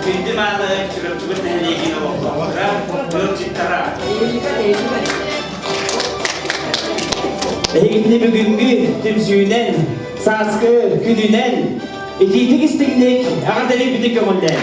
Bildim anı çürüpçübün nehliğine oldu. Ölçüttara. Eğimli bugünkü tümsüğünen, saskı küdünen, ekitik istiklik, ağdeli büdük ömürler.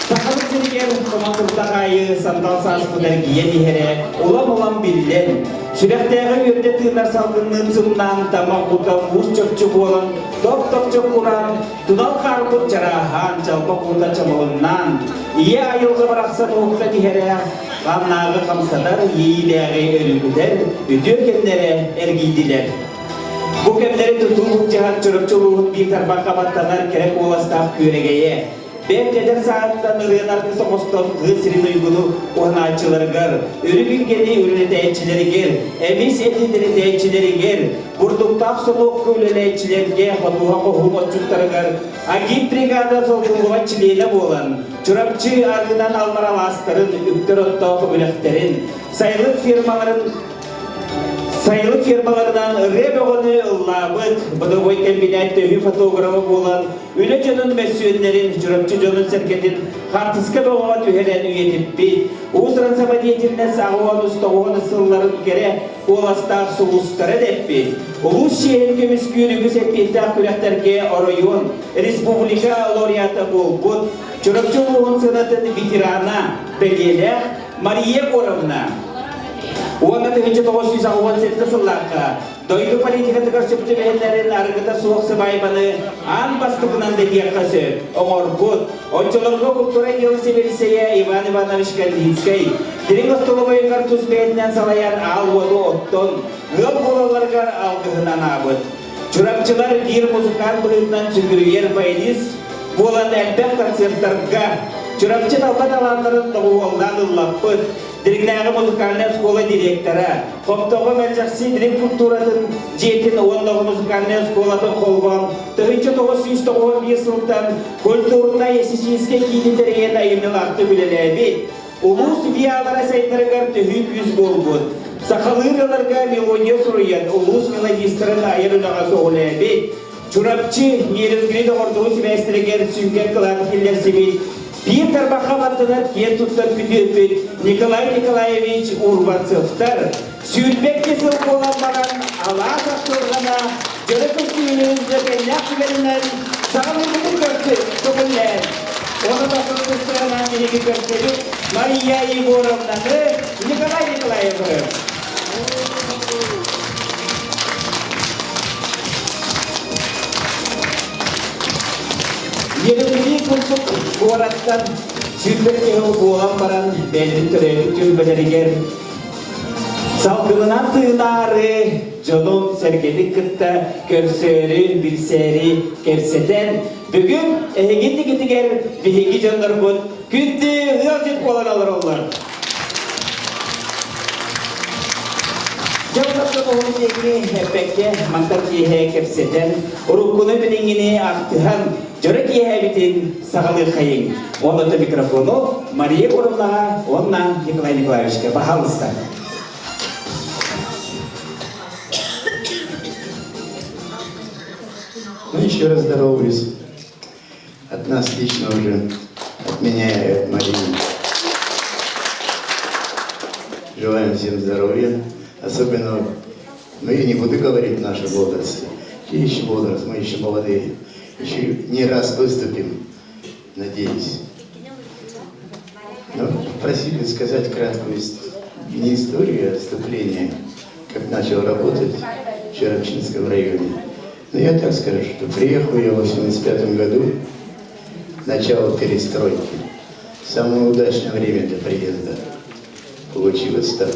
Sakalık senigen komandırda ayı, sandal saskılar giyen ihere, olam bilinen, sürekteğe yönde tığlar salgınlığın sığından, tamam kutan, buz çöpçük olan, top çöp kuran, tunal karput çarahan, çalpa kurda çamalından, iyi ayılga bıraksan oğukta dihere, kannağı kamsadar, yiyileğe ölümüder, ödüyor kenlere ergiydiler. Bu kemleri tutuluk cihat çörükçuluğun bir tarba kabattanar kerek olastak küregeye. Ben neder saattan ırığın arkası kostom gısırın uygunu ona açılargar. Ürümün geni ürünü değçileri ger. Emis etidiri değçileri ger. Burduktak soluk köyleçilerge haduha kohum açıklargar. Agit brigada solduğuma çileyle boğulan. Çorapçı ardından almara lastların, üktür ottağı üleklerin. Sayılı firmalardan Rebeğini ıllabıt, bıdı boyken binayette fotoğrafı olan Ülece'nin mesüyenlerin, Çorapçı'nın serketin Kartıska doğuğa tühelen üyetip bit. Uğuzran sabadiyetinden sağıvan ustağıvan ısırların kere Olastak soğustara deppi. Ulus şehir kömüsküyünü sepettak külekterge Oroyon, Respublika Laureata Bolbut, Çorapçı'nın sanatın bitirana, belgeler, Mariye Korovna. Uangnya terhijau tokoh sisa uang senta selaka. Doi itu paling jika tegar seperti behendarin argata suak sebaik mana ampas tukunan dia kasih. Omor but, oncolor kultura yang sebeli saya Ivan Ivanovic Kandinsky. Jadi kostolo yang kartus behendan salayan awal otton. Gak boleh warga awal abad. Curap-curar dir musukan berinan sugriyer painis. Bulan elbek konser tergah. Curap-curar pada lantaran tahu Allah laput. Dirignaga muzikalnya sekolah direktora, komtoga menjaksi direk kulturatın jetin ondaga muzikalnya sekolah tı kolban, tığıcı toğu süs toğu bir sınıftan kulturuna esisiske kiyditeriyen ayımın aktı bilelebi. Ulus viyalara saytırgar tühük yüz bolbun. Sakalıralarga melodiya suruyan, ulus melodistların ayırınaga soğulebi. Çurapçı, yerilgini de orduğu semestreger sünker kılan killer sibil. Bir tarbaha battılar, yer tuttan kütüyüpür Nikolay Nikolaevich Urbansov'tar. Süylbek kesil olan baran Allah saktırgana, Jörökül süylüğünde kaynak verilen sağlıklı görsü köpünler. Onu da sırtıstıranan biriki görsülük Maria Yegorovna'nı Nikolay Nikolaevich. Yerimini kultuk kuaratkan süper kehu buang baran belin türevi beleriger salgılanan tığnarı canım sergeli kırta körseri bilseri kerseten bugün gitti ger bihigi canlar bun kündü hıyacet kolan alır onlar. Jawabnya kohon yekni hepeknya mantar kihe kerseten urukunu beningini aktihan jorek kihe bitin sakalir kaying. Onda mikrofonu Maria Korovna, ona Nikolay Nikolaevich пожалуйста. Ну еще раз здороваюсь. От нас лично уже, от меня и от Марии. Желаем всем здоровья. Особенно, ну я не буду говорить в нашем возрасте, еще возраст, мы еще молодые, еще не раз выступим, надеюсь. Но просили сказать краткую не историю, а вступление, как начал работать в Черепчинском районе. Но я так скажу, что приехал я в 1985 году, начало перестройки, самое удачное время для приезда получилось так.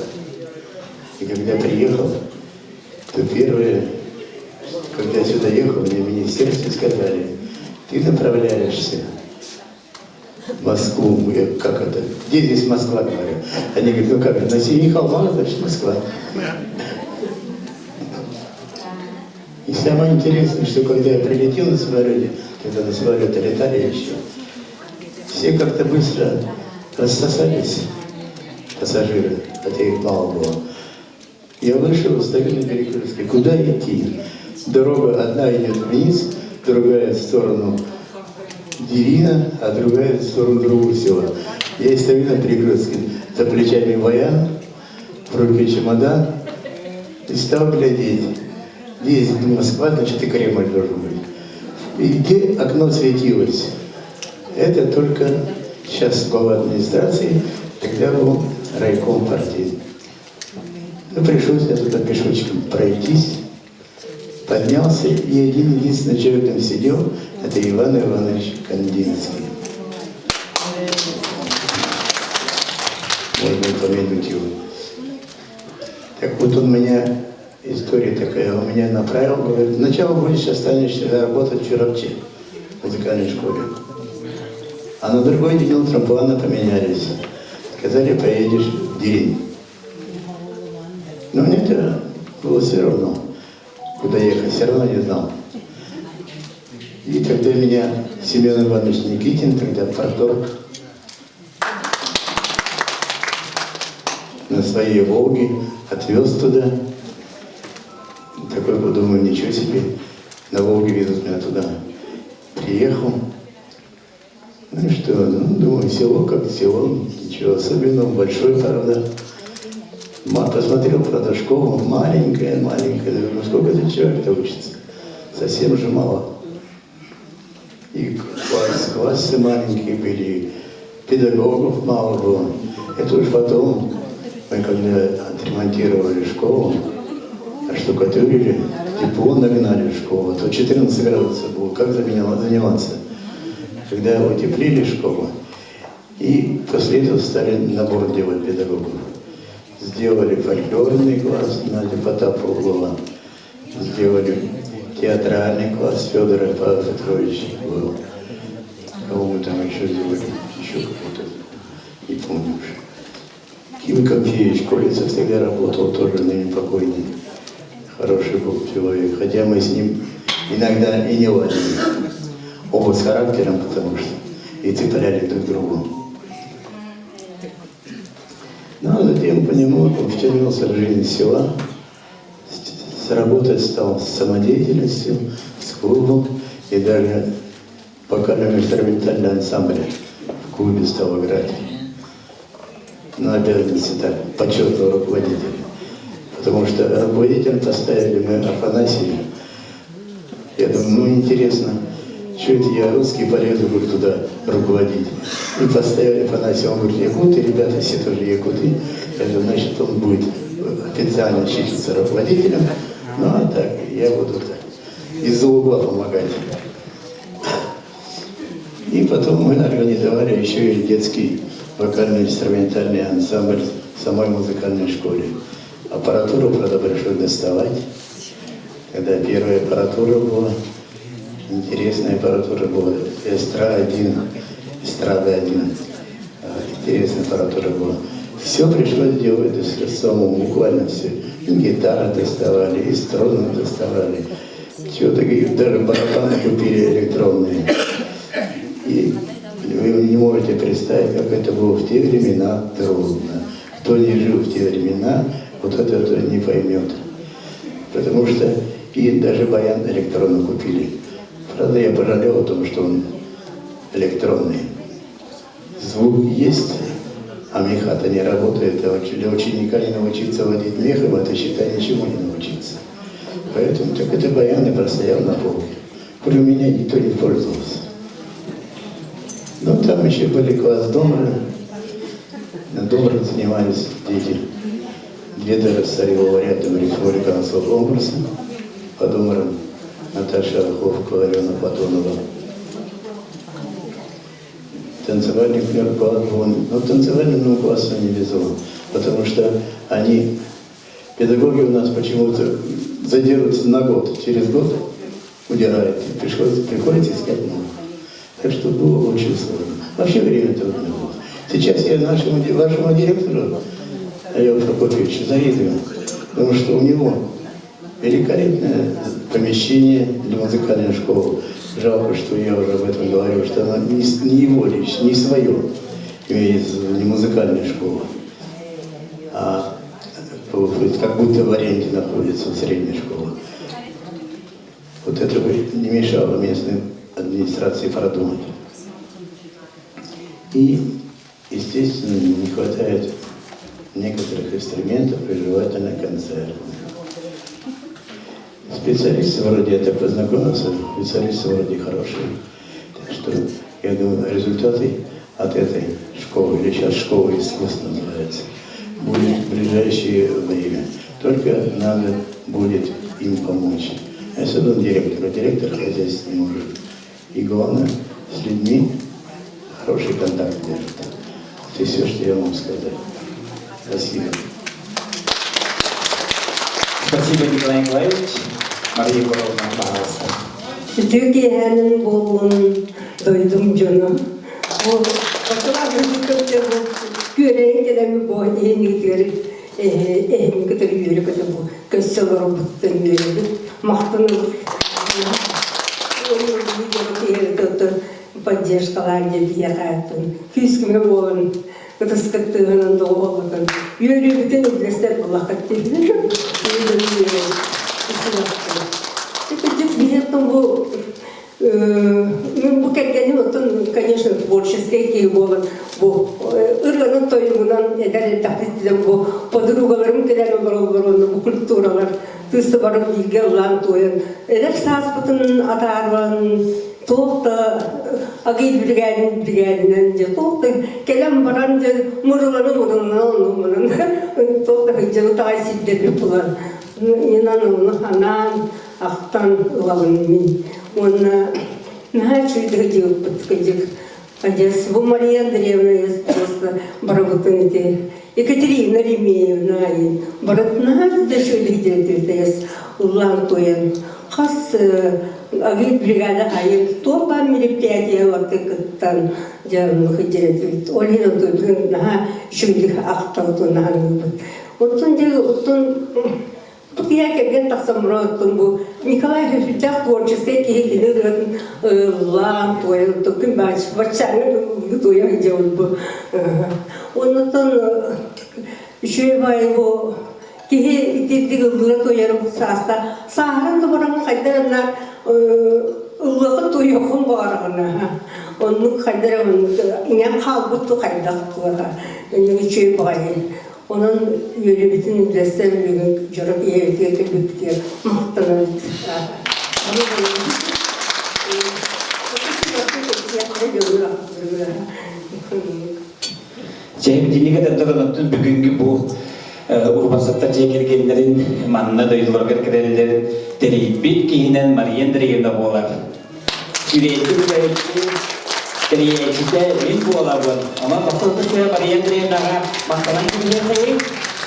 И когда приехал, то первое, когда сюда ехал, мне в министерстве сказали, ты направляешься в Москву. Я, как это? Где здесь Москва, говорю? Они говорят, ну как, на синих холмах, значит Москва. И самое интересное, что когда я прилетел на самолете, когда на самолете летали еще, все как-то быстро рассосались, пассажиры, хотя их мало было. Я вышел, стою на перекрестке. Куда идти? Дорога одна идет вниз, другая в сторону Дерина, а другая в сторону другого села. Я и стою на перекрестке, за плечами баян, в руке чемодан, и стал глядеть. Здесь Москва, значит, и Кремль должен быть. И где окно светилось? Это только сейчас глава администрации, тогда был райком партии. Ну, пришлось я туда пешочком пройтись, поднялся, и единственный человек там сидел, это Иван Иванович Кандинский. Можно упомянуть его. Так вот он меня, история такая, он меня направил, говорит, сначала будешь, останешься работать в Чурапче, в музыкальной школе. А на другой день утром планы поменялись. Сказали, поедешь в Дерень. Но мне это было все равно, куда ехать, все равно не знал. И когда меня Семен Иванович Никитин, тогда парторг, на своей «Волге» отвез туда. Такой подумал, ничего себе, на «Волге» везут меня туда. Приехал. Ну и что, ну, думаю, село как село, ничего особенного, большое, правда. Посмотрел, правда, школу, маленькая, ну сколько это человек-то учится? Совсем же мало. И классы маленькие были, педагогов мало было. Это уж потом, мы когда отремонтировали школу, оштукатурили, тепло нагнали в школу, а то 14 градусов было, как заниматься? Когда утеплили школу, и после этого стали набор делать педагогов. Сделали фольклорный класс, Надя Потапова была, сделали театральный класс, Федор Павел Петрович был. Кого мы там еще сделали? Еще какой-то, не помню уже. Ким Комфеевич Колесов всегда работал, тоже ныне покойный. Хороший был человек, хотя мы с ним иногда и не ладили. Оба с характером, потому что и цепляли друг другу. Ну, а затем понемногу втянулся в жизнь села, сработать стал с самодеятельностью, с клубом, и даже вокальном инструментальном ансамбле в клубе стал играть. На обязанности так, почетного руководителя. Потому что руководителем поставили мы Афанасия. Я думаю, ну интересно, что это я русский полезу буду туда руководить. И поставили Афанасия, он говорит, якуты, ребята все тоже якуты. Я говорю, значит, он будет официально числиться руководителем. Ну а так, я буду так, из-за угла помогать. И потом мы организовали еще и детский вокально-инструментальный ансамбль в самой музыкальной школе. Аппаратуру, правда, пришлось доставать. Когда первая аппаратура была, интересная аппаратура была, эстрада-1. Интересная аппаратура была. Все пришлось делать самому, буквально все. И гитары доставали, и струны доставали. Все такие, даже барабаны купили электронные. И вы не можете представить, как это было в те времена трудно. Кто не жил в те времена, вот это не поймет. Потому что и даже баян электронно купили. Правда, я пожалел о том, что он электронный. Звук есть, а меха-то не работает. А для ученика не научиться водить мехом, это, считай, ничего не научиться. Поэтому так это баян и простоял на полке. Кроме меня никто не пользовался. Но там еще были класс домра. На домрах занимались дети. Две даже старого рядом Рифори Концов Омбурса по домрам. Наташа Арховка, Алена Платонова. Танцевальный класс был, но танцевальному классу не везло, потому что они, педагоги у нас почему-то задерживаются на год, через год удирают, приходится искать новых. Так что было очень сложно. Вообще время трудно было. Сейчас я вашему директору, Алёну Прокопьевичу, завидую, потому что у него великолепное помещение для музыкальной школы. Жалко, что я уже об этом говорю, что она не его лично, не свое, имеется не музыкальная школа, а как будто в аренде находится средняя школа. Вот это бы не мешало местной администрации продумать. И, естественно, не хватает некоторых инструментов и желательно концертных. Специалисты вроде, я так познакомился, специалисты вроде хорошие. Так что, я думаю, результаты от этой школы, или сейчас школа искусств называется, будет в ближайшее время. Только надо будет им помочь. Особенно директору. Директор хозяйства не может. И главное, с людьми хороший контакт держит. Это все, что я могу сказать. Спасибо. Спасибо, Николай Николаевич. Мария Егоровна, пожалуйста. Türkiye'nin bolluğunu duydum canım. Bu bakıma gözüküyor bu göreğin gelen bu yeni gidiyor. En kadar yürü kadar bu köşeler olmaktan yürüdü. Mahtanı поддержкалар диye hayatın. Küsküme bolun. Kıtıskıttığının da olmadan. Yürü bütün ücretler kulaklık değil. Bu ketkenin otun, конечно, творческий кейболы, bu ırganın toyumundan eder taklit bu подругаларым келен олар bu культуралар тысты барып билге улан тоyun eder саспытын атарван тоқта агит бригадинен же тоқта келен баран же муруланы тоқта хыжы тайсиддер булар инанын ханан ақтан улавын мен он начали делать Одессу. Бу Мария Андреевна просто барабутынете. Екатерина Ремеевна баратна дешевле делать улан тоен. Хас агит бригада айын тоба мероприятие вактыктан жарым хиджерет. Олина тоен на шуйдих ақтаутун нан. Оттон же оттон тут я келген тахсамраттын бу Николай Хрущев творческий кейкинен лан тоен токин бач бачаңы тоен жол бу. Онтон шөйбай бу кие итидиги гыра тоен бу саста сахарын да баран кайдарна ылгы тоен баргана. Онун кайдаран иңен калбытту кайдак туга. Эне шөйбай onun yürü bütün ücretlerle jorok yerine bitti. Muhtemelen. Cemiyeti'ne kadar tanıttın bugünkü bu Urbasat'ta çekilgenlerin manna duyduğu gerçeklerin teribit kihinen Maria Andreevna bolar. Üretim Teriyekite bin bu olabın. Ama basıldı şöyle Maria Andreevna'ya mahkaman kimlerine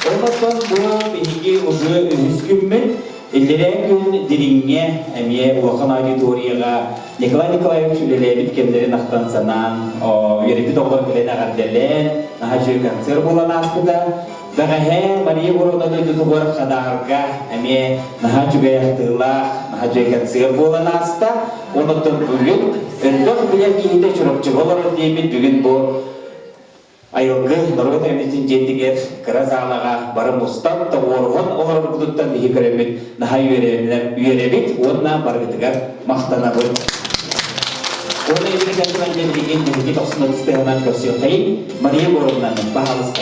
olmadan bu bilgi ucu üskümün illere gün dilinge emiye ulaşan auditoriyaga Nikolay Nikolaevich ülele bitkemlerin aktan sanan yönetim oğlan bilene garderlen naha jö kanser bolan askıda Dagahe Maria Егоровна duyduğu kadarga emiye naha jö yahtığla naha jö kanser bolan asta onutun bugün öndök bilen kihinde çırıkçı olur diye bugün bu ayılgı Norveç Emniyetin jendiger kıraz ağlağa barım ustat da orğun olur buduttan diye göremit naha üyerebit onunla bargıtıgar mahtanabı. Onu izleyicilerden jendigen jendigen toksunda isteğinden körsiyotayım Maria Егоровнa'nın bahalısı.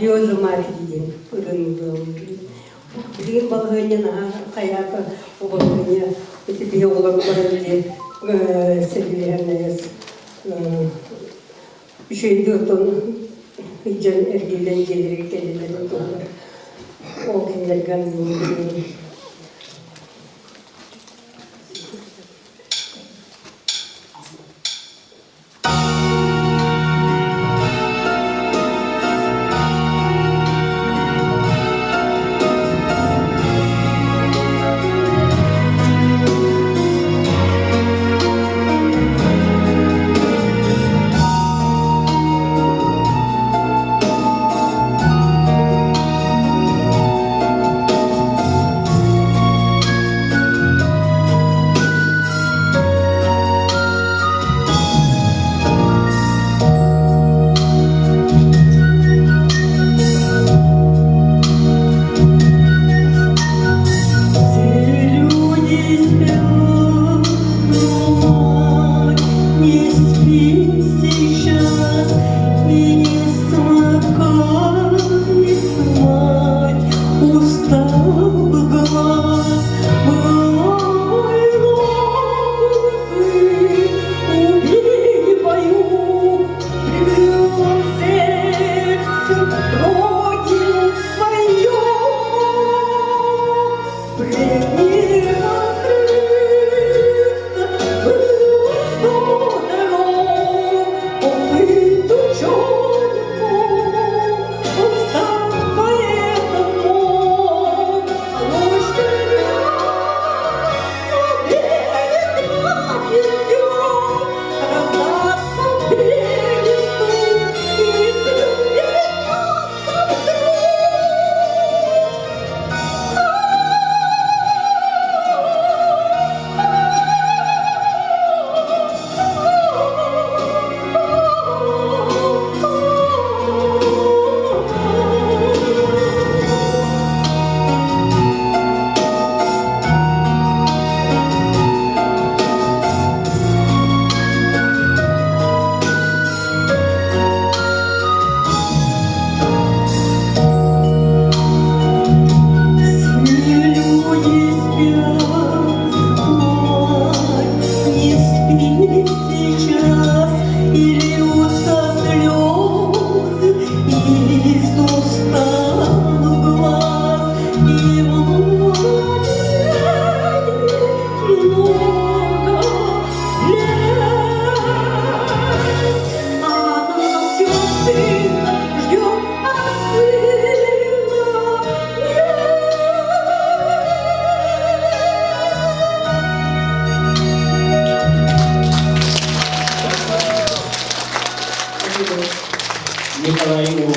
Серьезно мафии, Рим Болгонина, Хаята, Болгония, эти биологи были Сергеевна, еще идет он, Иджан Эргилен, Гелерикелен, Окинерган,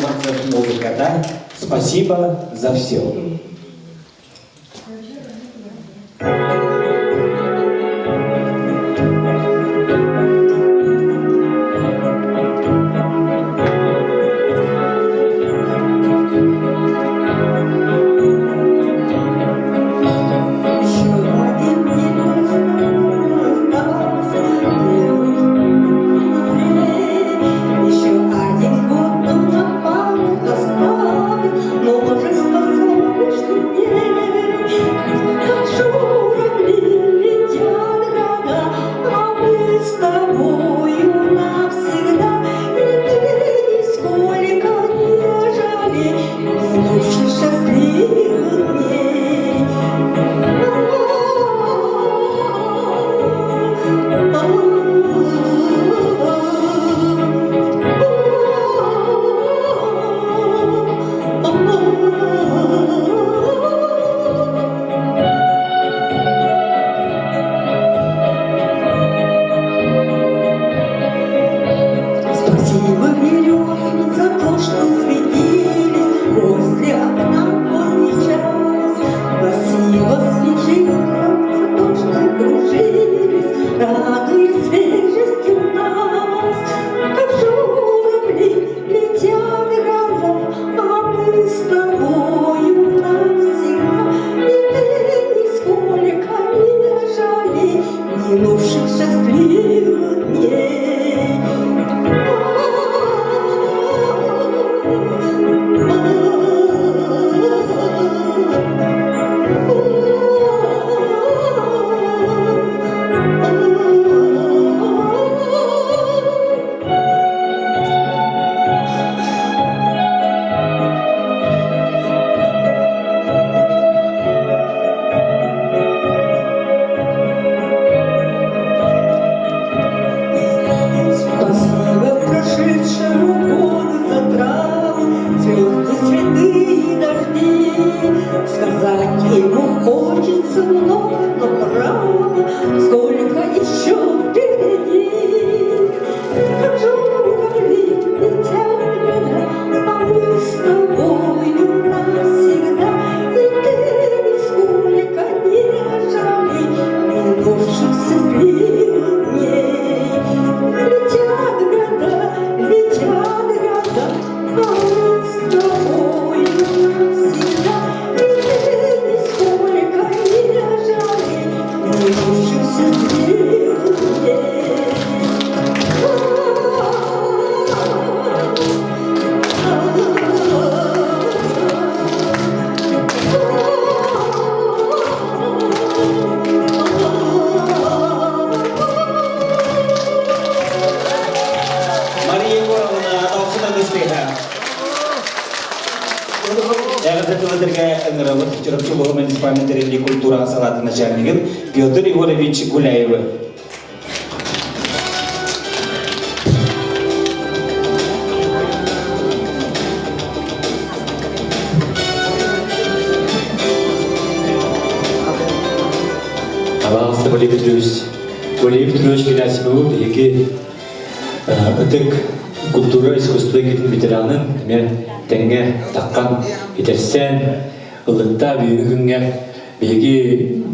концерт музыка. Спасибо за все. Муниципальной культуры салата начальнигин Петр Егорович Гуляев. Пожалуйста, Валерий Петрович Герасимов, які ытык культура искусство кетин ветеранын мен теңге таккан итерсен ылыкта бүгүнгө беги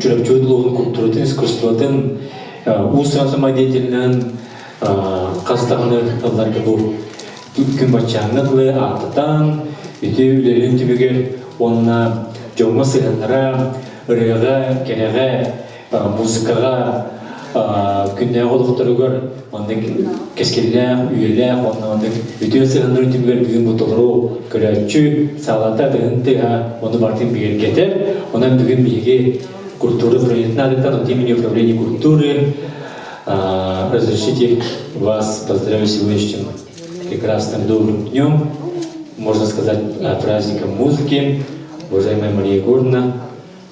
жүрөкчүлүгүн культуратын искусствотын усасыма деятельнен кастаганы ылларга бу күн бачаңылы артытан ütүлөрүн түбүгөр онна жоңго сыгынара ырыга кереге музыкага күнне олуктургөр андык кескелле үйеле оннандык ütү сыгыныр түбүгөр бүгүн бутулуру көрөчү салата дынтыга оны бартын бигер кетер онан бүгүн биги культуры проектнадыктан от имени управления культуры разрешите вас поздравить с сегодняшним прекрасным добрым днем, можно сказать, праздником музыки, уважаемая Мария Егоровна,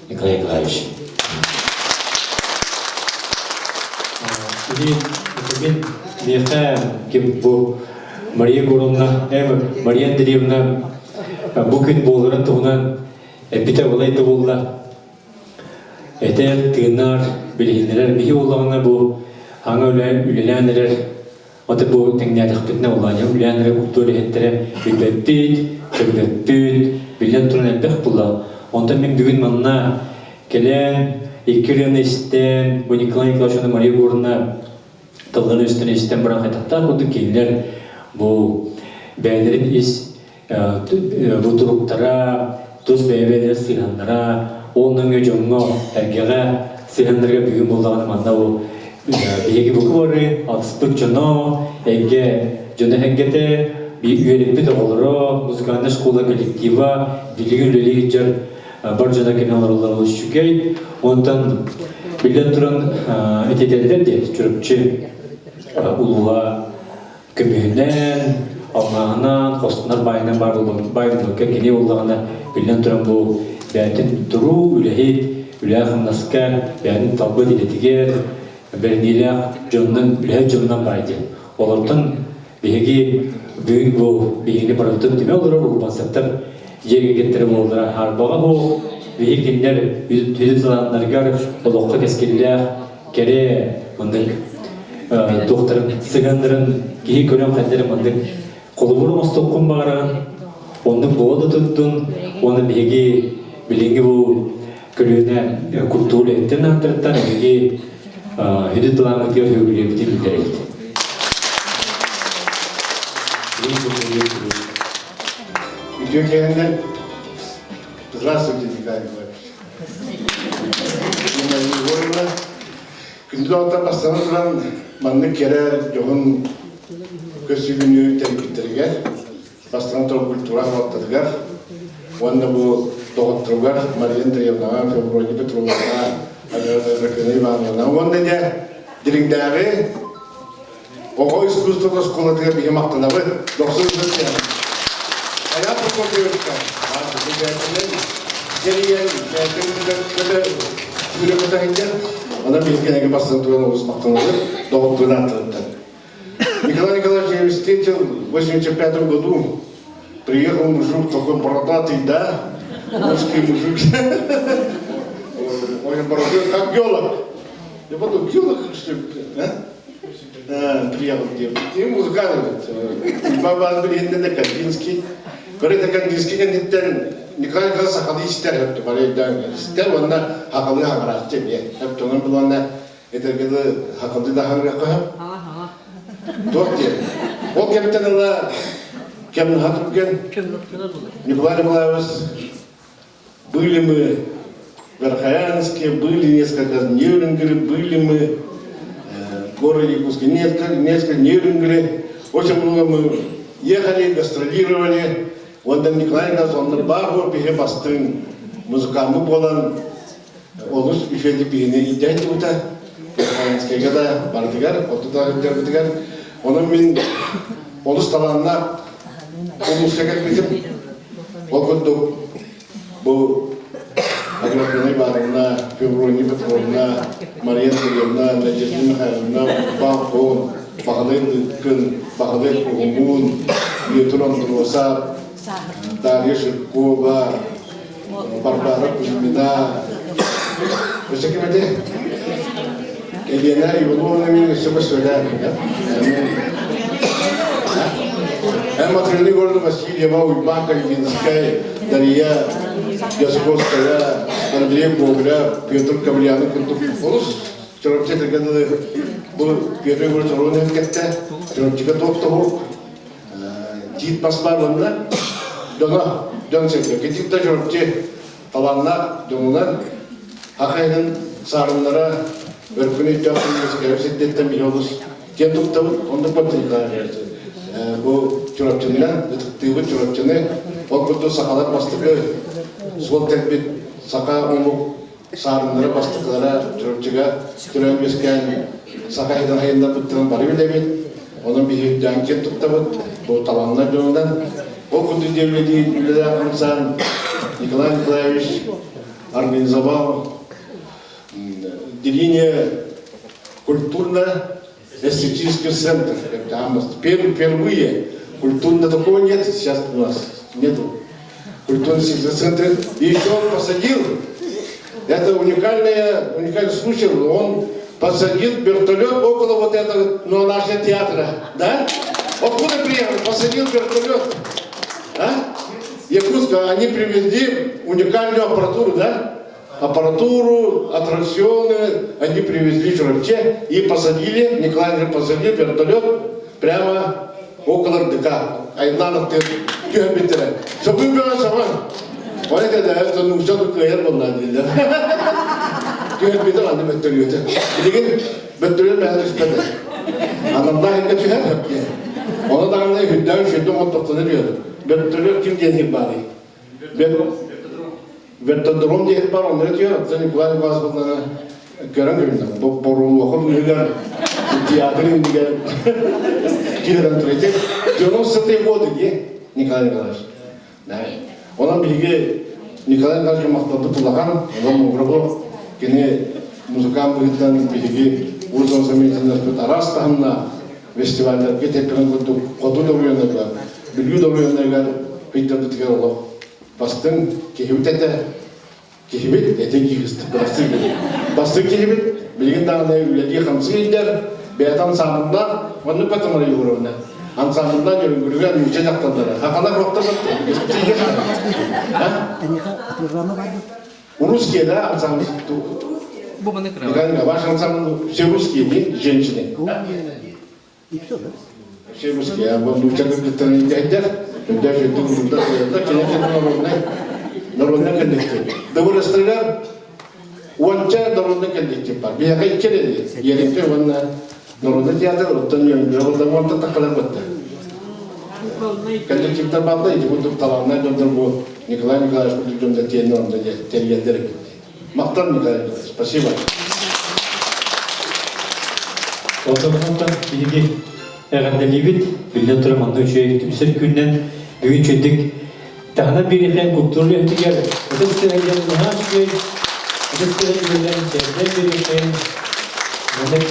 Николай Николаевич. Мария Егоровна, Мария Андреевна, букет болырын туғынан эпите олайды болла. Этер тыгынар, білгендерер, бігі олағына бұл аңа үлеләнерер Oda bu tengnedik bitne olanı bilenlere kulturu ettere bilbepit, çöbepit, bilen turun elbek bulla. Onda men bugün manna gelen ikiriyonu isten, bu Nikolay Nikolaşonu Maria Gorna tılgını üstüne isten bırak etapta kudu keyler bu beylerin bu duruktara, tuz beybeler silhanlara, onun öcümü ergeğe silhanlara büyüm bulduğunu manda o bir buku var, atıspık canı, ege canı hengete bir üyelikli de olur, müzikanlı şkola kolektiva, bilgi üleli cer barcada kenarlar olur şükey, ondan bilen duran eteteller de çürükçü uluğa kömüğünden, Allah'ından, kostunlar bayından bayından kekini Allah'ına bilen duran bu beytin duru ülehit, ülehim naska, beytin talbı diletiger, berniyle canından, ülehit canından baydı. Olardan bihegi büyük bu bihini bıraktık deme olur, urban sektör yeri getirip olur. Harbağa bu biheginler yüzü tılanlargar, olukka keskinler, kere mandık doktorun, sıgandırın, gihi kölen kaderi mandık kolu vurmaz tokkun bağıran, onu boğda tuttun, onu bihegi bilingi bu kölüne kulturu ettiğini hatırlattan bihegi yüzü tılanmak diyor hügülüye bitir bildireydi. Video gelenden здравствуйте, Николай Николаевич. Күндіз алта бастана тұран манны керер жоғын көсігіні тәрбиттіргер, бастана тұран культура қуаттыргар, онда бұл доғыттыргар, Мария Андреевнаға, Феврония Петровнаға, Ракына Ивановна, онда не директары оғой искусствода школадыға бейге мақтанабы, 90 жыл Aya proporcionalmente, она без книги постоянно усматривала, долго надо. Николай Николаевич встретил в 1985 году, приехал мужик такой бородатый, да, русский мужик, очень бородатый, как геолог. Я подумал, геолог, что ли, а? Приехал где-то, и музыкант, баба Андреевна Кандинский. Böyle Kandinski'nin nitten Nikolay Nikolaevich sakalı ister hep böyle ister onunla hakalı hakarat diye hep onun bulanla etergede hakalı da hangi koyup dört diye o kaptanla kemin hatırken Nikolay Nikolaevich были мы в Верхоянске, были несколько Нюрнберге, были мы в городе Якутске, несколько Нюрнберге, очень много мы ехали, гастролировали. Ondan Nikolay Nikolaevich ondan bağır bir bastın müzikamı olan olmuş bir şey bir ne iddia etti bu da Kayınskaya da bardıgar, otuda gider. Onun min olus talanına olmuş tekrar bizim okuduk bu Agrafyonay barına, Fevronya Petrovna, Maria Andreevna, Necdet Mikhailовna, Balkon, Bağlayın Kın, Bağlayın Kuhumun, Yötüron Durvasa, Darya Shirkova, Barbara Kuzmina, işte kimdi? Elena Ivanovna'nın şöyle söyler. Hem matreni gördüm Vasilyeva, Uymanka, Yinskaya, Darya Yaskovskaya, Andrei Bogla, Pyotr Kavlyan'ı kurduk. Oluz, çorapçı terkede bu Pyotr Kavlyan'ı kette, çorapçıga toptu. Git basmarlarında dön çekiyor. Gidip de çorapçı talanlar, dönüler, Hakay'ın sarınlara örgünü yaptığımız gibi şiddetten bir oluz. Diye tuttum, onda patlayıklar verdi. Bu çorapçının, tıktığı çorapçını, o kurdu sakalar bastıkı, sol terbit, saka onu sarınlara bastıklara çorapçıga, türenmesken Sakay'dan hayında bıttığın bari bilemin. Onun bir canket tuttu, bu talanlar dönülen. O kurdu devleti, ülkede akımsan, Nikolay Nikolaevich организовал деление культурно-эстетический центр. Впервые культурно такого нет, сейчас у нас нету культурно-эстетического центра. И еще он посадил, это уникальный случай, он посадил вертолет около вот этого, ну, нашего театра, да? Откуда приехал? Посадил вертолет, а? Якутска, они привезли уникальную аппаратуру, да? Аппаратуру, аттракционы, они привезли в Журавче и посадили, Николай Андреевич посадил вертолет прямо около РДК. Айнанов ты биттер. Чтобы было сама. Вот это ну все тут я был надо, да? Биттер аны вертолет. Деген вертолет бәрі спеді. Анамда хенде түйер хепке. Оны дағында хүддән шүйді моттоқтаны бүйеді. Вертолет кім денег бары? Вертодром дейін бар, онları түйер. Sen Nikolay Nikolaev'dan görən göründüm. Bu borulu okur mühürler. Театрын деген түйерен тұрайды. 90-е годы, Николай Николаевич. Онан бігі Николай Николаевич мақтарды пұлаған, онан мұғырғы кені музыкан бұғыттан бігі Урзон Саментинер Арас тағымна фестивальдерге тепірін қоду да ойынырға, білгі да ойынырға өйттерді тігер олық. Бастың кехібіт әті, кехібіт әті кехісті, бастың кехібіт, білген дағына үләді қамсы елдер, бәйт ансамында, оны пәтімірі еуіріне. Ансамында жүргілігі мүше жақтандары. Хақана қоқтыр Русские, да, ансамбль? Ваш ансамбль все русские, нет, женщины? И все, да? Все русские, а вот учат как-то не дядя, даже тут, да, конечно, народный коллектив. Да вы расстреляли? Он чай народный коллектив. Я хочу через, я не понимаю, народный театр, вот он не живет, он то так работает. Коллективтер балда, эти вот талантные дом Николай Николаевич будем за те нормы, те лидеры. Мақтан Николай Николаевич, спасибо. Отомонтан биги эганделибит билден тураманды үчөй түмсер күннен бүгүн чөйдүк тагына бирихен культуралы өтүгер өтөстөрөйден нахашкой өтөстөрөйден серден бирихен мендек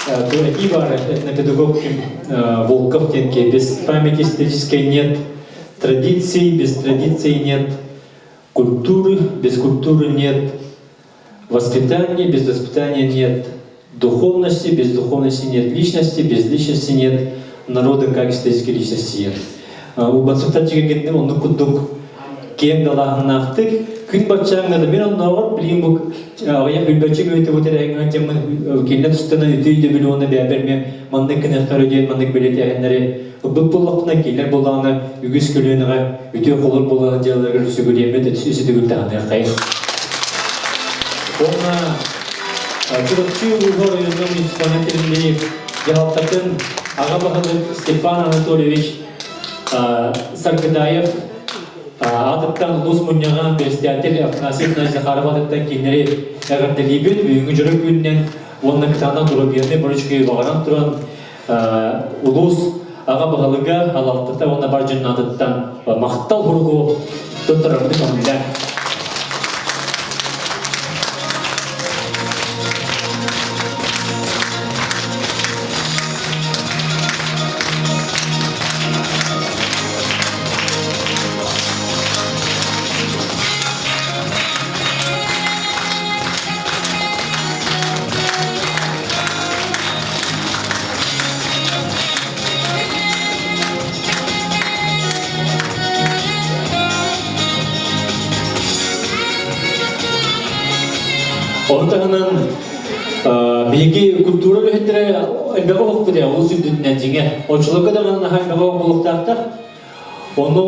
Ивар, этнопедагог Волков, без памяти исторической нет, традиций, без традиций нет, культуры, без культуры нет, воспитания, без воспитания нет, духовности, без духовности нет, личности, без личности нет, народа, как исторической личности нет. У Бацуктачига он кудук кем далахнахтык, күн батчаңнады мен оннағыр білген бұл аяқ үлбәтчіг өйті өтер әңгімен темін келінен тұстана өтейді білі оны бәбірме мандық кінақтары дейін мандық білеті әңгінері бұл болуқтына келер болағына үгіз көлініға өте қолыр болағына диалогы жүсі көлемет өсі түгілді ағынға қайын. Оны жүрікші ұлғыр ұйының муниципалитетінде жағалтатын аға бағылы Степан Анатольевич Саркыдаев Адыптан Лус Муньяған Берстиятел Афнасив Назихаров адыптан кейінері әғірделейбін өңі жүрік күнінен оның кітана тұрып еріне бұрышкей бағаран тұран Улус аға бағалыға алалтыта оны бар жын адыптан мақтал бұрғы тұттырымды көңілі. Онтағынан бейгі культура өлігеттері әлбәға оқ бұдия, ол сүндінен жеңе. Очылығы дағынан әлбәға оқ болықтақтақ. Оны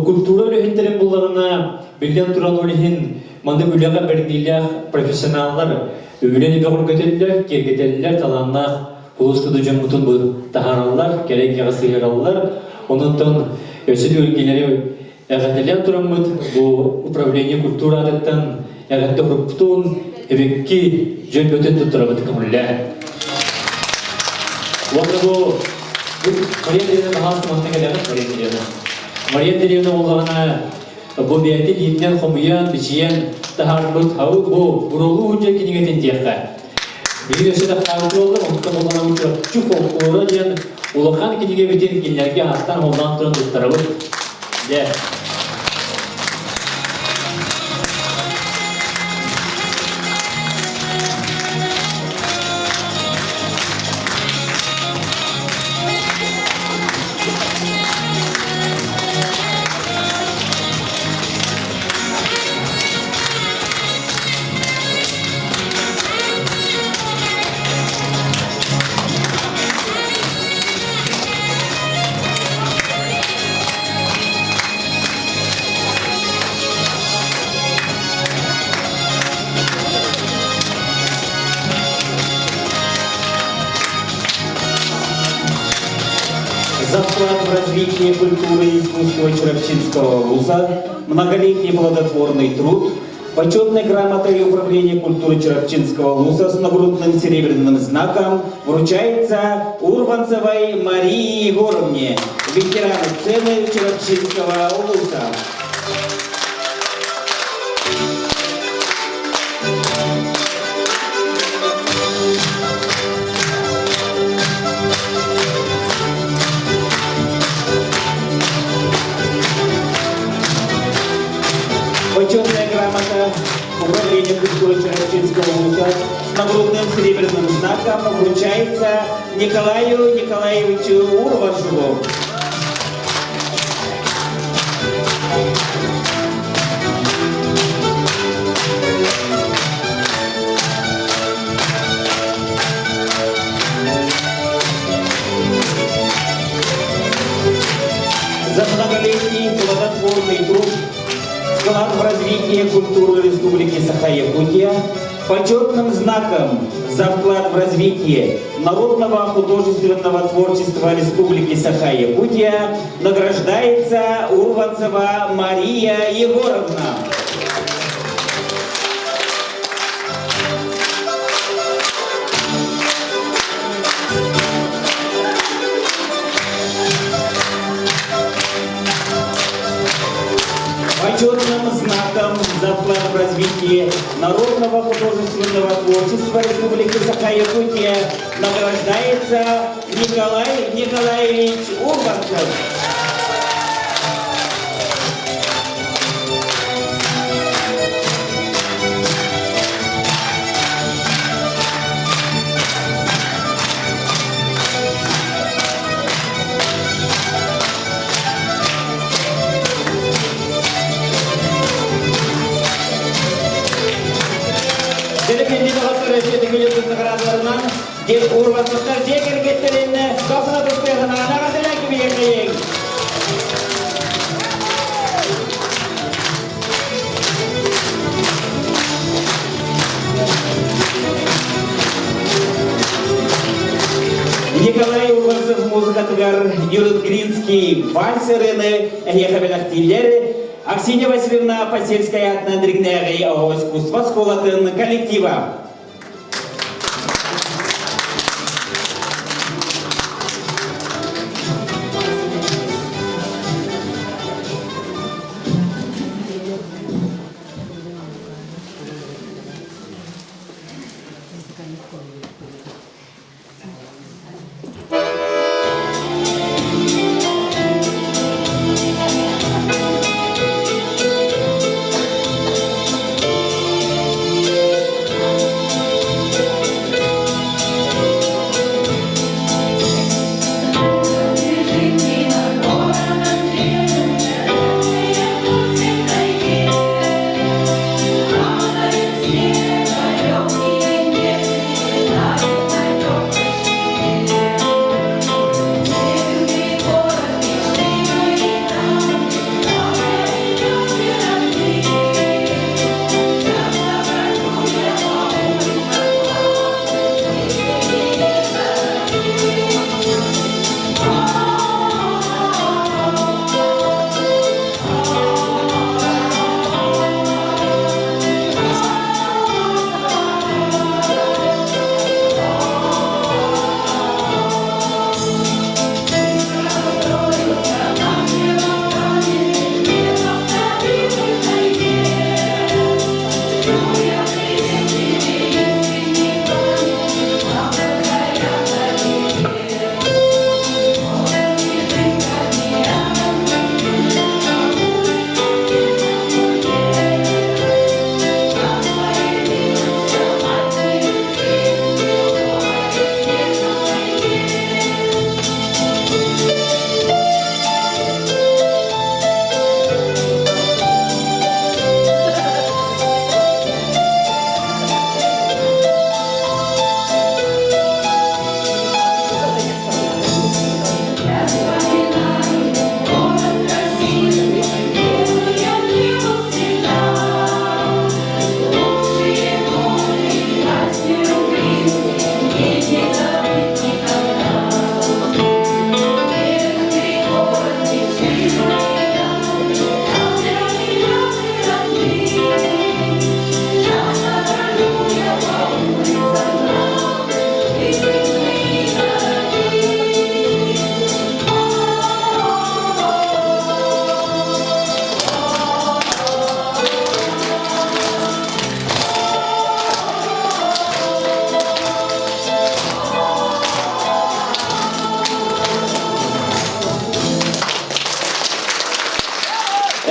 культура өлігеттерін бұларына білден тұран олығын маңды өліға бірдейлер профессионалдар өлені бәғыр көтелілер, кергетелілер, таланнақ ұлысқыды жөмітін бұл тахаралар, керек яғысылар алылар. Онынтын өсіді өлгелері әғәнелер тұран бұд, бұл управление культура адеттен әғәнді ғұрыптың эбекки жөн бөтен тұттырабыды көмілі. Онда бұл Мария Деревна бағасы мақтан кәліғат Мария Деревна. Мария Деревна олғана бұл бәйті лейінен қомыян, бішиян, тахар бұд, хауы бұл бұролу ұнжа кенегетін тияққа. Бір өсі де қауыты олды, онда болғана ұтырап чүк олқуыра ден олыған кенеге бітен кенлерге астан олдан тұрын тұттырабыд. искусства Черепчинского вуза, многолетний плодотворный труд, почетной грамотой управления культуры Черепчинского вуза с нагрудным серебряным знаком вручается Урванцевой Марии Егоровне, ветерану сцены Черепчинского вуза. Почетная грамота управления культуры Черепчинского вуза с нагрудным серебряным знаком вручается Николаю Николаевичу Урванцеву. За многолетний плодотворный труд, вклад в развитие культуры Республики Саха-Якутия, почетным знаком за вклад в развитие народного художественного творчества Республики Саха-Якутия награждается Урванцева Мария Егоровна. Почетным знаком за вклад в развитие народного художественного творчества Республики Саха-Якутия награждается Николай Николаевич Урванцев. Наградаларынан деп Урванцевтар жек әрекеттеріне досына достығына нағадыла кебегең. Николай Урванцев музыкатыгар Юрит Гринский вальсерыны ехабелах тиллері Аксинья Васильевна Посельская от Андригнери искусства сколатын коллектива.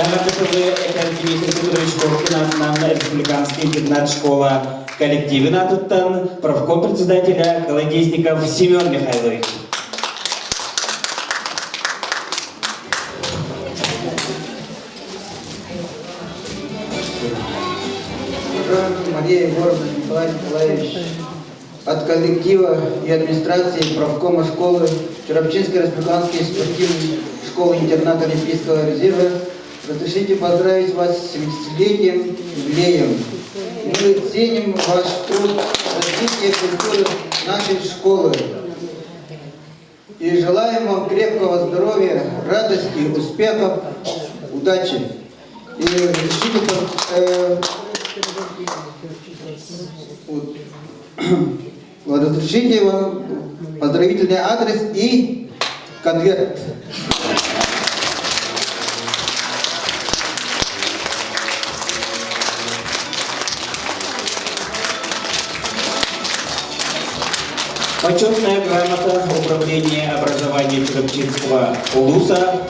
Дмитрий Петрович Коркин атынан республиканский интернат-школа коллективин атыттан правком председателя Колодезников Семен Михайлович. Мария Егоровна, Николай Николаевич, от коллектива и администрации правкома школы Чурапчинской республиканской спортивной школы-интерната Олимпийского резерва разрешите поздравить вас с 70-летием юбилеем. Мы ценим ваш труд в развитии культуры нашей школы и желаем вам крепкого здоровья, радости, успехов, удачи. И разрешите вам поздравительный адрес и конверт. Почетная грамота Управления образования Чурапчинского УЛУСа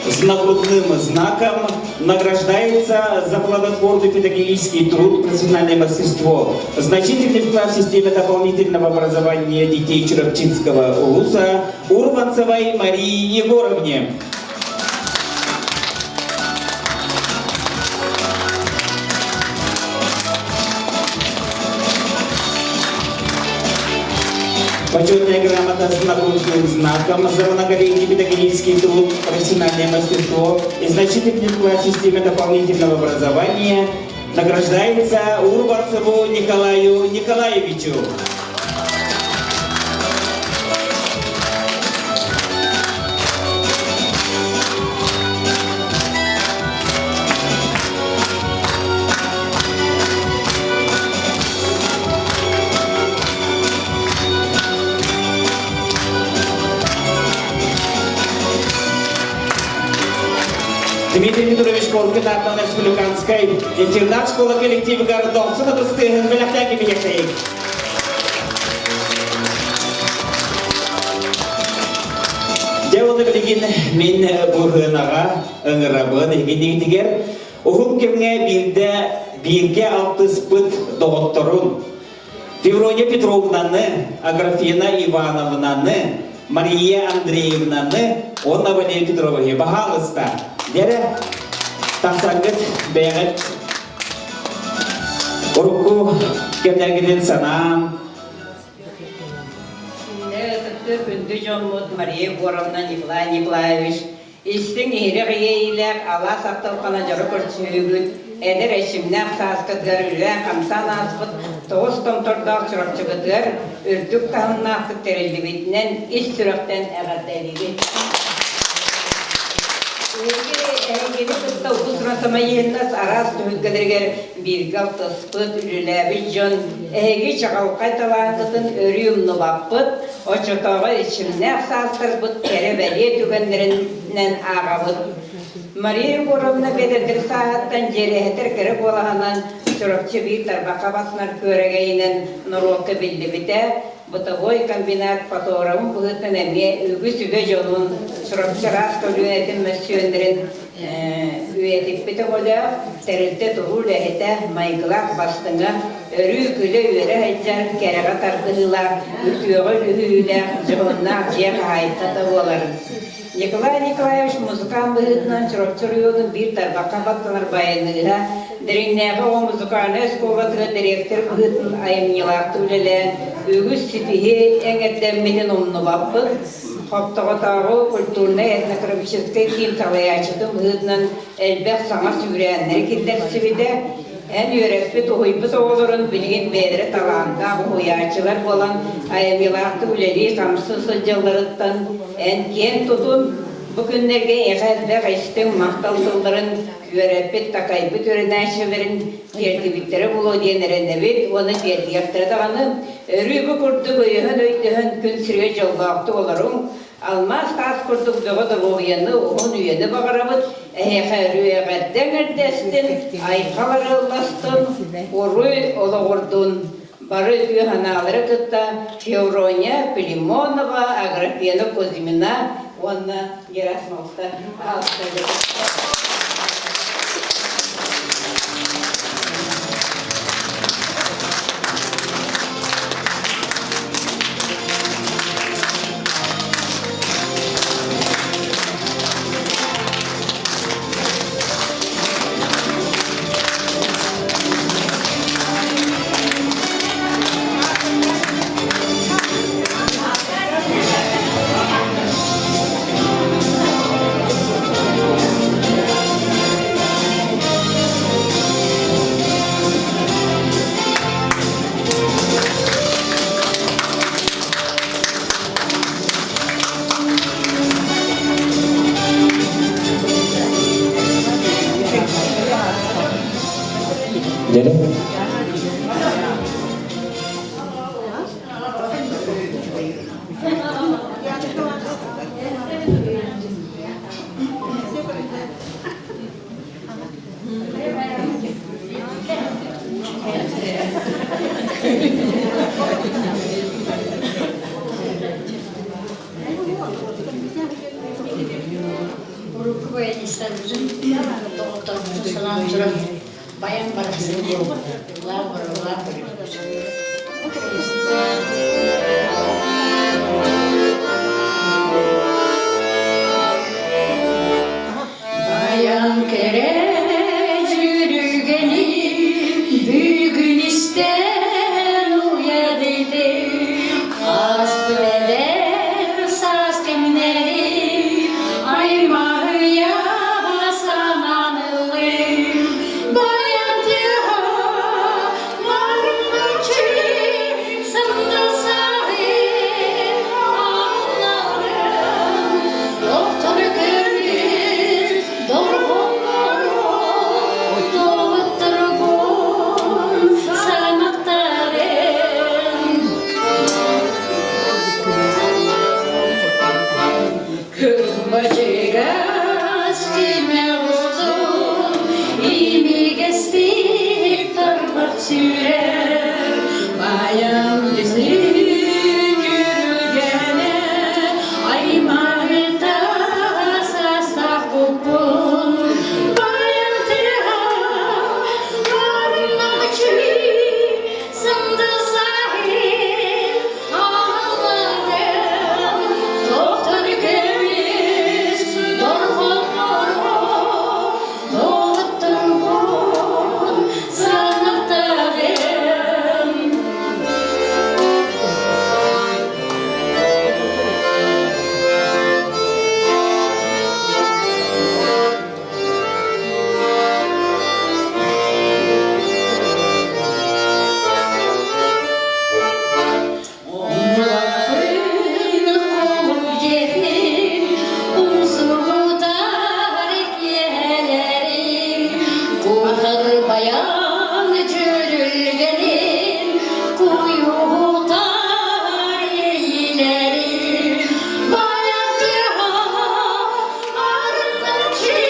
с нагрудным знаком награждается за плодотворный педагогический труд, профессиональное мастерство, значительный вклад в системе дополнительного образования детей Чурапчинского УЛУСа Урванцевой Марии Егоровне. Почетная грамота с нагрудным знаком за многолетний педагогический труд, профессиональное мастерство и значительный вклад в системе дополнительного образования награждается Урванцеву Николаю Николаевичу. Дмитрий Петрович Коркин атынан республиканской интернат-школа коллектива городов Сынатыстыгын Беляхтяки Беляхтяик. Девоны білген мен бұғынаға ыңырабын егендегі тегер ұғым кемге бірге 60 пыт доғытторын Феврония Петровнаны, Аграфена Ивановнаны, Мария Андреевнаны, Онна Валерия Петровна бағалыста. Дәрі тақсаңғыт бәғіт ұрыққу кемдергіден санам. Күнді жонмұд Мария Егоровна Николай Николаевич. Истің ерек ейлер ала сақталқана жары көрсүйігін. Әдір әшімнәк сасқыдғыр үлән қамсан аспыд. Тоғыз томтордақ чұрақчығыдғыр. Үрдік тағыннақы тәрелді бетінен іс сүрақтен әғардәлігі. Әйгені күтті ұқысырасыма еннас арас түхілгідіргер біргал тұспыт үліләбі жон. Әйгі чағал қайталағытын өріумны баппыт, очыртауға ішімнәк састырбыт, кәрі бәле түгендерінен ағабыт. Мария Егоровна бедердір сағаттан жерехетер кіріп олағанан Чурапчы бір тарбақа басынар көрегейінен нұруқы білді біте, Бытовой комбинат фотографын бұғытын әме үгі сүді жолын Чурапчы расқа үйетін мәсүйендерін үйетіп біті қолы тәрілті тұғыл әйті майғылақ бастыңа өрі күлі өрі әйттер кәріға тарқығылар, үтіоғы үйілер, жығыннақ жек айттаты олар. Николай Николаевич музыкан бұғытынан Чурапчы районын бір тарбақа баттылар байынығыға дәріннәғы о музыканы өсколғатығы директор бұғытын айымнелақты үлелі үгіз сетіге әңгәттәмменен омны баппын, қоптағатағы культурно-этнографический киім талаячыдың бұғытынан әлбәқ саңа сүрәнлер кендер сібеді, ән өрәспет ойпы тоғылырын білген бәдірі таландағы ойачылар болан айымнелақты үлелі қамсы сылжалырыттан ән кен тұтын Бүгінлерге әғәлбә ғайстың мақталтылдырын көрәппет тақайбы түрін әшілерін кердібіттері болу денерін әбет, оны берді яқтырдағаны үрібі күрдік өйіхін өйдіхін күн сүрге жолбақты оларың, алмаз тас күрдік дұғыды ойыны, оғын үйені бағарабыд, әйәқәрі әғәдден әрдәстін, айқалары ұластын, орой олы ордын. Бары үйханалары кытта Феврония Пелимонова, Аграфена Кузьмина, Онна Герасимовка. Dere? Bayan barasını yıllar Bayan kere yürügeni bugün isten uyadıydı Asbeder saz keminleri aymağıya samanılı Bayan tıha varım çiğ sandı sahip ağlarım Doktor görmüş dorgonları doğutturgun sanattarım Kırbaçıga stime olsun İmi gestik tarbat sürer Bayan bizim yürügene Aymarta sasla kupun Bayan tıha varma çiğ sandı sahip ağlarım Doktor görmüş dorgonları doğutturgun sanattarım Bayan cürülgenin kuyutar ileri Bayan tıha arındır ki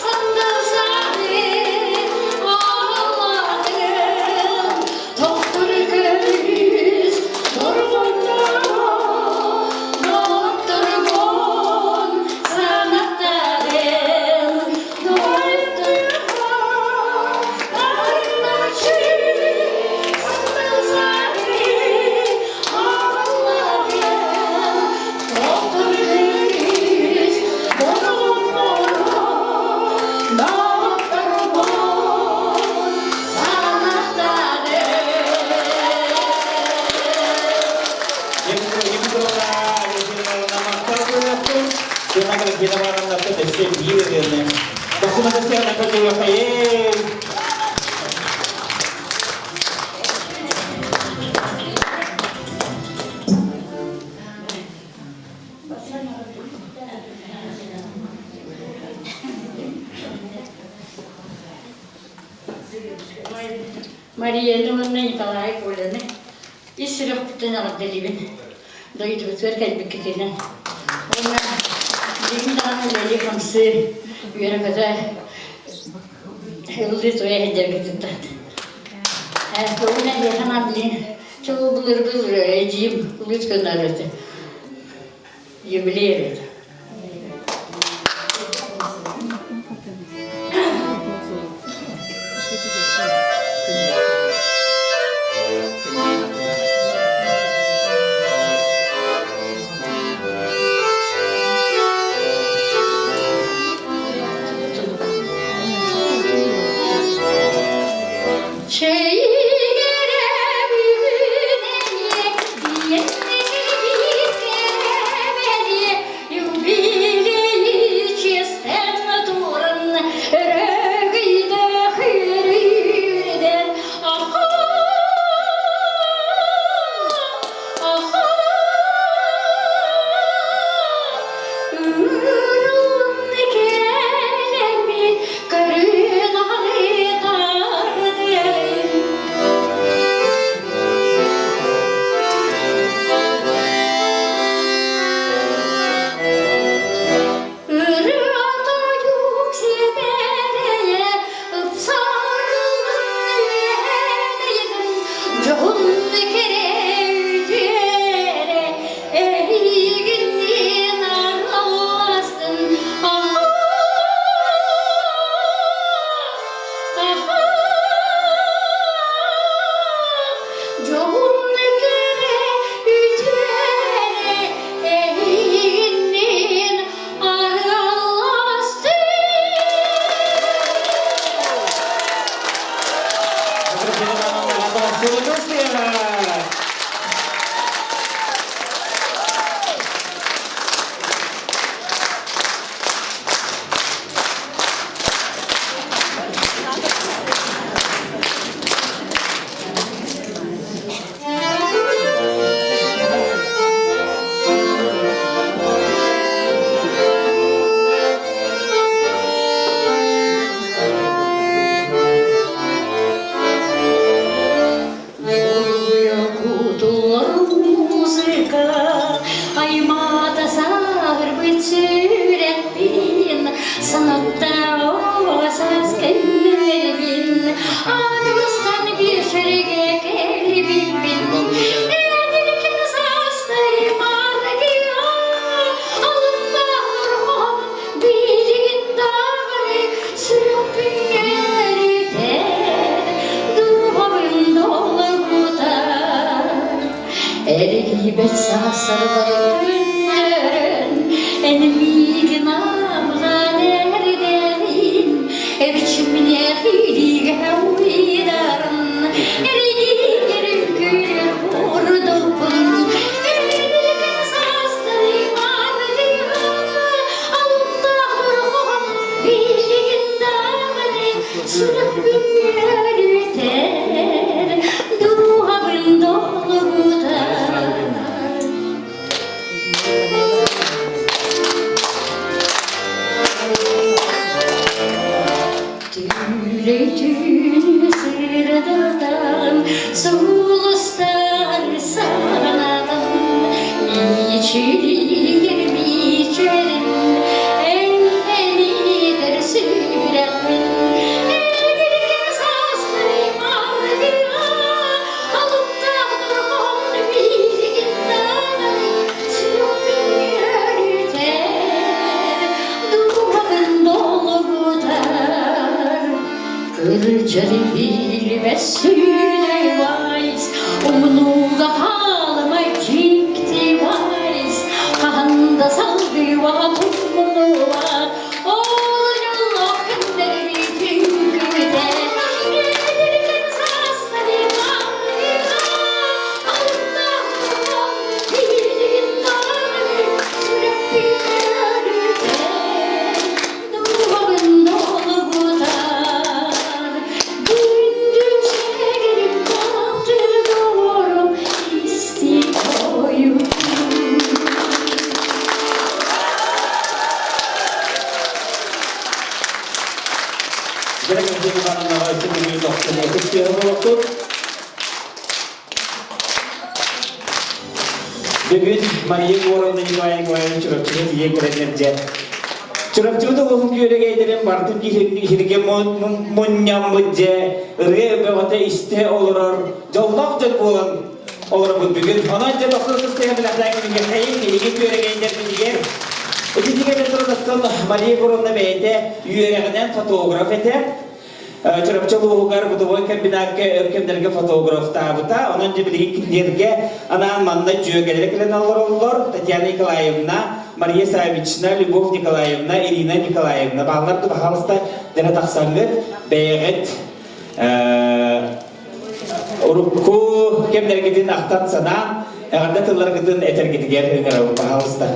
sandı sahip ağlarım Doktor görmüş dorgonları doğutturgun sanattarım Terima kasih kita malam dapat deskripsi dia ni. Terima kasih anak kedua saya. Maria non ne parlai volene. Isiro puttana delivene. Doi tu cerca il becchina. Una dimana le hamse yere kadar Hıllı toya hediye getirdi. Ona yakan abli çoğu bulur eciyim ulut gönderdi. Yubileydi. Eribet sasır balın enmigin amgan erderin erçimine hiliga uydarın erigir gülür vurdupun erbilgen sasır imanlıya alımda vurgun bilgin dağını sürüp yürüter duhabın dolu butar. Tüleytün sırdadan sulustar sanadan içilir içerim enidir sürerim erbilgen saslarım ağrıya alımda durgun bilgin dağını sürüp yürüter duhabın dolu butar. Kırcari bilmez süre vaiz umluğa halma cikti vaiz kahanda salgı vapurluğa oğlunun okunderi tünküde gelirken sasları mağrıya alımda durgun bilgin dağını sürüp yürüter duhabın dolu butar. Gündüz gelip baktırıyorum istiyorum. Gerek önce kanunlara isimli bir doktunu ekiptiyorum oldu. Bugün Mariye Gorum'da Nikolay'ın çırpçının diye gelenlerce. Çırpçını da olsun ki öyle geydirin bardım ki munyam bıcce, rebe vata iste olur, jollak jol olun. Olur bu bugün. Onanca doktor kıstaya bilaklar gibi kayın gelip öyle geydirin diye. İkinci gelen turda Mariye Gorum'da beyde yüreğinden fotoğraf ete. Çırpçılığı bu da boy kombinatke örkemlerge fotoğraf tabuta. Onunca bilgi killerge anan manda cüye gelerek olur. Tatyana Nikolayevna, Mariya Savichna, Lyubov Nikolayevna, Irina Nikolayevna. Bağlar da bahalısda dene taksangıt, beğet, urukku kemlergedin aktan sana, eğerde tıllargedin etergedi gerhine bahalısda.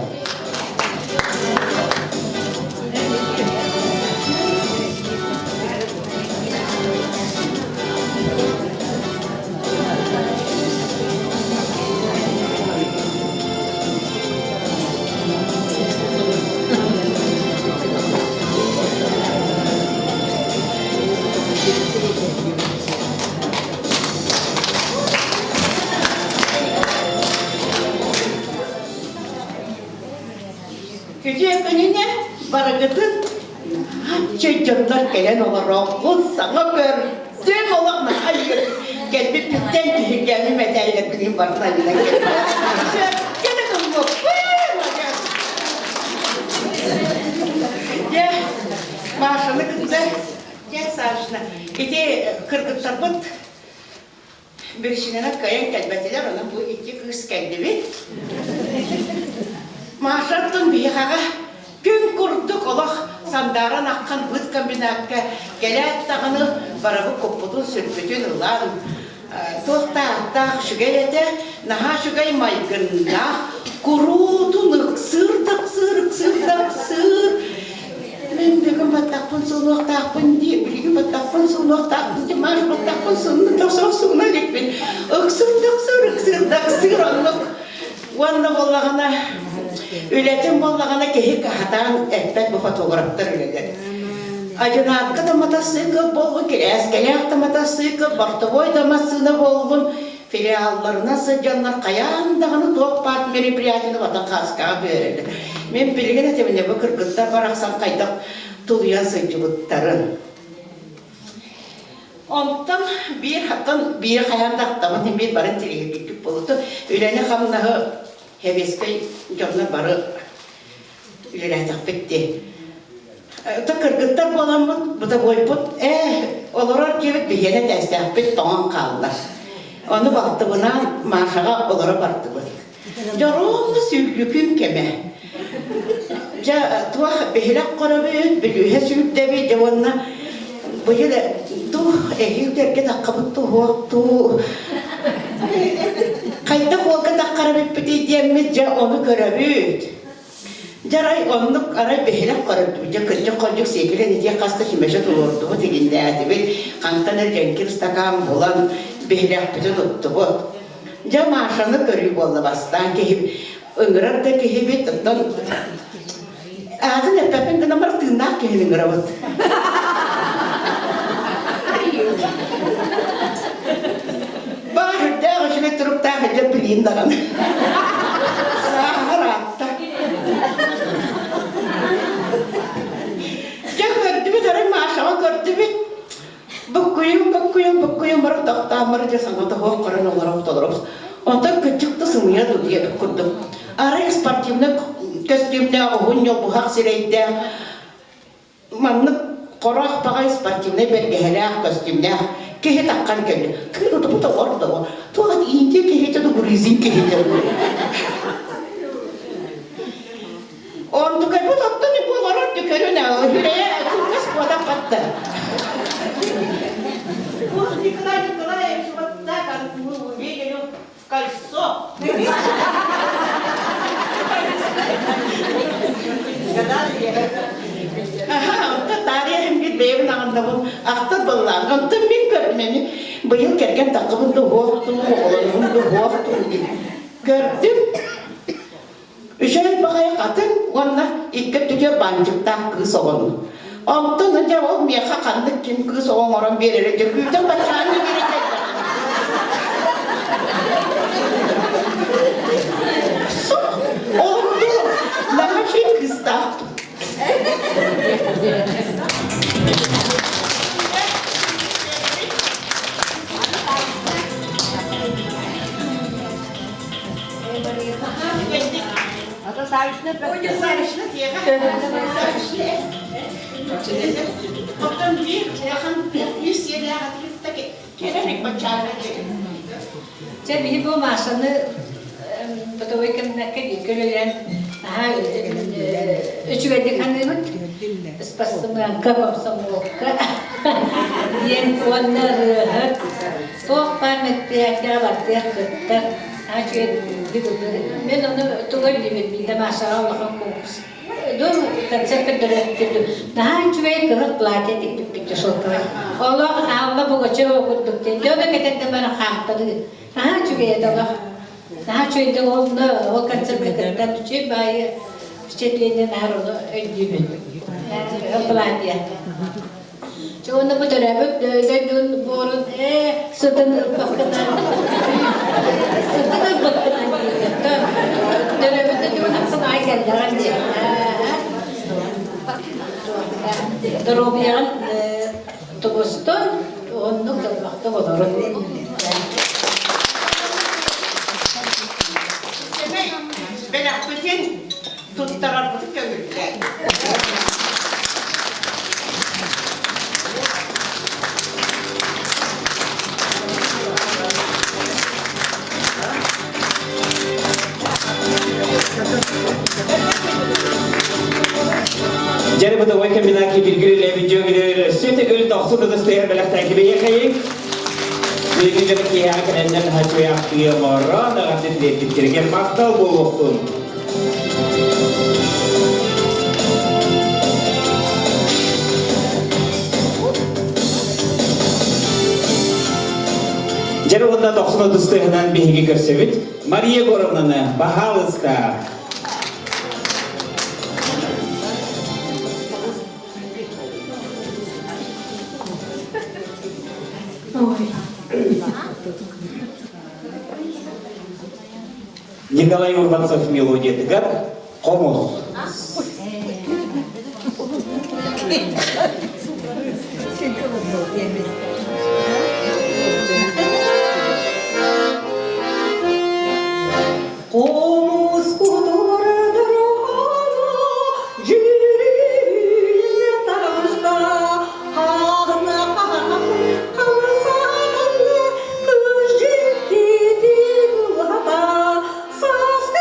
Küçük önüne barakatın çocuklar gelen olarak kız sana gör. Tüm olak mı? Hayır. Gel bir tütten kişi gelme medaller bileyim varsa bile gel. Gel kızım bu. Gel. Maaşını kızlar. Gel saçına. İki kırgıtlar bıt. Birisinden kayan kelbetiler ona bu iki kız geldi bir. Maaşartın bir haga gün kurduk olak sandaran akkan bıt kombinatka gelet tağını barabı koputun sürpütün ulan tohta şugayete naha şugay maygında kurutun ıksır men begim batakpın sonuq takpın diye bilgi batakpın sonuq takpın diye maaş batakpın sonuq sona lekpin ıksır anlık Wanda bollagana ületin bollagana kehi kahatan etpet bu fotoğraflar ületer. Ajanatka da motosikl bolgun, eskelek da motosikl, Bartovoy da masına bolgun, filiallarına sıcanlar kayandağını toq part meripriyatını vatan kaskağa verirler. Men bilgin eteminde bu kırgıtlar baraksan kaydak tuluyan sıcıbıtların. Ondan bir hakkın bir kayandaqtamın bir barın tilege gittik bulutu. Ülene kamnağı heveskay canlar barı ülene takpetti. Ta kırgıtlar bolamın bu da boyput olarak gibi bir yere destekpet doğan kaldılar. Onu baktı buna marşağa olarak baktı bu. Joromlu süylüküm keme. Ja tuah behlak qarabı bilühe süydebe javanna böyle tu ehilder ke takabut tu waktu kayta ko ka takarabı piti diyemmet ja onu körabüt. Jaray onluk aray behlak qarabı ja kırca qoljuk sekile ne diye kasta himeşe tulurdu bu teginde atibe kantaner jenkir stakam bulan behlak piti tuttu bu. Ja maşanı körü bolla bastan ki ıngırar da ki hibit tuttan adın epepen kena martindak ki ıngıravat. Bahar da şöyle turup da hacı pilindagan. Saharatta. Ja gördü bir taraf maşama gördü bir. Bakuyum baru tahta marca sangat tahu karena orang toleros. Ondan küçük de sımıya da diye kurdum. Araya kostümne ohunyo bu hak sireyde. Manlık korak pakai sportifne bergehelak kostümne. Kehe takkan kelle. Kero da bu da orada var. Tuhat ince kehe de bu rizin kehe de. Ondan kayıp tattı ne bu var diye körüne. Hüreye kurkas bu adam kattı. Nikolay, şu da kan bu video kalso. Aha, ondan tarihin bir beyim anladım. Aktar ballan, ondan bin görmeni. Bu yıl kerken takımında hoğtu, oğlumda hoğtu. Gördüm. Üçer bakaya kadın, onunla iki tüce bancıkta kız oğlu. Ondan önce o miyaka kandık kim kız oğlan bir yere ceküyden başağını verecek. Oldu. Daha şey kız da. Atau sarışını diye. Ondan bir yakın 100 yere hatırlıkta ki kerek başağını verecek. Jadi bu maşanı betul kan nak dikeliran üç verdik hanımın spasımı kapam samuka yen onlar çok parmak ya var ya kıtır acı ben onu tuğal gibi bir de maşallah kokusu dum tercek direkt daha önce kırık plaket diktik sokağa Allah bu geçiyor kurduk diyor da ketten bana kalktı daha önce daha önce onda o kanser ketten tutuyor bayi çetliğinden her onu öldüğüm plaket çoğunda bu tarafı dön borun sıtın bakıdan döneminde diyor nasıl ay geldiler diye Terobian tubuston untuk waktu bodoran. Ben akbeten tuttarar bu kömürler. Jadi betul wae bilang ki bilgiri lebih jauh gitu. Sete gol tak sudah setiap belah tak kibi kayak. Bilgiri jadi ki akan enden haju yang dia marah dalam dia dikira maktal bu waktu. Jadi onda tak sudah setiap bihigi kersevit. Maria Gorovna bahalsta. Николай Урбанцев мелодия тегар комос. Komos kudurdur hala jüriye tarafta hağına kalsa kız ciddi dilhata sas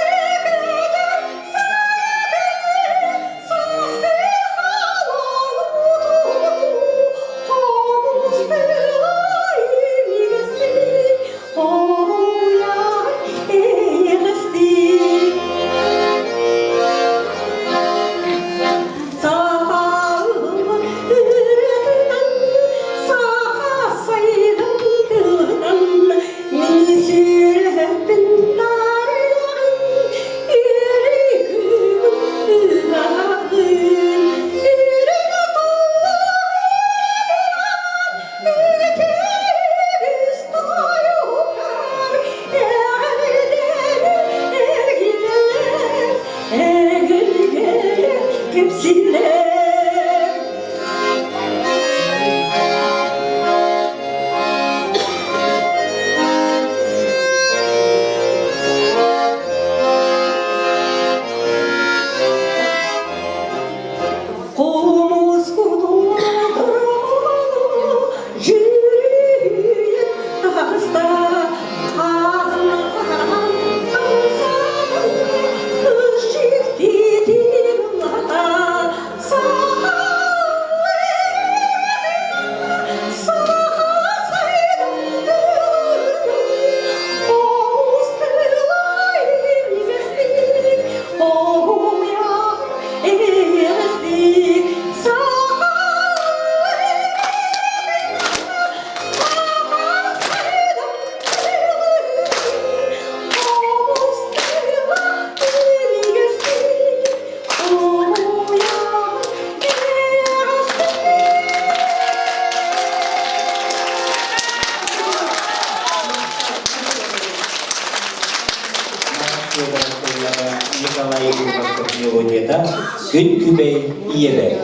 Ayada gün kübey iyebe.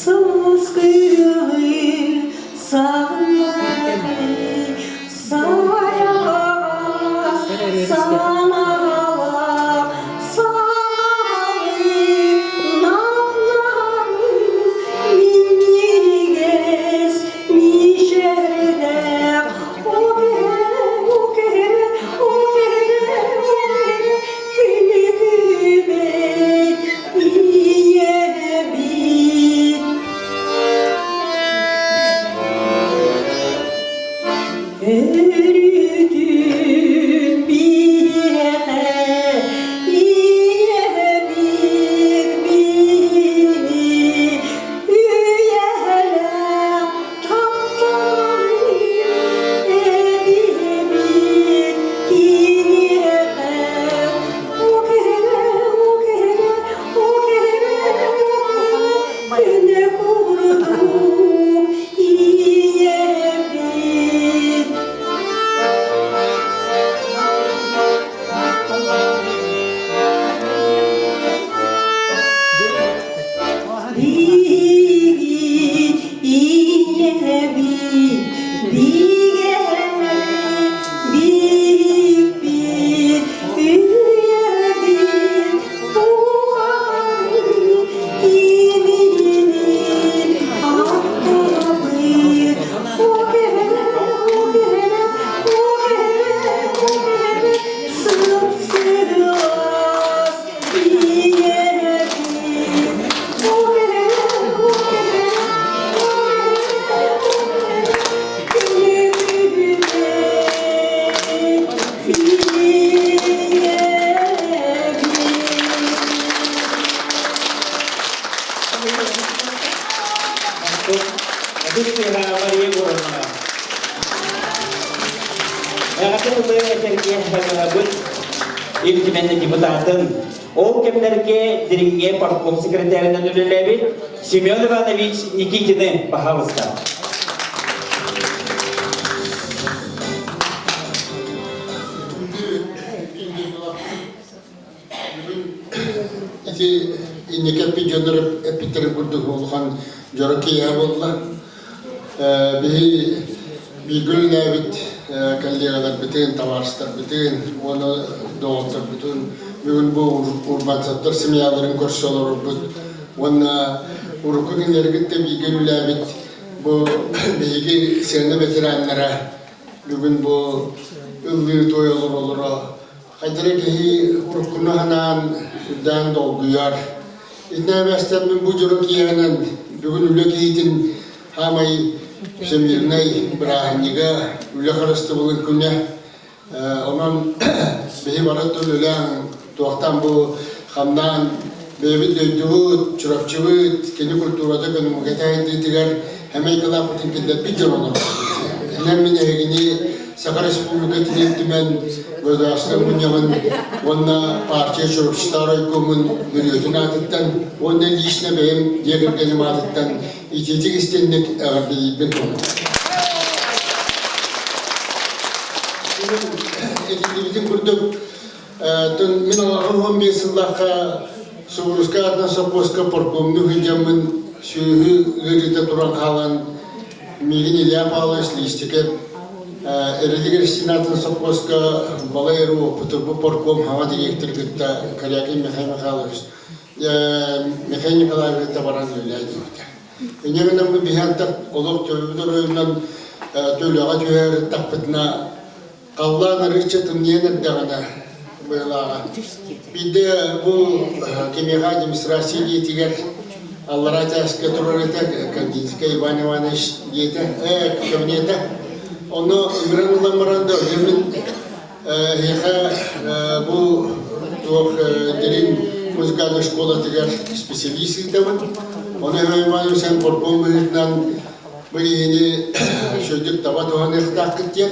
Sus kıyı sana İltimenli депутатын ол кемлерге диринге партком секретарынан үлелебит Семен Иванович Никитины пожалуйста. Эти инекепи жөнөр эпитер курдук болгон жорокия болла. Бигül näbit коллегалар бүтүн товарищдар бүтүн оны доктор бүтүн бүгүн бу урбансаттар семьяларын көрсөлөр бут оны урукугинлергитте бигül näbit бу биги сene ветераннара бүгүн бу ылгы тойлор олоро кайдыреги урукунаханан дан долгуяр иннебестен бу жорокиянын бүгүн үлөкейтин хамай Всемирный брахнига улехарасты булын күнне онан беги барат үлелән туактан бу хамдан бебит дөйдүт чурапчыбыт кени культурада көнүмгетайды тигер хемей кала путин килдет бидероно нәмин эгини Саха Республика тилектимен государственный муньямын онна партия чурапчылары көмүн бүрөтүн атыттан онда лично бейм дегергеним атыттан итетик истенник эгардыйбен тону. Этилибитин курдук мен 15 жылдакка Сугурска адна сопоска поркомну хыжамын сүйүхү ырыта туран калан Мигин Илья Павлович Листиков Эрелигер Сенатын сопоска балайру путубу порком хава директор гытта Карякин Михаил Михайлович Михаил Николаевич табаран үләйди. Өнемінен бұл бихантар олық төлібідір өйінен төліға түйер тақпытына қаллан ұрычы түмнен үрдіғана бұйлаға. Биді бұл кемеға демонстрация етігер Аллара тәскі тұрыр еті, Кандинска Иван Иванович еті, кәмінеті. Оны өмірін ұламыранда өмін бұл туық дерін музыкальная школа тегер специалист етемін. Оны Иван сен порком бүйіртінен бұйыны шөдік таба туған еқтақ кіттен.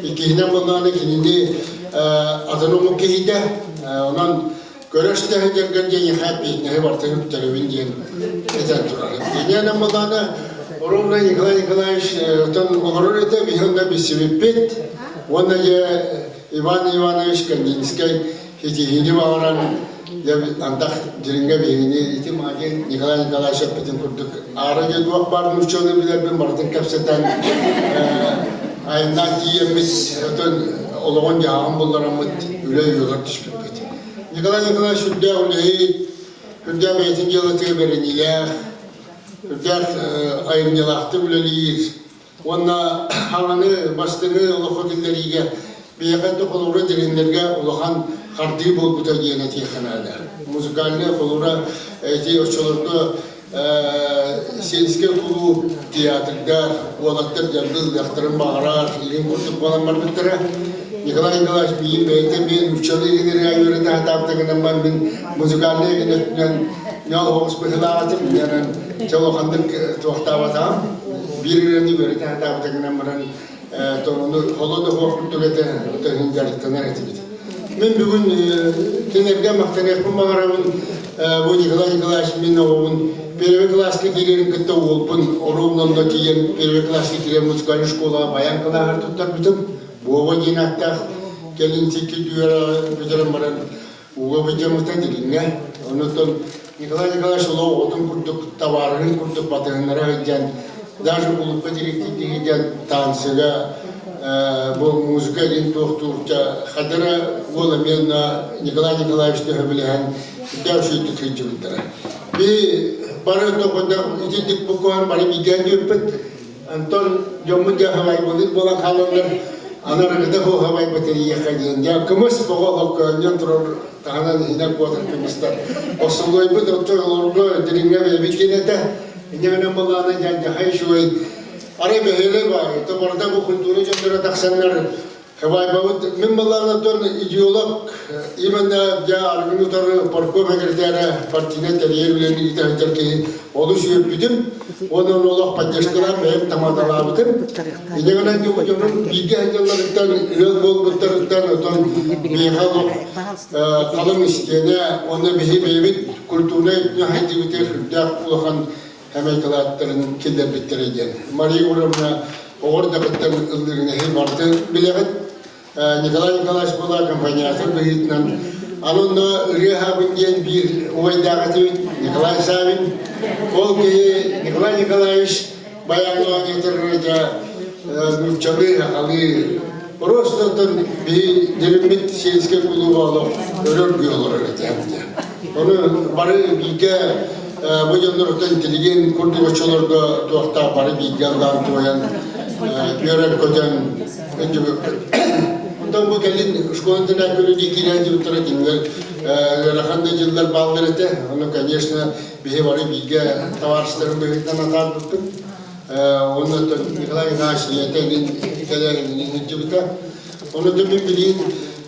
Икігінен болғаны кенінде атынымы кейді. Онан көрішті жергерден еқап бетіне бартығып тәрібінден етен тұрар. Дененен болғаны Оровна Николай Николаевич, он говорит, бихонда бисивипет, он Иван Иванович Кандинский, эти генералан, я андах деренге бегини, эти маги Николай Николаевич петин курдук. Арага дуак бардым ученый билер бен бардын капсетан, айна киемис, олоғын жағын болдарамыд, үлей юлар түшпіп бет. Николай Николаевич үдде үлей, үдде бәйтін желатығы беренилер, үдде айымнелақты үлелейір. Онна хағаны, бастығы олықы келдеріге, бейқатты қолуыры дегендерге олыған қарды бол бұта дейіне тейханады. Музыкальны қолуыры әйте өшілерді сельский клуб, театрдар, олақтар жардыл, яқтырын бағарар, елін көрдік болан бар біттірі. Николай Николаевич бейін бәйті мен үшчалы егенері әйөрі тағытаптығынан мен музыкальны егенетінен нел оғыз бұхылағатым, менен чалоқандық туақтаватам. Бірірені көрі тағытаптығынан баран холоды қоқырттық еті өтігін жарықтанар еті беді. Мен бүгін кенерге мақтанақпын бағарабын, бұл Николай Николаевич мен оғын первый класска келерін күтті олпын, оровнында кейін первый класска келер музыкальный школаға баян қылағар тұттар бүтім. Бұға дейін аттақ келін текке дүйері бүдірін баран ұға бүдемізді дегенге. Онықтан Николай Николаевич олау отын күрдік, товарын күрдік батығынлара өйден. Даже улыбка директивдеген танцыга, бұл музыка ден тоқтурча, қадыра ол мен Николай Николаевичті өбілген дәуші түкілді білдірі. Би бары тоқында үтіндік бұқуан бары биген өппіт, Антон жомын жағавай болыр болан қаландар, анарығыда қоғавай бітері еқаден. Күміс бұғалық көңнен тұрыр тағынан инак отыр күмістер. Осылой бұд отыр олырғы діріңе бәбікен еті, Иневенен баланы жан-жахай шуай. Арай бәхелі бай, табарда бұл культуры жөндері тақсанлар. Хабай бауыд, мен баланы тон идеолог, именно жа аргын ұтары парком әгірдері партине тәрейерлерін итәхеттер кейін олы сүйіп бүтім. Оның олақ поддержкалар бәйім тамадала бүтім. Иневенен жөндерін биге әнжаларыттан, өл бол бұттарыттан, отын бейхалық қалым істене, оны бейі бейбіт культурны үтіне хайды бүтер хүлдәк ұлыған әмәйкалаттарын келдер біттереген. Мария Уровна оғырда біттен ұлдырын әйі барды білеғіт. Николай Николаевич была компаниятыр бұйытынан. Анонда үрехабын ген бір ойдағаты Николай Савин. Ол кейі Николай Николаевич баянлуан етірді нүрчалы алы. Просто тон bir dirimit seyizke kulu bağlı örgü olarak yaptı. Onu bari bilge bu yıllardan intelligen kurdu koçalarda tuhta bari bilgelerden tuğayan gören kocan önce ondan bu gelin şkolunda nakılı dikilenci bir tarafı dinler. Rakanda yıllar bağlarıdı. Onu конечно bir bari bilge tavarışların büyükten atar tuttum. Onu da Nikolay Nikolaevich yeteneğin cıbıta. Onu da ben bileyim.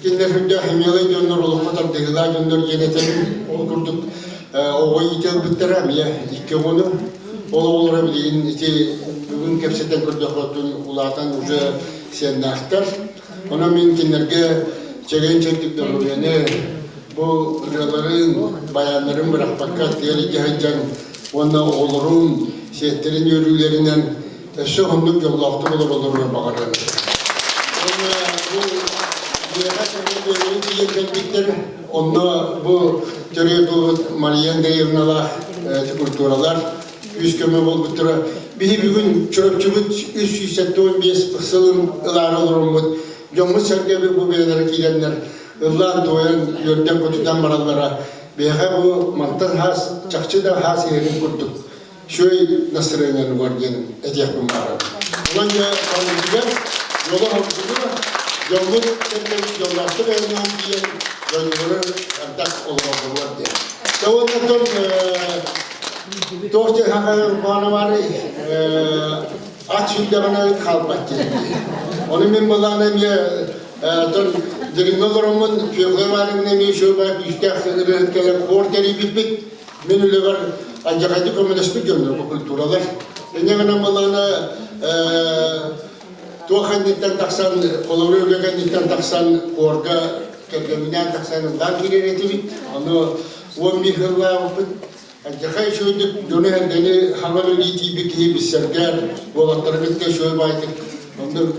Kinlerinde hemiyeli dönler olup kadar degila dönler yenetelim. Ol kurduk. O itel bittirem ya. İki onu. Ola bileyim. Bugün kepseten kurduk otun ulatan uca sen naktar. Ona ben kinlerge çegeyin çektik de yani bu rüyaların bayanların bırakmakka diğeri cehencan ona olurun şehitlerin yürürlerinden şu hunduk yollaktı olur bakarlar. Bu yiyeketlikler onda bu türeyi Mariyen değerinalar kulturalar üst kömü bol bitire. Bir gün çöröpçübüt 315 pıksılın ılar olurum bu. Jommuz sergebi bu beylere kilenler. Illan toyan yörden kutudan barallara. Beha bu mantar has, çakçı da has yerin kurduk. Şöyle nasırınen var gelin, ediyakım var. Onca kanıcılar, yola hakkında, yolun yollattı ve ondan diyen yolları ardak olmalı var diye. Davulun Doğru hakkında bana var, at şüldevana kalmak diye. Onun ben bulanım ya, Dilimde durumun fiyaklarının nemi şu bak üstte kalem korteri bitbit menüle var ancak hadi komünist gönder bu külturalar. Ne kadar malana tuğhandinden taksan koloruyla taksan korga keminen taksan dan girer etibit. Onu 11 yıllar Acıkay şöyle dönü hergeni hamalı liti bir kiyi bir serger, bolatları bitti şöyle baydık. Ondan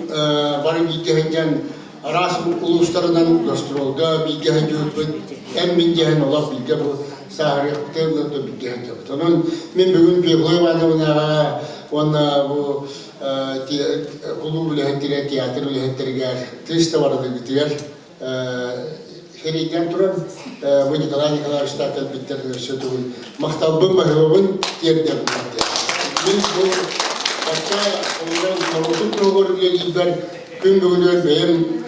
barı bilgi hecen aras uluslarından gösterolda bilgi hecen en bilgihen olak bilgi bu sahiriyaklarla da bilgi hecen. Onun min bugün peykoy vardı ona bu ulum lühetleri, tiyatro lühetleri gel, tiste vardı bitiyor. Heriden turan bu Nikolay Stakel bitterler sötü mahtabın bahıbın yerden bitti. Min bu hatta ondan namutun programı ilber gün bugün benim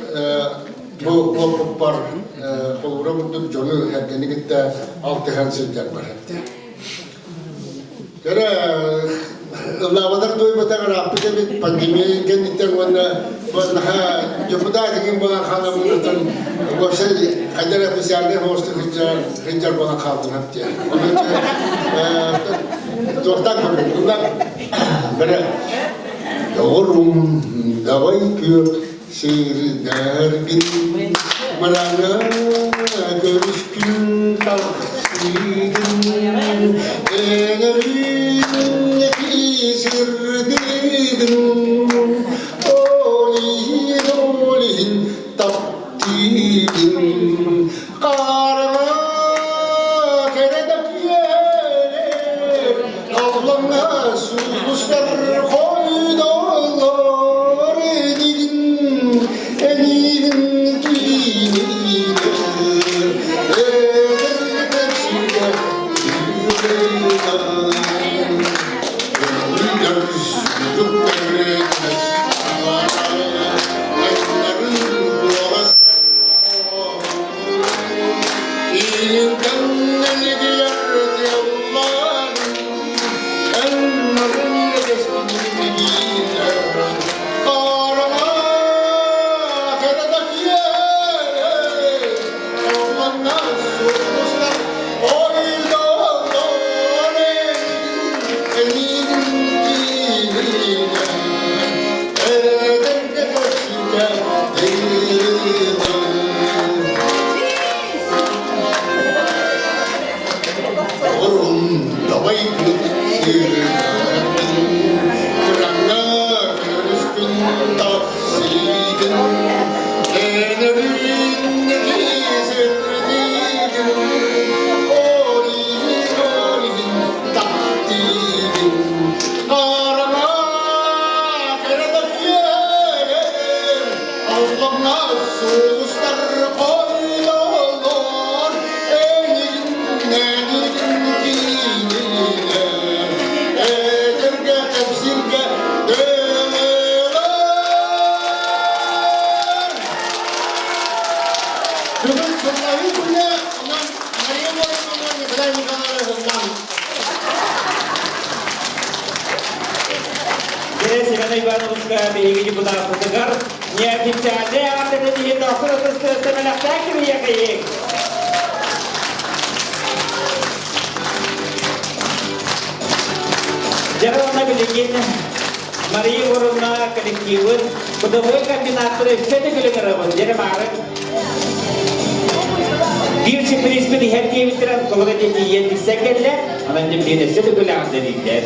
bu var programı jonu herkeni gitti altı hansızlar var hatta. Kera lavadak doy batar rapide bir pandemi kan itten wana Yapuda dengan bola khala menonton gosel kadar besarnya host kejar bola khala nanti. Onun doktor berbilang pada dorong dawai kyo sirdargin malanga geruskin talsidin enerin sirdidin taptidin karma keredak yere avlana suluslar koydolar edin enidin giyinir edersiga Семена Ивановска, белгili депутат Фотогар, неофициальный автор и доктор Семена Хакер ехает. Жаровна билеген Мария Воровна коллективы, трудовой комбинаторы все договорированы, Жеремары. Bir приспели herkeye bitiren kolorete diyetik sekerler, anandım dine все doговорированы.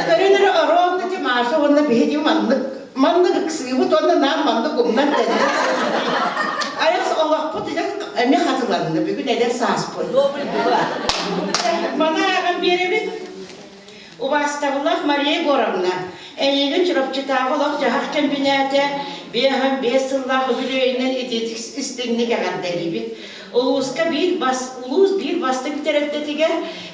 Karınları aroğlu ki maaşı onunla bir hediye mandık sıvı tonda nam mandık kumdan dedi. Ayaksa Allah bu diyecek emin hatırlarında bir gün eder sağız bu. Bana ağam bir evi Uvastavullah Maria Goramna. Eylülün çırpçı tağılak cahakten binete bir hem 5 yıllık gülüğünden edetik istenini geldi gibi. Uluska bir bastı bir tarafta tiger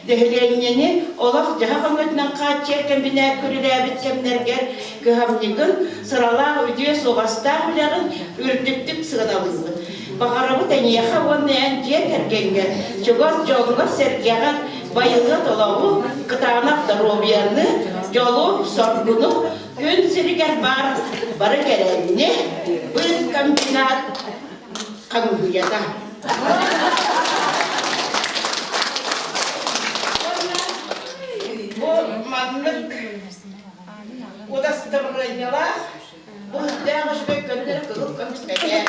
dehleyeni olak cahakametinden kaç yerken binek gülüğe bitkemlerger gühamlıgın sıralar ödüye sobasta bilerin ürtüktük sığınalızdı. Bakarabı deniyaka onlayan cekergenge çogaz jolunlar sergeğen bayılı dolağı kıtağınak da robiyanlı jolu sorgunu ün siriger barı gelenini bir kombinat kanıhıyada Bu manlık udastırınyalar bu dağış ve gönderip kılıp kömüsmeye.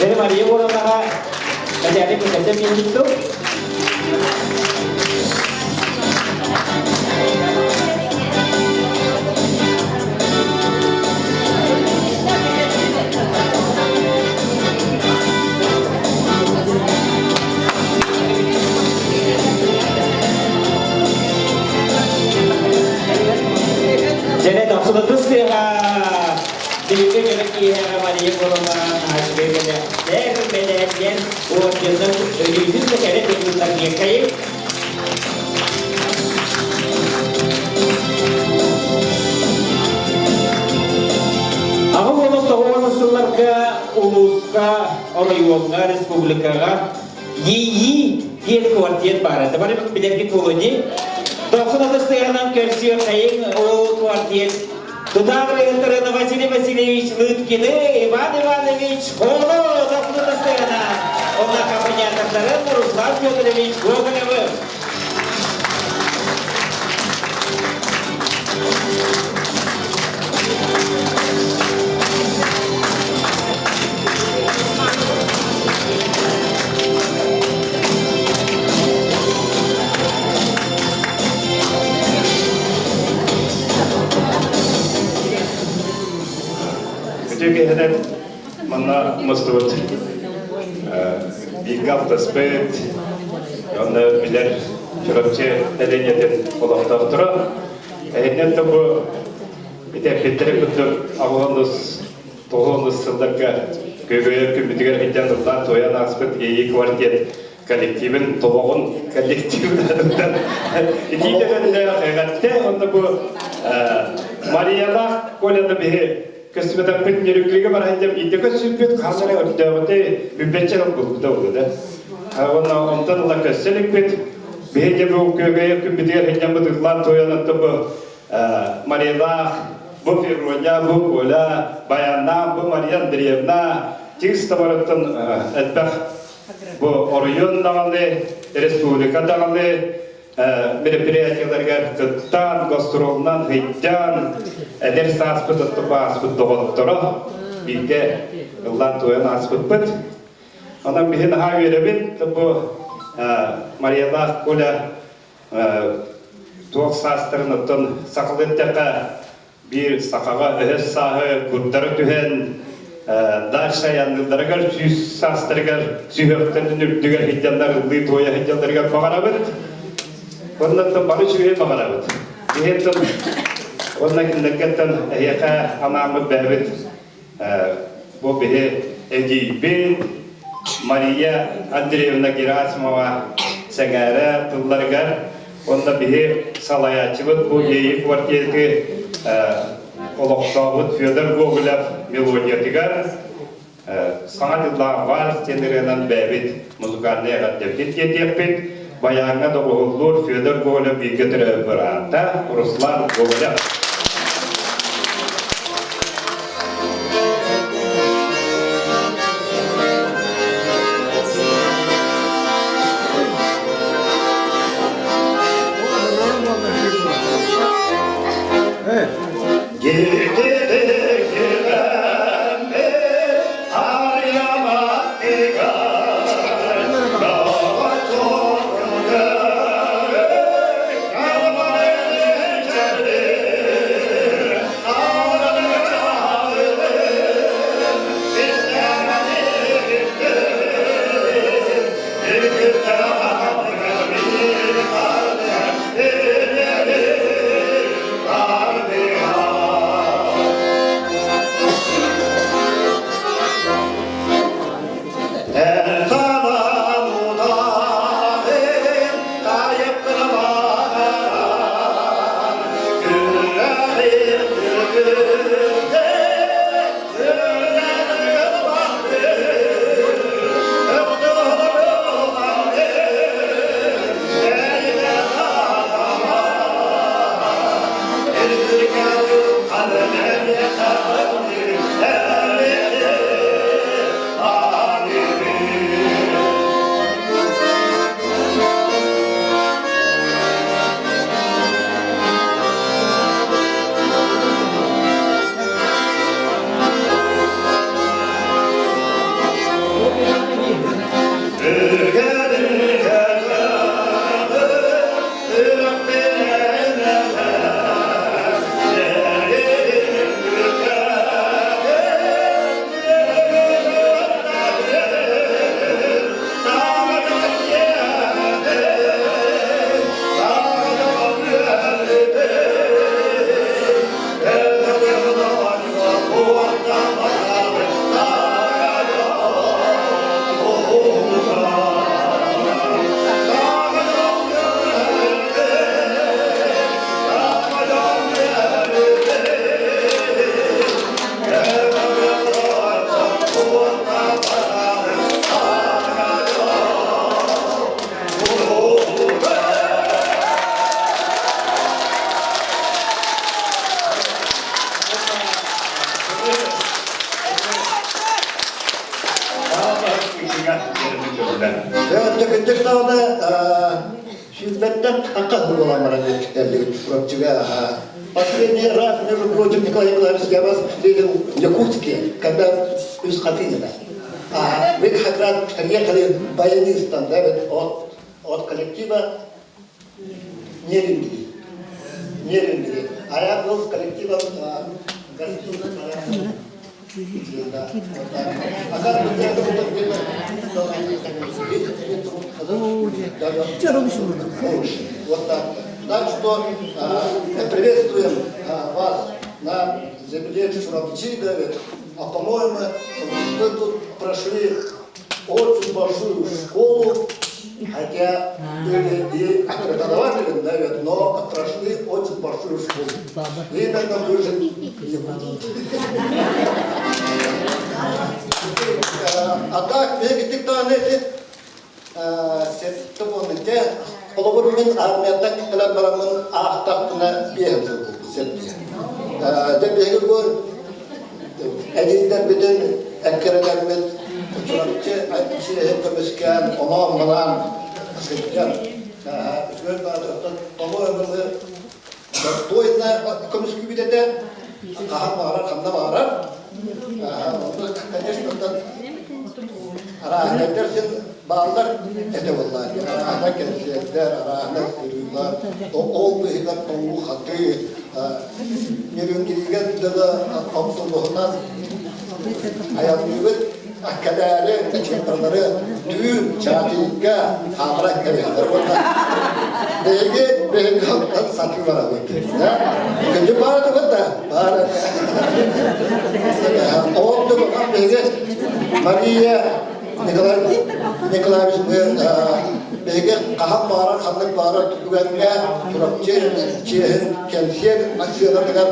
Jadi Maria orang nak jadi kita minum itu. Jadi tak sudah terus dia Jadi kita kira Maria orang nak beda dan oh jadi itu sekali itu lagi kayak Aku mau tahu selarga uluska orang Iwanga Republika dia kuartian barat. Tapi bila kita koloni, dokter ada sekarang kerja kayak kuartian. Tetapi antara Vasily Vasilyevich Lytkine, Ivan Ivanovich Kolo, dokter ada sekarang. Orang kampanye antara Ruslan Fyodorovich Gogolev. Çünkü hedef bana mustut bir kapta spet onu bilir çorapçı medeniyetin olakta otura hedef de bu bir de Petre kutu avlandız toğlandız sıldarga göğe kümbütüger hidyanlıktan toyan aspet iyi kvartet kollektivin toğun kollektivlerinden ikiden de hakikatte onda bu Maria'da kolada bir Köstübeden pek nörüklüğü var hancam iddiğe süpüt kasara ödüdüğünde mübbeçelik bulguda oluyor. Ondan Allah köstelik pek bihece bu kögeye kümbüdüğer hancam bıdıklar toyanıttı bu Maria'da bu Firronya, bu Kola, Bayanna, bu Maria Andreevna Tigis tabaratın etbek bu Orion dağındı, Respublika dağındı мероприятияларга кыттан, гастролнан, хыйттан, дерс аспыт аттыпа аспыт доғылыптыра, бирге ыллан тоян аспыт быт. Анан бихин ха веребин, bu Maria'da Kola tuğ sastırınıttın sakılıntıqa bir sakağa öhes sahı kurtarı tühen Daşa yanıldarıgar, süs sastırıgar, sühöptörün ürtüger hidyanlar, lı toya hidyanlarga bağırabıt. Ondan da barış üye bağırabıt. Diyetten, ondan kindergetten yaka anamı bebit, bu bihe Ecibin, Maria Andreevna Gerasimova, Sengara, Tullargar, onda bihe salayatçılık bu yeyi kvartiyeti Olokşavut Fyodor Gogolev melodiyatigar, sanatçılar var, tenirenen bebit, muzikalne gaddevkit yetiyepit, Bayanga da oğuldur Fyodor Gogolev bir götürü bırağında Ruslan Gogolev. Evet, tıkıcık dağda hizmetten hakkı bulamara geldik Сурабчига. Последний раз, между прочим, Николай Николаевич, я вас видел в Якутске, когда из Хатынина. Вы как раз приехали баянистом, да, от коллектива Нерюнгери. А я был с коллективом гостиницы. Да, вот так. А как вы это вот так. Так что приветствуем вас на земле Сурабчига. А по-моему, вы тут прошли очень большую школу, хотя были и преподаватели, наверное, но прошли очень большую школу. Именно вы же а так, bir tane september'de Olubur'un armiyada kalabalıkın ahtaktına bir hemze oldu september. De bir gün edilden bütün ekkerelerimiz uçurakçı hepimizken ona olan september. Şöyle bağırdıktan ama ömrümü doyuna komiski bir de kahan bağırar, kanına bağırar. Arahane dersin bağlar ete vallahi. Arahane kendisiler, arahane sürüyorlar. O olmayacak tonu hatı. Nürüngerigen de Abdullah'dan hayatlığı akadari, çocukları düğün çağırıcıya hamrak geliyorlar. Beygi satıyorlar abi. Önce bağırdı bu da. Bağırdı. Oldu bakalım beygi. Maria Nikolaevich beygi kaham bağırar, kanlık bağırar, güvenle, Surabçı, Çiğhin, Kendisiyer, aksiyonlar kadar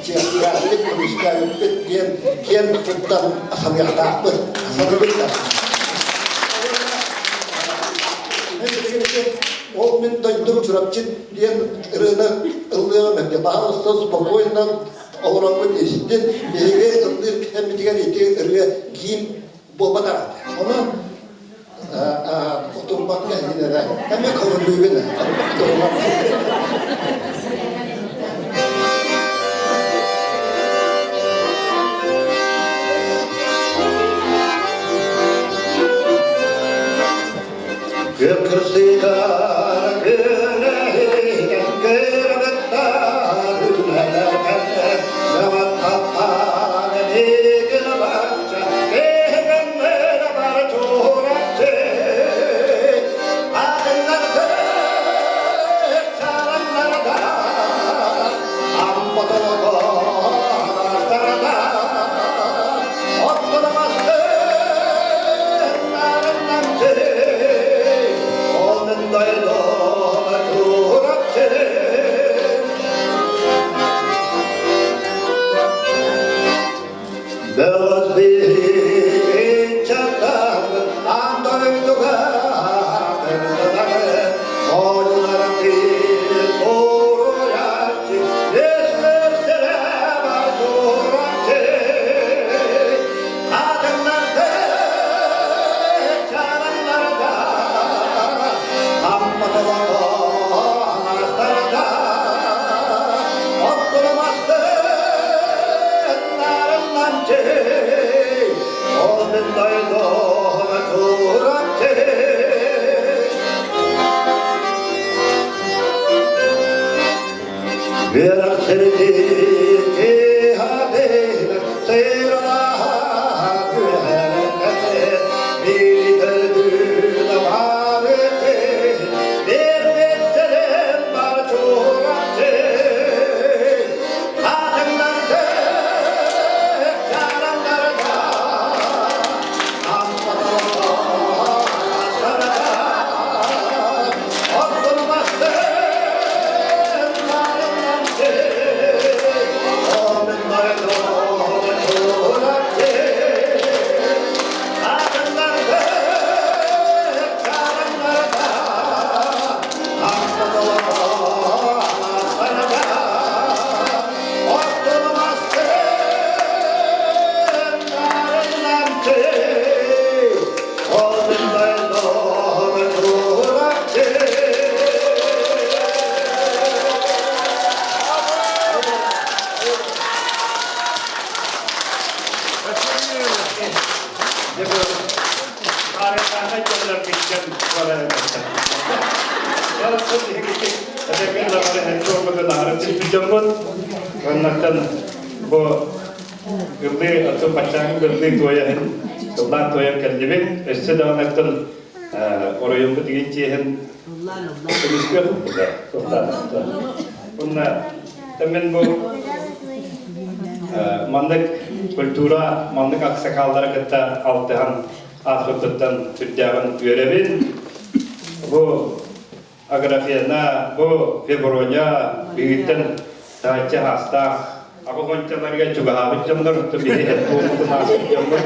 Çiğhiyarlık, Müskaylık diyen kiyen tuttan asamiyatlar, asamiyatlar. Ол мен дойдым Сурабчы диен ырына ыллыгы мәкте бағылысты спокойно ауыраңы десінден беге ыллыр кәмі деген ете ырға киім болматар. Оны отырмақ кәдінері әме қылындығыны. Gökürsüga güneyin kırmıttar ülelerde Nevat kaptan eligin bakça Eğenlere var çoğratçı Ağınlarda çalanlarda Ambotunu koğazlarda Otlanamazdı narınlamcı Belas bir çatal andoyduga Oyunların bir soru yaşı Esmer selam Kultura, mandık aksakalları kıta altıhan Afrika'dan Türkiye'nin görevin bu agrafiyana, bu fibronya büyüten tağçı hasta aku koncalarga juga habis jamlar untuk biri itu untuk nasib jamlar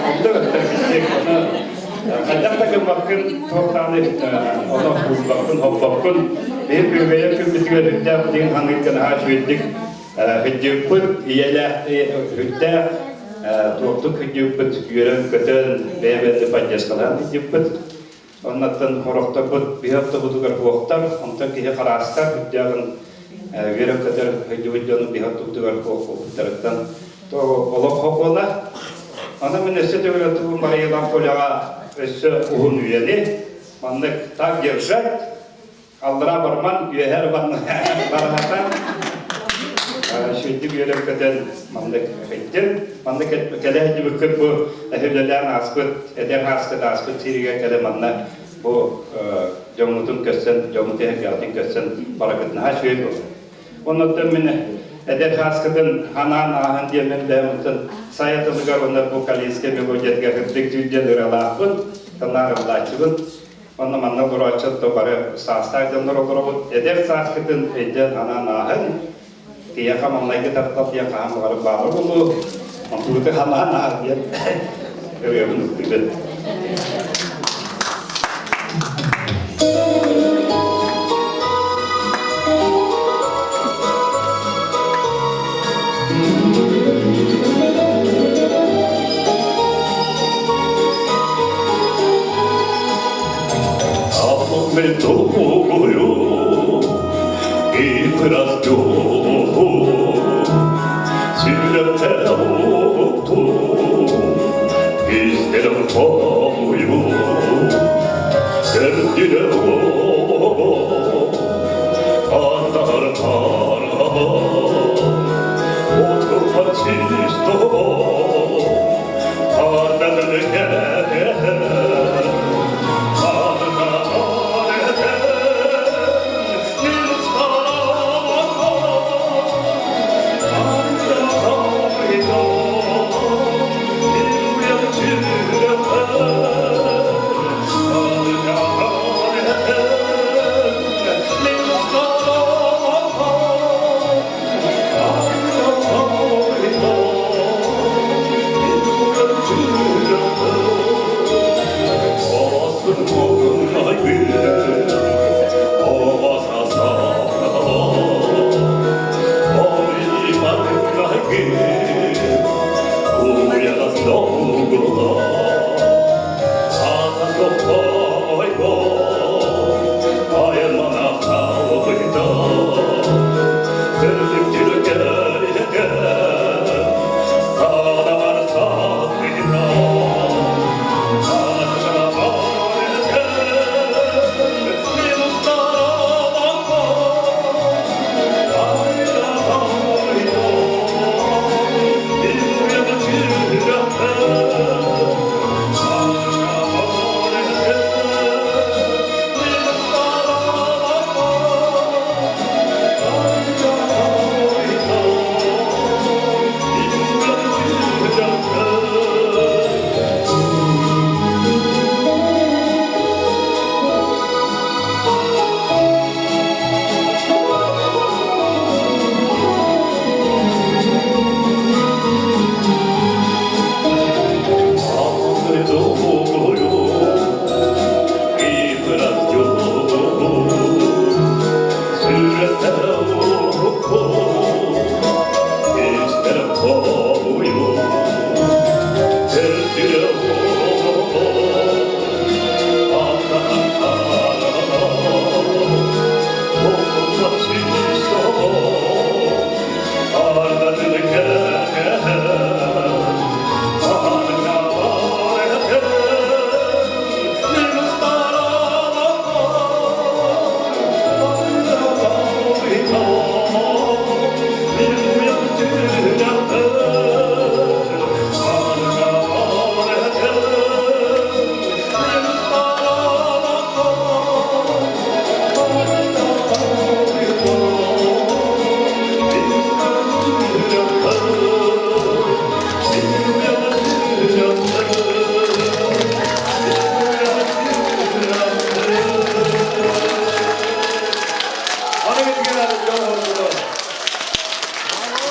itu terkisih karena kadang tak kemakan tuan Allah bukan hopapun bir gaya kebetiga hüdda dengan hangitkan haşvetlik hüddüput ialah hüdda tuğtuk hüddüput yören kötön beyabedi pajaskalan hüddüput ondan horokta put bihapta butugar hoqtar ondan kihe qarastar hüddagan yören kötön hüddüput bihapta butugar hoqtardan to olok hoqona ana menese devlet bu mariyadan kolaga össe uhun üyeli mandık tak gerşat Aldıra barman üyeher barhatan şöyle bir yere kadar mandık ettim. Mandık kadar gibi bu ehlilerin aspet eder hasta aspet siriye kadar manna bu jamutun kessen jamutun hayatın kessen barakatın ha şöyle. Onun temine eder hastadan hanan ahan diye men demutun saya tızgar onlar bu kaliske mi bu jetga hıtlık tüccar alaqın kanarım laçın. Onun manna duracak da bare sastaydan durur eder saskıdın eder hanan ahan dia kamanlay tetap dia kaham baru baru bu mampu ke hanan ahan ya ya benar tidak Mentoyo iprasto silentero istero toyo serdiro andar para otro pacisto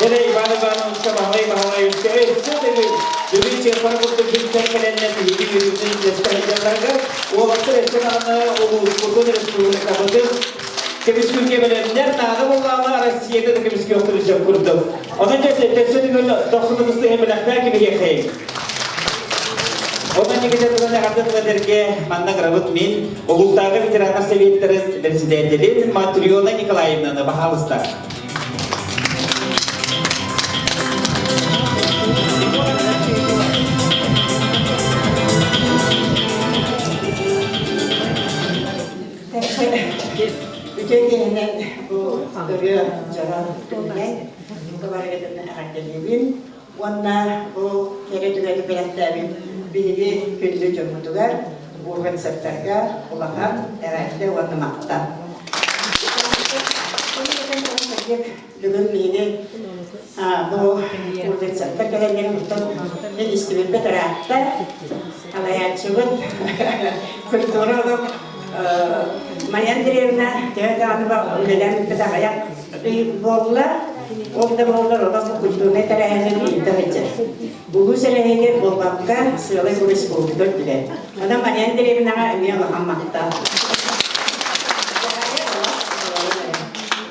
Hele Ivan Ivanovич'e bahalay üstüne sığdırır. Dövüş yapar burada Türkler gelenler yedi yürüdüğünün desteklerlerine o vakti restoranı Ulu Respublika'da Kemiski ülkemelerler nağda Allah'la Rusya'da da kemiski oturacak kurdum. Onun için tepsinin dostumuzda emelaklar gibi yakayım. Ondan никогда туда не работала дерге манна гравот мин Улустағы ветерандар советтерин президентелин Матриона Николаевнаны бахалыстар. Ütüdeninden bu görüyor cevap bilinen kabarıgıdın ağırdeliyim. Onlar bu kere tügeli belirtlerin biri küllü cümlüdüler, Urgan Sektarga, Ulakan, Erek'te Vanımak'ta. Bugün biri bu Urgan Sektarga'nın en istibil beterakta alayatçılık, kültürü olup Mayan Direvna, Tehatanıva, Ülelen Pedagayak, Bolla, Orada bollar olan bu kültürüne tereyağını iddiacı. Bu sereyge bolbakka sıralay bu respublika bile. Adam Mayan Direvna'ya emiyor Muhammad'da.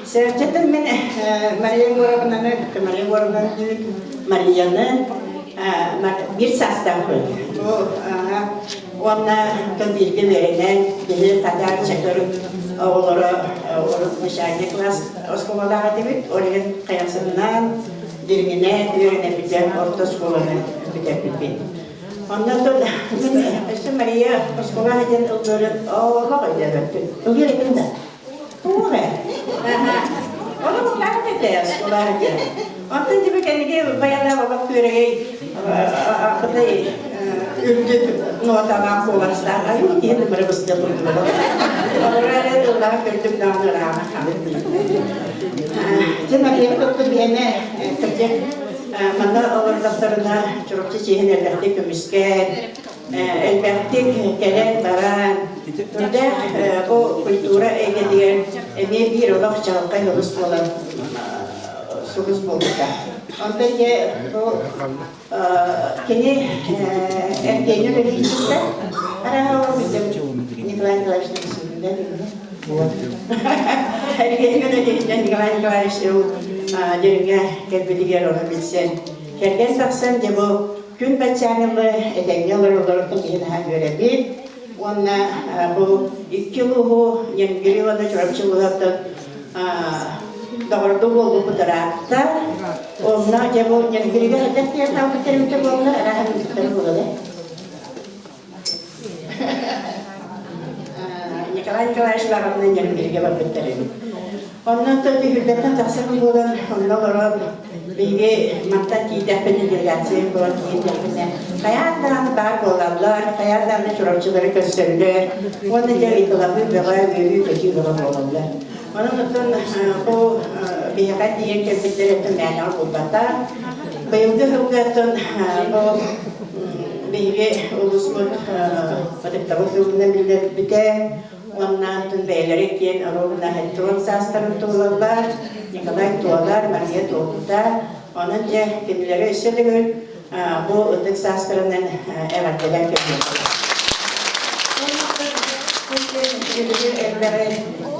Serçetten ben Mariyan Mariyan'ı bir sastan koydum. Ona da bilgi verilen, bilir kadar çekiyorum. Oğulları müşahede klas oskolalara demek, oraya kıyasından dirgine öğrenebileceğim orta skolunu bitebildim. Ondan sonra ben Maria oskola eden öldürüp oğula öldürüp, öldürüp de. Bu ne? Onu bu kadar da oskola eden. Ondan sonra kendine bayanlar baba köreği, akıda ürgüp notalar kovaçlar, ayı diye numara basıda durdular. Oraya da gördük dağlara. Cuma diye doktor biyene tercih mana ortaslarında çorapçı çiğhin elbette kömüske, elbette gelen baran. Burada bu kültüre eğediyen bir olarak çalkay yolus olan sulus buldular. Ondan ki bu kini erkeğini ödeyicisi ara o bizim Nikolay Nikolaevич'in isminde erkeğini ödeyicisi Nikolay Nikolaevич'in derine gelbediğer olabilsin. Herkes saksan de bu gün bacağınımı edenler olarak da bir göre bir ona bu 2 yılı yani bir yılda çorapçılıkta doğru oldu bu tarafta. Onlar cevap yani biri hedef diye tabi terimde onlar arahan tutarı buldu. Nikolay Nikolaevич'in yani biri cevap bitirelim. Ondan sonra hürmetten taksim olan onlara biri mantan kiyidepini delegasyon olan kiyidepini hayatlarını bağ olanlar, hayatlarını çorapçıları gösterirler. Onun için itilafı ve büyük kötü olanlar. Onun için bu biyakat diye kebitlerin meydan bulbata. Bayıldı hükümetin bu bilgi ulusmun padıklarının bildirdi. Ondan tüm beyleri diyen arabına hetron sastarın tuğlalar, Nikolay tuğlar, Maria tuğlar. Onun için kimileri üstüdür bu ıtık sastarının evveldeler kötüdür.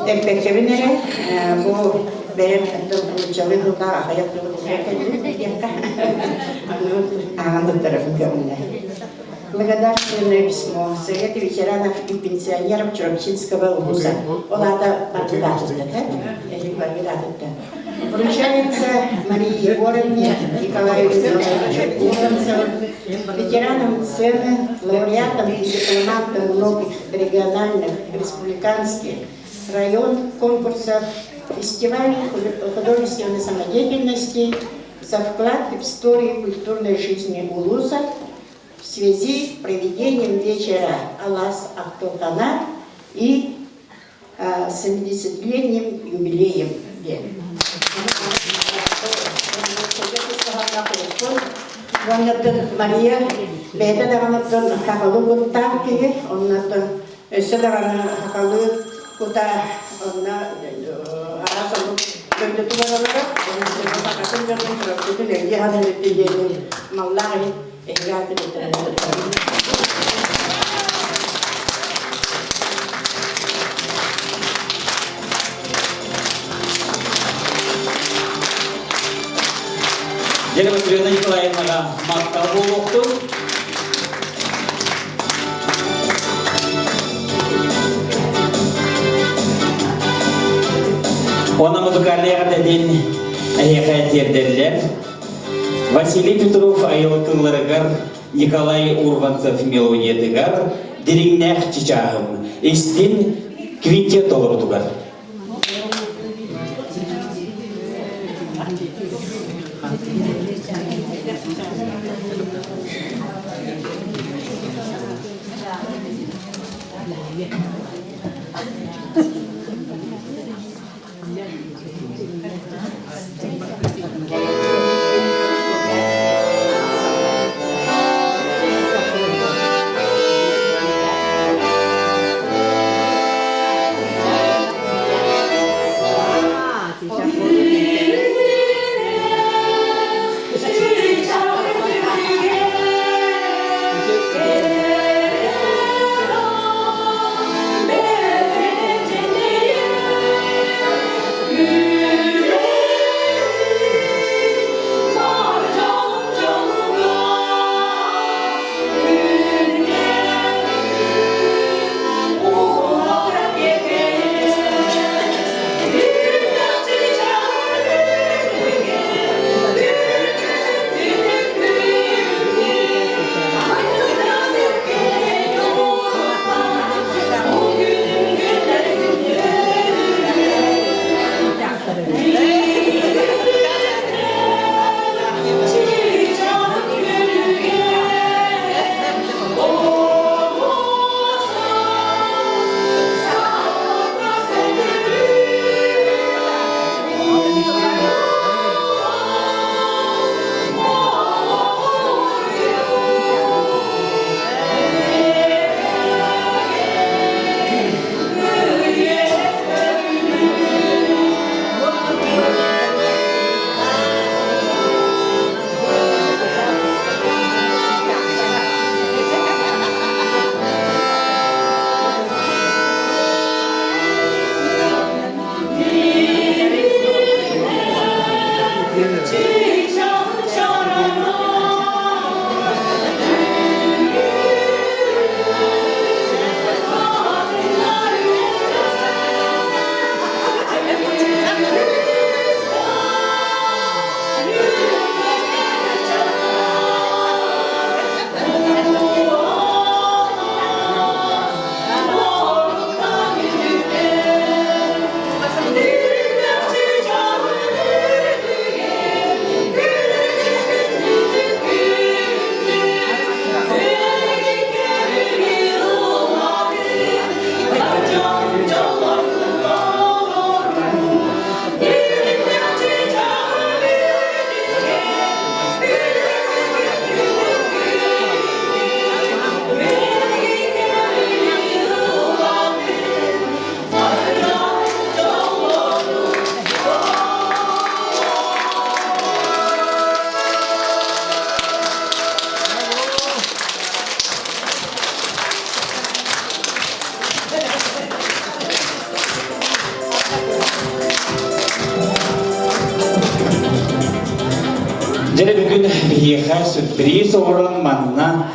Empekçevinlere bu benim uçalı hılda hayatlı anladık tarafı gömüne. Благодарственное письмо Совета ветеранов и пенсионеров Чурапчинского УГУСа. Он это вручается Марии Егоровне, Николаю Ивановичу, ветеранам сцены, лауреатам и дипломантам многих региональных, республиканских, районных конкурсов, фестивалей художественной самодеятельности за вклад в историю культурной жизни Улуса в связи с проведением вечера Алас Ахтотана и 70-летним юбилеем. Ondan Maria beyde de anlattın hakalı kurtar ki ondan ösel hakalı kurtar ondan arasını Köyde duvaralara, onun bakatın canım trafikte de yahanı diyelim. Vallahi ehlat edin. Jere Matrena Nikolaevnaga maqtal bolmoqtu. Ona muzikальный din ayaqat yerderler. Василий Петров ayılıqlarıgar, Nikolay Urvantsov melodiyetigar, Dirignах Чичагым, Истин квинтет olurdugar. Jere bugün bir sürpriz olan manna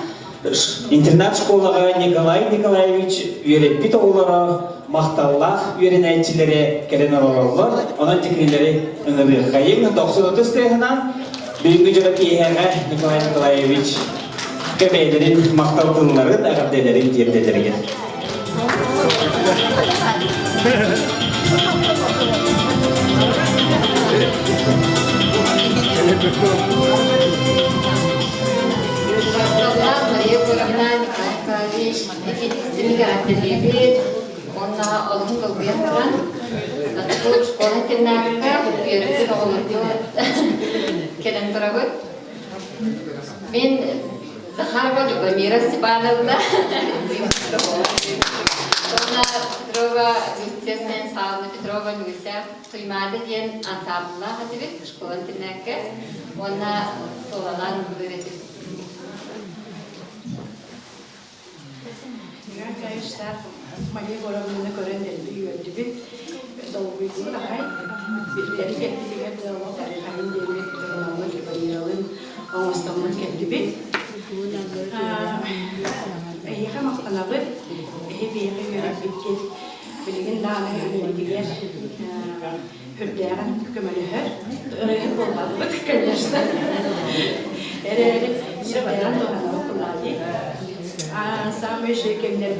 интернат школага Николай Николаевич öğretmen oğulları maqtallah öğrenicileri kelen olurlar. Onun tikrileri ıngırı kayın 90 testehынан бүгүнкү жолу ийеге Николай Николаевич кебелерин мактал кылларын агабделерин тиепделерген. Мария Гуровна, Николай Николаевич, Екатерина Андреевич, она олгун губернатор, от школы Тернарка, öğretmen oğlunu kelen duragut. Ben Zaharba Mira Sibanovna. Ona Petrova Люциясен Савна Петрова Люция туймады диен ансамбла хатыбит школан тинәккә. Ona солалан бүретеп. Arkadaşlar, Maliye Goramı'nı gören elbette bir doğruydu da hay. Birileri getiriyor da o tarihinin devlet durumuna kibariyalın ağustos'tan geldi bir. Eğer maktanabı, hep yere göre bitkin. Bilgin dağına yöneliyor. Hürdüğün kömürühür. Öyle olmalı arkadaşlar. Eğer sıradan doğanı kullanıyor. Sampai şirketler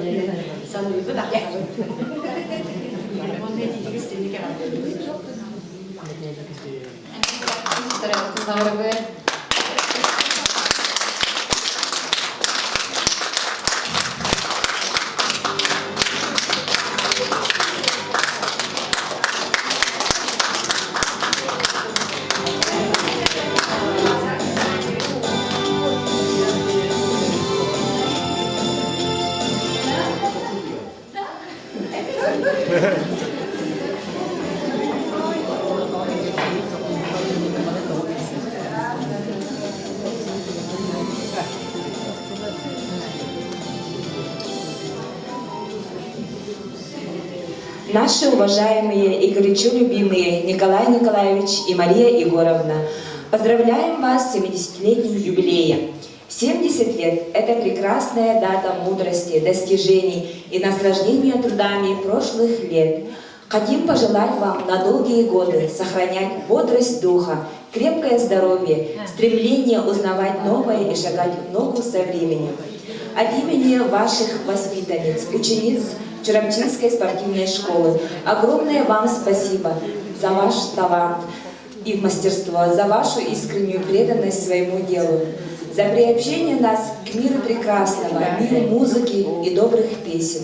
sanırım da onun için istedik herhalde. Наши уважаемые и горячо любимые Николай Николаевич и Мария Егоровна, поздравляем вас с 70-летним юбилеем. 70 лет – это прекрасная дата мудрости, достижений и наслаждения трудами прошлых лет. Хотим пожелать вам на долгие годы сохранять бодрость духа, крепкое здоровье, стремление узнавать новое и шагать в ногу со временем. От имени ваших воспитанниц, учениц Чурапчинской спортивной школы огромное вам спасибо за ваш талант и мастерство, за вашу искреннюю преданность своему делу, за приобщение нас к миру прекрасного, миру музыки и добрых песен.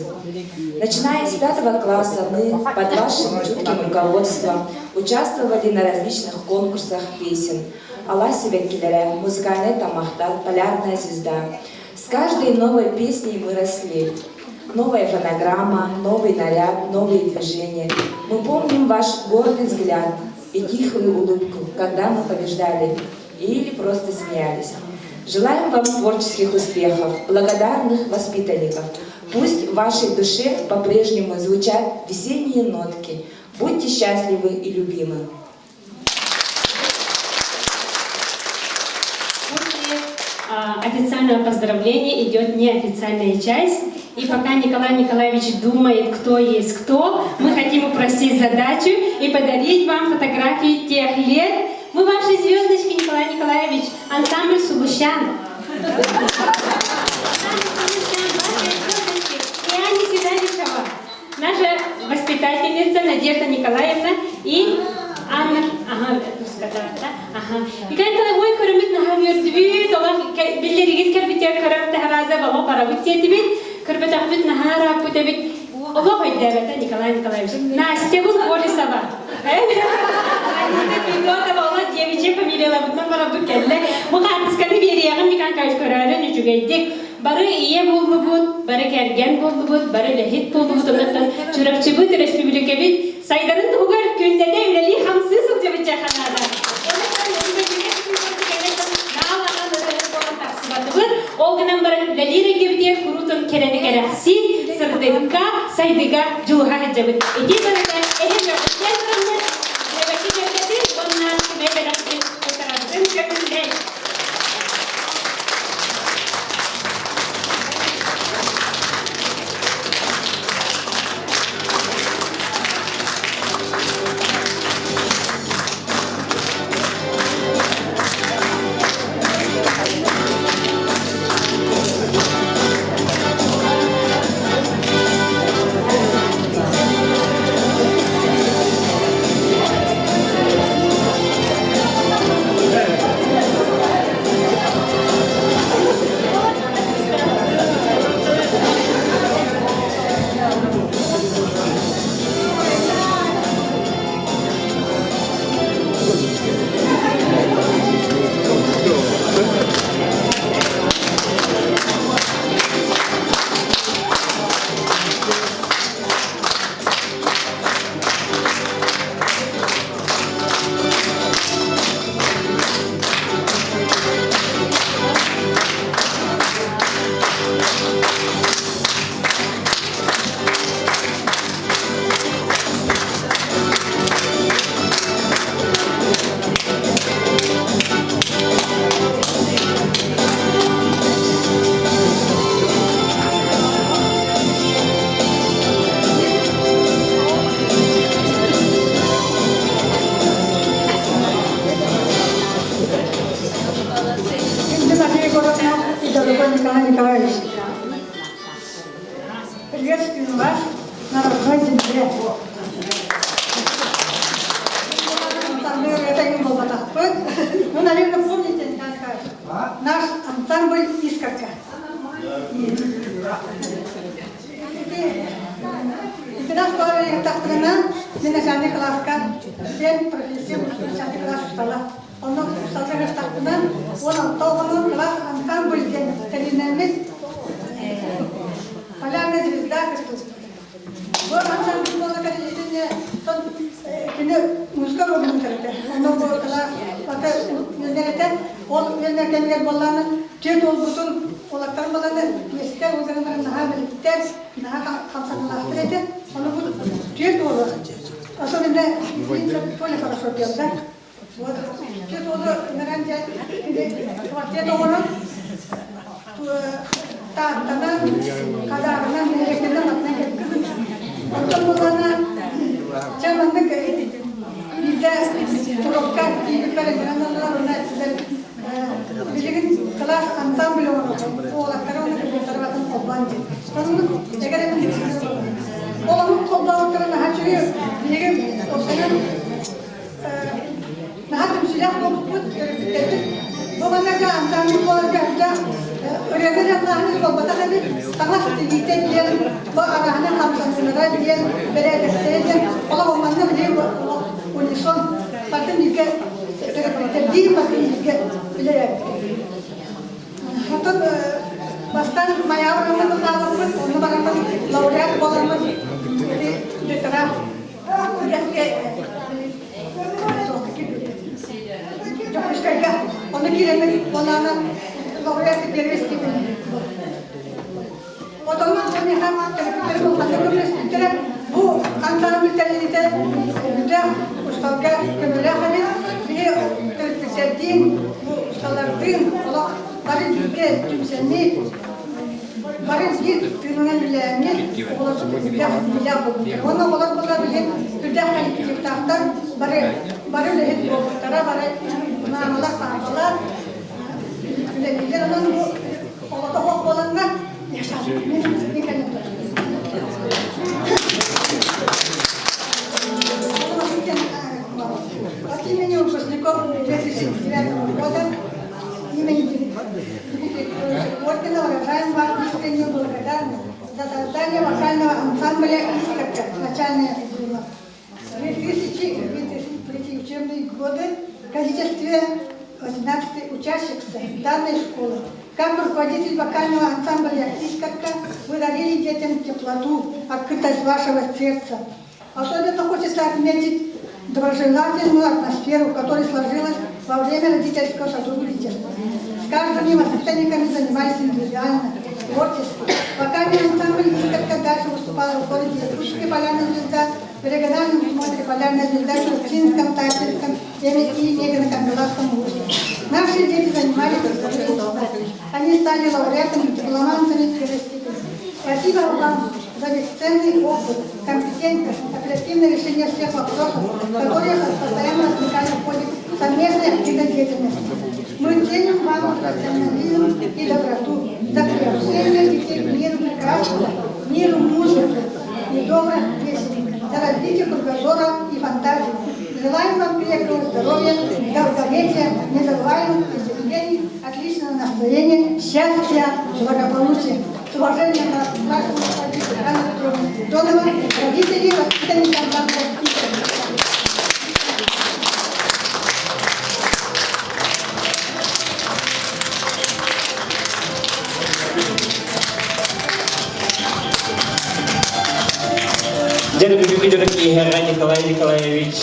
Начиная с 5 класса мы под вашим чутким руководством участвовали на различных конкурсах песен. «Алла Севекилере», «Музыкальная Тамахта», «Полярная звезда». С каждой новой песней мы росли. Новая фонограмма, новый наряд, новые движения. Мы помним ваш гордый взгляд и тихую улыбку, когда мы побеждали или просто смеялись. Желаем вам творческих успехов, благодарных воспитанников. Пусть в вашей душе по-прежнему звучат весенние нотки. Будьте счастливы и любимы. Официального поздравления идет неофициальная часть. И пока Николай Николаевич думает, кто есть кто, мы хотим упростить задачу и подарить вам фотографии тех лет. Мы ваши звездочки, Николай Николаевич, ансамбль Сулущан. И Аня Седалищева, наша воспитательница Надежда Николаевна и Анна, И когда ой көрөмөт нахавырдыбыт, олар биллеригит кербитер көрөмтө хараза бала парабыт тетибит, көрбөтөкбүт нахара путебит. Олар ойдабата Николай Николаевич. Настя бул Болесова. Пилота бала девичья фамилияла бутна парабыт келле. Бу хатысканы бериягын микан кайш көрөрөн үчүгейдик. Бары ие болдубут, бары керген болдубут, бары лехит болдубут, оннан чурапчыбыт республикабит сайдарын тугар күндеде үлели хамсыз укжабыт жаханада. Ол гынан барын лалира гебде курутун керени керахси сырдыкка сайдыга жулуха хаджабыт. Эти барада эхе жабыт ясырынны лебаки жабыты оннан мебелактын кутаратын жабыт. Николай Николаевич. Приветствую вас на родной земле. Ну, наверное, помните, Николай Николаевич, наш ансамбль «Искорка». И наш коллега Тахтрина, начальник класска, день профессии, начальник класс штала. Он начальник Тахтрина, он оттолкнул класс ансамбль день, терминальный. Полярная звезда, вот ансамбль была, конечно, кино музыка робин කරде. Он был класс, пока он мемлекеттер болланы, тет ол бүтүн олактар боланы, местер өзүнүн нахабиликтер, наха камсатлаштырды. Он бул тет ол. Особенно поле хорошо делда. Вот тет ол наранжа, тет ол таптана кадарынан мемлекеттер матнак кызын. Он боланы чаманды биде турокка кийиптер гранаталар билигин класс ансамбль олактар оны тарабатын колбанды. Анын эгер оланы колбаутарын хачы билигин осенен нахатым силах болуп кетти. Богана ансамбль боларга Öğrenmeler nahni olmadan hani tamam tiyitten diyelim, bu arahane kamsansınlar diyelim, belediyede ola olmanı bile unison, bakın ilke değil bakın ilke bile. Hatta bastan mayavramın dağılımın, onu baramın laureat bolamın di taraf çok isterken onu kiremek olana laureat pervesti beni. Otoman kami ham terus bu antara militerite udah ustadga kemuliaan ini terjadi bu ustadların olah bari ülke kimseni bari dengan bilangnya olah sudah bu ona olah bilen sudah kali tahtar bari lihat bu cara bari nama kapalar Jadi orang bu olah olah ini kan от имени выпускников 2009 года, имени ордена выражаем вам искреннюю благодарность за создание вокального ансамбля «Искорка» начальное отделение. В 2003 учебные годы в количестве 18 учащихся данной школы. Как руководитель вокального ансамбля «Искорка» вы дарили детям теплоту, открытость вашего сердца. Особенно хочется отметить доброжелательную атмосферу, которая сложилась во время родительского сотрудничества. С каждыми воспитанниками занимались индивидуально, творчески. Вокальный ансамбль «Искорка» дальше выступала в городе Якутске «Полярная звезда», в региональном смотре «Полярная звезда» в Шевчинском, Тайпельском и Негино-Камбеласском городе. Наши дети занимались они стали лауреатами, дипломантами первой степени. Спасибо вам за бесценный опыт, компетентность, оперативное решение всех вопросов, которые постоянно возникали в ходе совместной активной деятельности. Мы ценим вам профессионализм и доброту за приобщение детей к миру прекрасного, миру музыки и добрых песен, за развитие кругозора и фантазии. Желаем вам крепкого здоровья, долголетия, незабываемых впечатлений, отличного настроения, счастья, благополучия. С уважением к нашему родителю Анны Петровне Доновой, родителей, воспитанникам ансамбля «Искорка». Jadi begitu jadi kihera Nikolai Nikolaevich.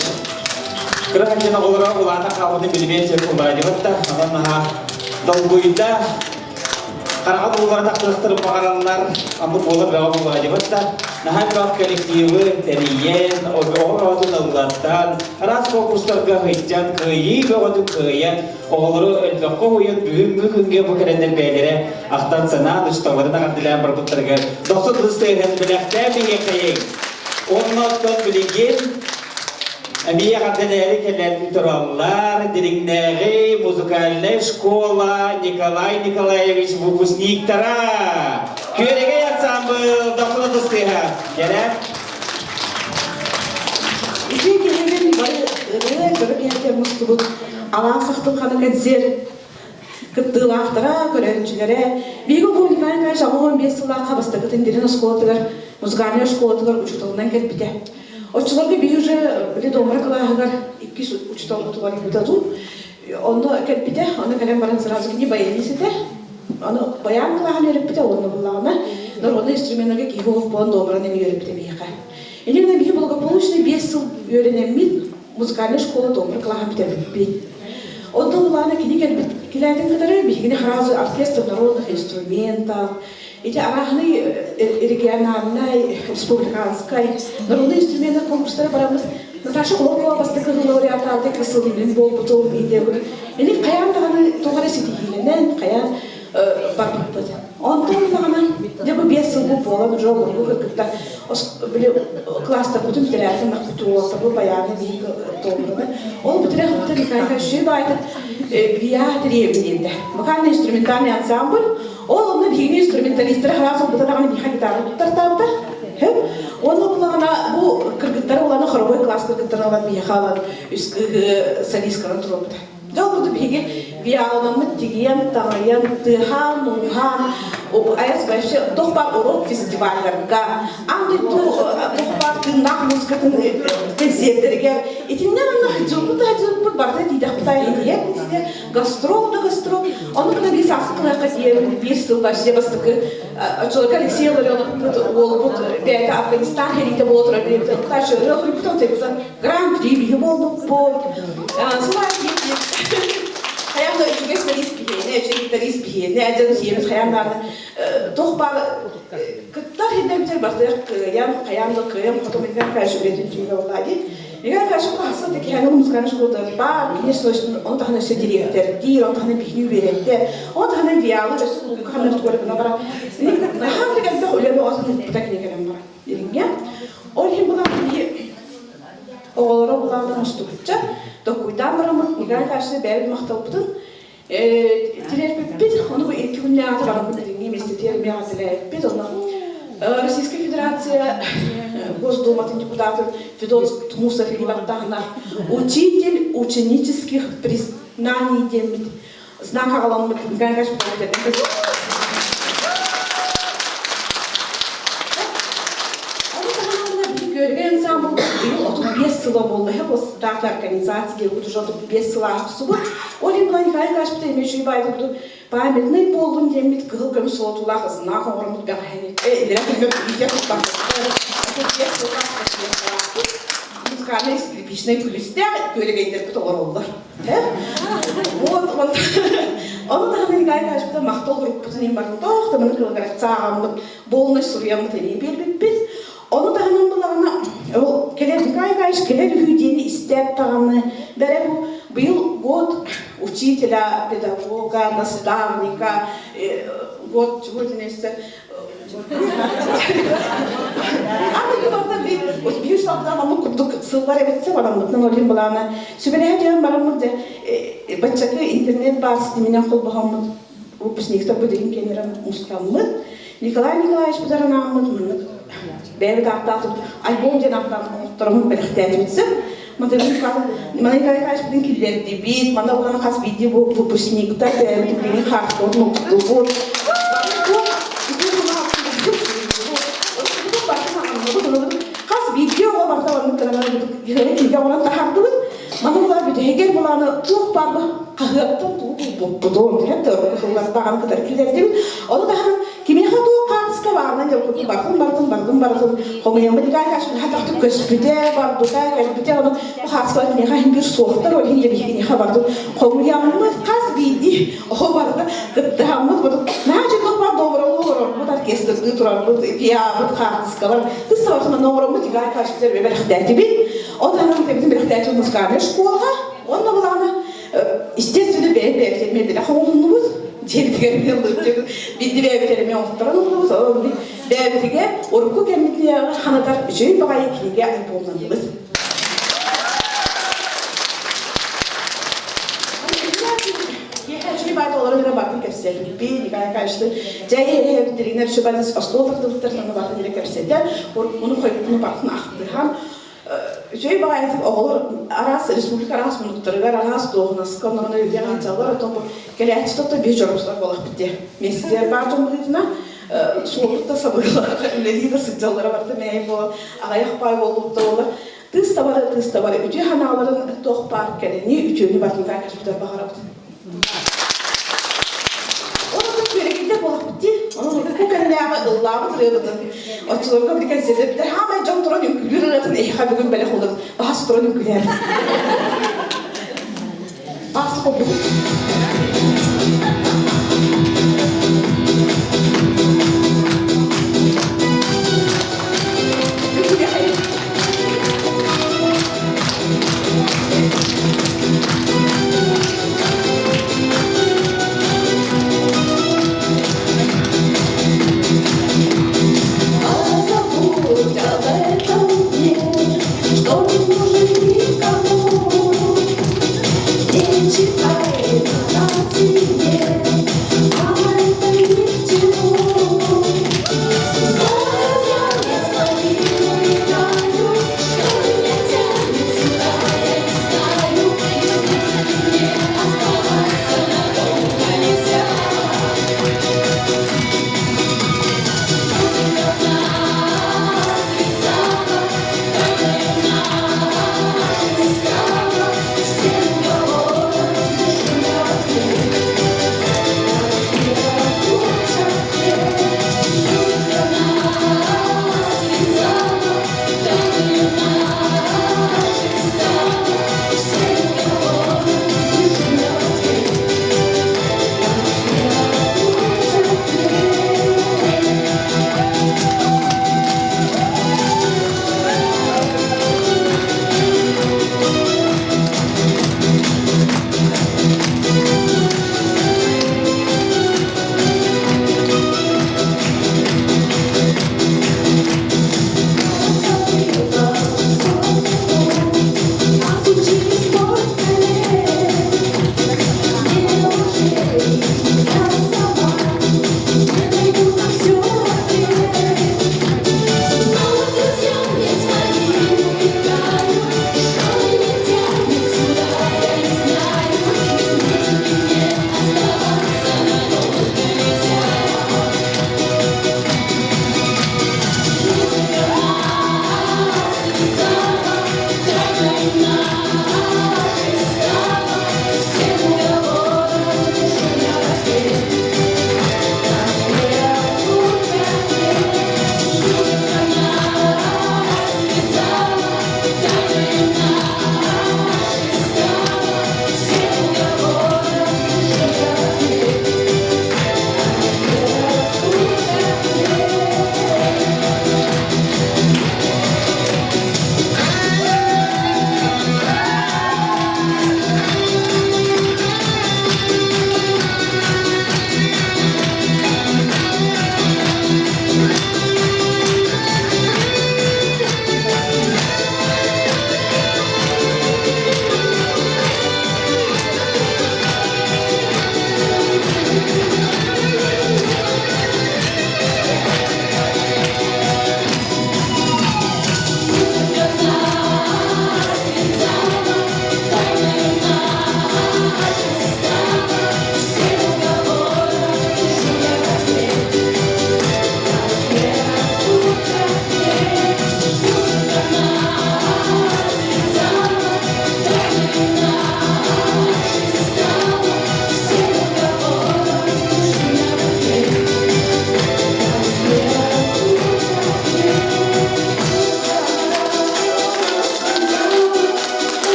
Kerana jana orang ulana kawin bilibet sekumara jabata, nama dalguida. Karena aku orang tak terpakaranlar, aku boleh bawa kumara jabata. Nah, kalau kolektif teriyen, orang tu nolatan. Ras fokus tergahijan kaya, bawa tu kaya. Orang itu kau yang dulu mungkin bukan dengan bedanya. Akhtan sana tu setahun nak dilam berputar. Dosa tu setahun berlaku tapi kaya. Onlardan bilgin Амия каденери келерди тураллар, диригнери, музыкальная школа, Николай Николаевич выпускниктара. Көреге ансамбль, доктор Дустыга. Келер. Иже келеген бары бір мұстыбыт, алаң сақтың қаны кәдзер, күттілақтыра, көрәнчілері. Бегі болмайға жамы 15 жылға қабысты күтіндерін школатығыр, музыкальная школатығыр учутылынан кетпіде. Отчыларға бегі уже білі домыра қылағығыр, 2 учутылғы тұғар екілді. Оны кетпіде, оны кәлем барын сразу кіне баян есеті. Оны баян қылағын өріппіде, оны бұлағына. Нұрғыны инструментіге кейгі оқ болын домыраны ме өріппіде бейіға. Иногда беги благополучно 5 жыл үйренемін музыкальная школа домыр қылаған бітірбейді. Онда бұлағына келәйтін қыдары бегіне сразу оркестр народных инструментов, эти арахны региональной, республиканской, народные инструменты конкурстары барамыз. Наташа Хлопова бастықы лауреаттарды кісілден бол бұтыл бейдегі. Или қаян тағаны тоғары сетігілінен қаян бар бұтпыды. Онтон бұлағына дебі 5 жыл бұл болын жоғы күркітті класста бүтін бітірәсін нақпыту олты бұл баяны дейгі толмырды. Ол бітірәк бұты механика үші байды бия деревненді. Вокальный инструментальный ансамбль, ол оны бейгіне инструменталистері ғразыл бұтырағаны биха гитары бұттартарды. Оны бұлағына бұл кіргіттері оланы хоровой класс кіргіттері оланы бияға алады, үскі солистканы тұрыпты. Жол бұды бейге виаланымы теген, тағайын, тыған, мұңған, аяс бәйші тоқпар урок фестивальдарға, аңды тоқпар тыңнақ музыкатын концерттерге. Етіннен оны жұлпыт барды дейдақ бұтай едіге, гастрол. Оны күні бейс асық қылайқа дейін, 5 жылға жеде бастықы, Жолға Алексей Ларионов ол бұд бәйті Афганистан хелікте бол отыра білемді. Қытайшы рөхрі бұтан тегізі гран-при бейі болдық бол. Солай дейін. Хаямда үшіге солист бейіне, үші гитарист бейіне, әден сүйеміз хаямдарды. Тоқпар күттар хеден бітер бақтық, хаямда қиым, қотомеден қайшы білетін жүйге олади. Егер қайшы қағысы теке хәңгі мұзғаны шқолдар бар, конечно, он тағына өсі директордер, он тағына бейхіне береттер, он тағына виалы, өсі құлғы қаныр тұғырғына бара. Нахан деген бір өлемі осын бұта кенегелем бара. Ерінге, ол хем бұлағын бейі оғылары бұлағын ұсты бұтча, доқуйдан барамын, егер қайшыны бәрі мақтал бұтын, терерпеппет, оны бұл 2 күнне аты барамын дегенге местетер меғазылайппет, оны Российская Федерация, Госдуматын депутаты Федот Тумусов или Вартахна, учитель ученических признаний демит. Знак Агаламы, Гайгаш, ансамбль был от 5 сыла болды, хеп осы тақта организация, бұды жоты 5 сыла ақсыбы. Олен бұлан Гайгаш бұты емеші байды бұды памятный болдым демет кыл көміс олатулақ знак оғырмыд бәғайны. Музыкальный скрипичный күлістер көлігейдер бұты орылды. Оны тағынан Гайгаш бұты мақтол ғырып бұтын ең барын тоқты, мұны кылғарат сағамын, болны сұриямын тәне белбеппіз. Оны тағынан бұлағына, келердің Гайгаш, келер үйдені істеп тағаны, бәрі был год учителя, педагога, наставника, год чего денешься. Аны күбарда бей, бейі шалдан амы күбдік сылғар әбетсе барамдықтың олен бұлағына. Сөбелі әдеуін барамды, бәтчәкі интернет барсы деменен қол бұғамды. Выпускниктар бұдырын кенерім мұстамды. Николай Николаевич бұдаран амды, бәрі дақтатып, альбом ден ақтатып, тұрымын білікті әдетсі. Мана Гайгаш бұдың келерді бейт, мана оланы қас бейде бұл выпускниктар, бәрі қарты ұтты бұл. Қас бейде оға барда оланы тахардылы, мана олар бейде егер бұланы жоқ барды қағыяттан бұдуын, қағыластаған қыдар келерді. Оны тахарын кемеға туы қатысқа бағынан деп бардың. Қомайынбы Гайгаш хатақты көспіде барды, көспіде оны қатысқа кемеға бір соқтар, ол енді бейгіне барды. Қомайынбы қас бейде оға барды, қыттағымыз бұды. Нәже тоқпар домыры бұд оркестрді тұрар, бұд пия, бұд қатысқалар. Біз сауатыма номырымыз Гайгаш бізер бәліқтәті бейт. Одан біздің бәліқтәті музыкальный школға, онына бұлағына естественно бәліқтәті қоғылынымыз. Дебитиге бидди бебитериме оттурун бебитиге урку кемитиге ханатар үчөй багай киге альбомланыбыз. олар гына батын кепсет. Би никай кайшты. Жай тренер шубадас остолдырдылар гына батын эле кепсет. Уну койгуну батын акты хам. Жай баайт олар арас республика арас мунуттарга арас доғнас коннаны үйден ачалар топу келеч топта бир жорустар болак битте. Местер бар жомдуна суурта сабыла ледида сыджалара барда мей бо агаяк бай болуп да тыстабары үтө ханаларын тох бар келени үтөнү батын кайкаспытар багарап. Onun kukenlerde ıllavı duruyordu. Açılır kabul etse de hemen cam duran yükülür zaten ehha bugün böyle olur. Bahas duran yükülür. Bahas kopuk.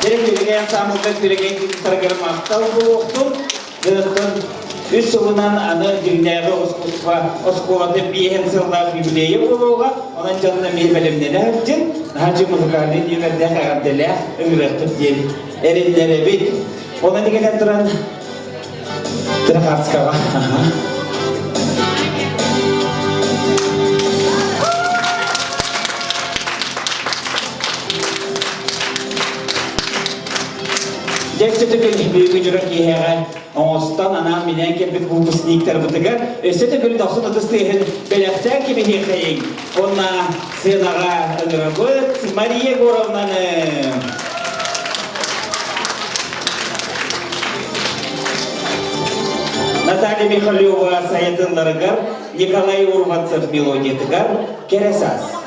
Jadi pilihan samudra pilihan kita tergerak maktal bu waktu dengan Üç yılından anı dünyaya oskolatıp bir hensıllar jubileyi buluğa, onun canına meyvelemleri harcın, Hacı Mızıkarlı'nın yönetde ağabeyler ıngırıqtıp değil, erinlere bit. Ona dikkat duran, Tırıqartıskağa. Дексте тепер büyük жүрек еһәгән оңостан анан менен кепет вупускниктер бутыгар эсте тепер дасына тыстыгын беләктә кеби хәйин онна сенага ыңгырабыт Мария Егоровнаны Наталья Михайлова саятынларыгар Николай Урванцев мелодиятыгар кересас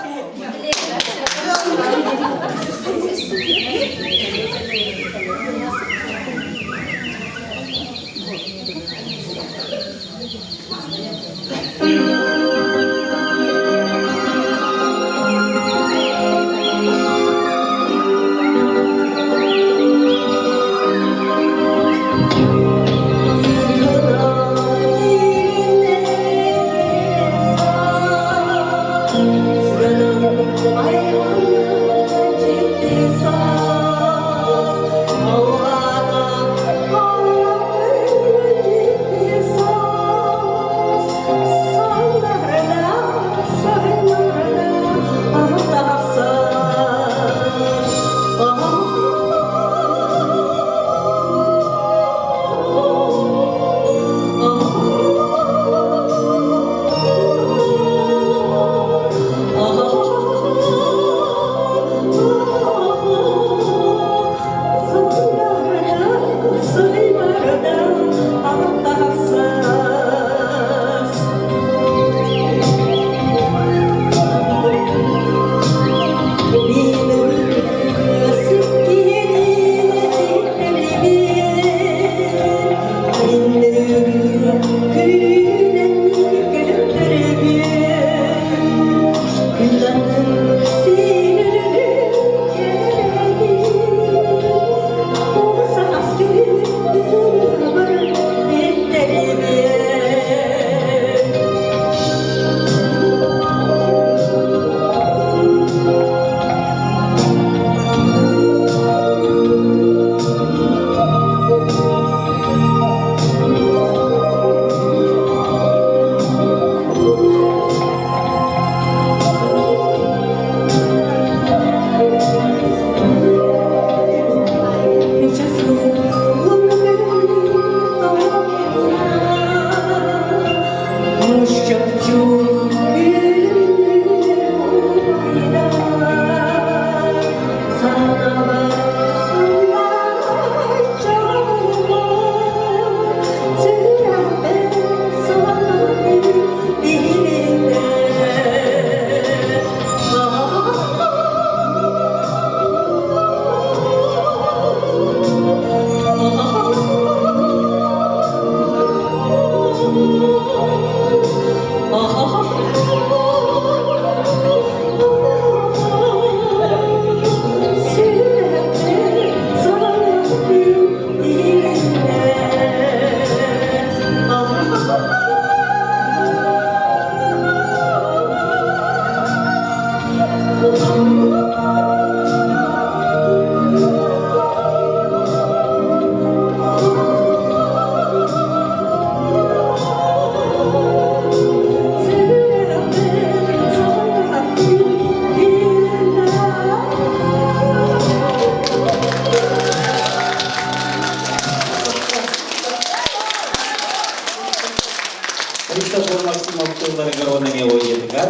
Christopher Maxim Oktober Garona mелодиятыгар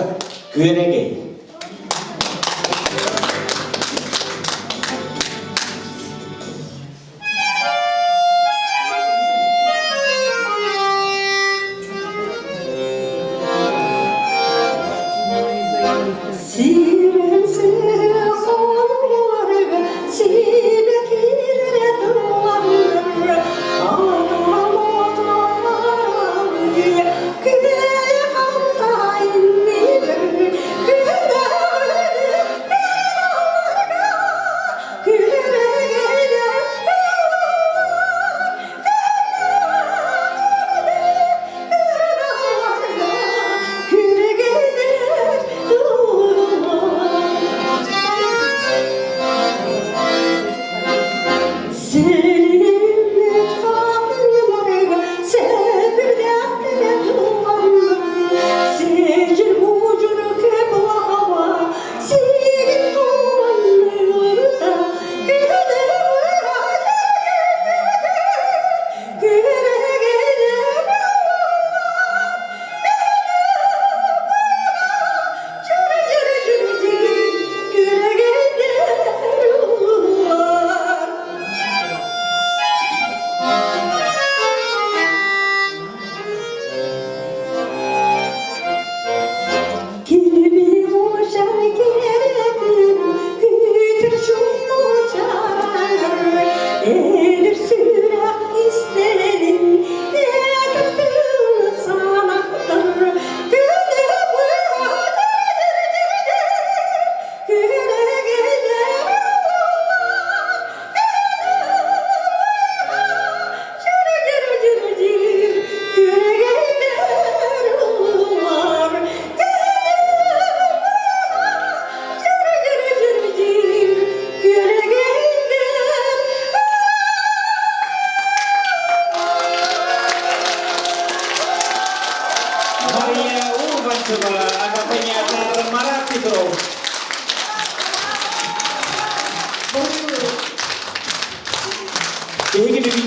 Күрегей. Good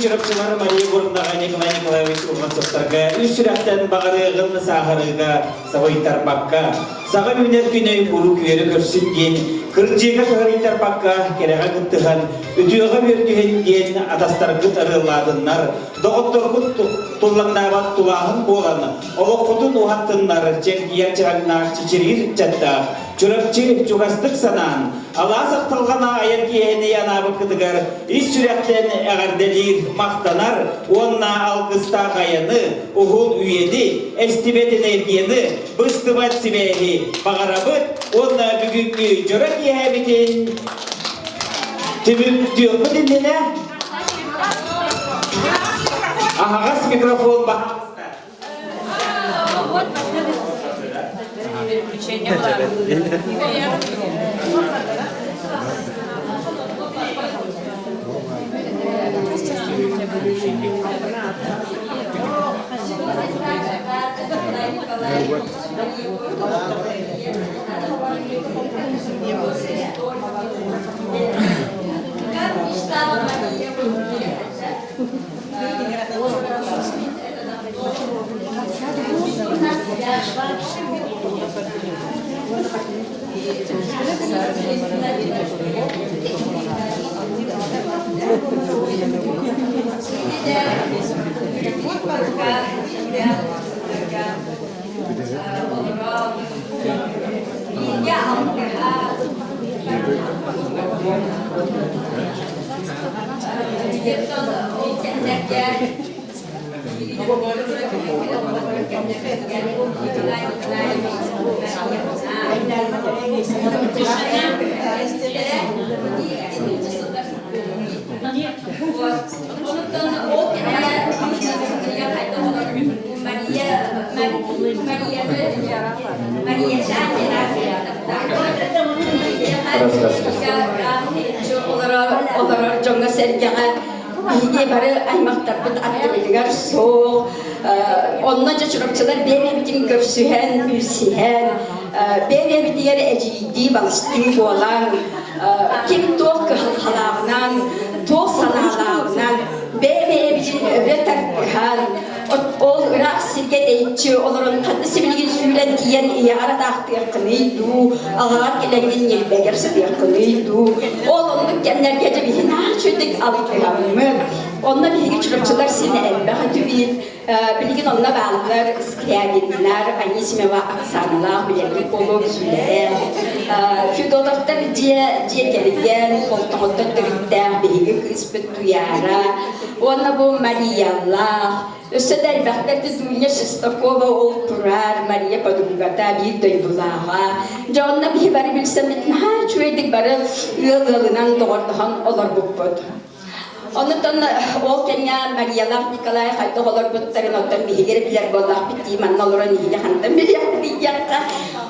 чырапчылары Мария Егоровнаға Николай Николаевич Урмансовтарға, үсірәқтен бағарығын сағырыға, савайттар баққа, саға мүнер күней ұру күйері көрсінген, кырджиға кығарыйтар баққа, кереға күттіған, үтіуға бөртіген адастар күт арыладынлар, доғыттыр күт тұллаңнабат тұлағын боланы, олық құтын уғаттынлар, жәңгияр жағынақ чечерір жаттақ, чүрапчы чуғастық санан, аласық тылғана аяр кейені янабы кыдығар, ис сүрәқтен әғарделер мақтанар, онна алғыста ғайыны, ұғыл үйеді, әстібет энергияны, бұстыбат сібәйі, бағарабыт, онна бүгінгі жұрак ехәбітен, түбіп түйіқпі діндені? Ағағас микрофон бақ. Олар жаңа сәргеға биге бары аймақтарбыт аттыбылығар соқ, онна жашырапчылар бәбәбітін көрсühän, үрсіhän, бәбәбітігер әжейді балыстың болан, кем тоқ қалағынан, тоқ саналағынан, бәбәбітін өве тарқыған, ол рақ сиргет әйтші, оларын қатысы білген сүйлен тиен арадақ тырқынıydu, ағар келенген елбәгер сырқынıydu, ол оның кәмнерге де бейін ағшөдік алықтығамы, онна бейгі чүріпчілер сені әлбәға түбейін, білген онна бағылар, скрябинлер, Анисимева Оксаналар, білерлік болу күйлері, Фюдодовтар де келген, қолтыңыттар түріттер, бейгі кыспыт туяра, онна бұл Мариялар, өсөд әлбәқтерді Дуня Шестакова ол тұрар, Мария Подунгата, бір дойбулаға. Жоғынна бей бары білсем бетін, чөйдік бары ыл-ылынан доғырдыған олар бұқпыд. Онытын ол кәне Мариялар Николай қайты олар бұттарын оттан бейгер білер болақ бітті, манна олар неге қантан білияққа.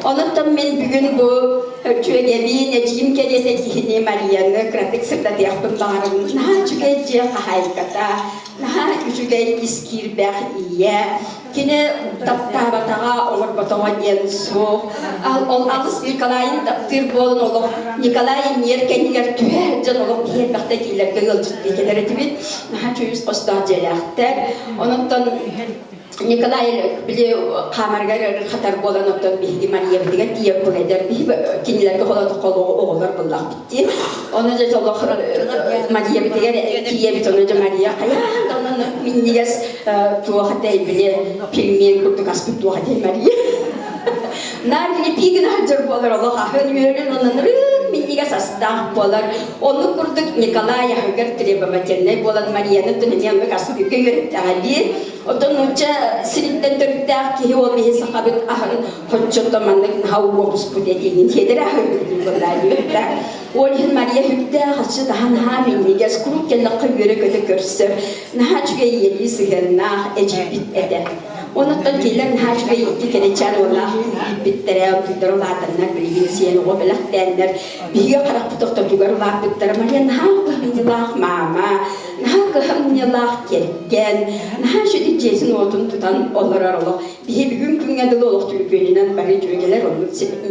Онытын мен бүгін бұл чөйгебейін әжейім кәдеті кейіне Марияны кратик сырда деяқпын бағарым. Чөйге же қайқата, чөйге искер бәқ ие. Кені таптабатаға олар батаға ден соқ. Ол алыс Николайын таптыр болын олық. Николайын еркенігер түйерден олық кейер бәқті кейлерге ғылжыт бекелер етібет. Чөйіз қостар желяқтар. Онықтан Николай біле қамарғар қатар болан оттан бейгі Мария білген тиеп бұлайдар бейгі кенелерге қолады қолы оғылар бұллақ бітті. Оны да жолық Мария білген тиебіт, оны да Мария қаян, оны мен негес туақатай біле пельмен күрдік аспып туақатай Мария. Нәрлі пейгін ажыр болар олық ақын өрін, оның мен негес астақ болар. Оны күрдік Николай ағығыр тіребі матернай болан Марияны түнінен бүк асып үкі өрікті ғали. Одан ұнша сириттен түріктәқ кейі ол мейі сақабыт ағын қончотта манның хау оқыс бұдетейін тедір ағын үрдің болай өрікті. Олхин Мария хүкті қашы даған ғамин негес күрік келіққа өрік өді көрсір. Наға жүге елі сығын нақ әжібіт әді. Онықтан кейлер наға жүге елі келечен олақ біттірі өтілдір олатынлар білген сен оғы біліқ дәндір. Біге қарақ бұтықта түгір олақ біттірі. Мария наға бұлбейді лақ мама. Наға кыһамнялах керген, наха шөдик жесин отун тутан олар олох. Бихи бүгүн күнгө дылы олох түрүпөнүнөн бары жөгелер, onu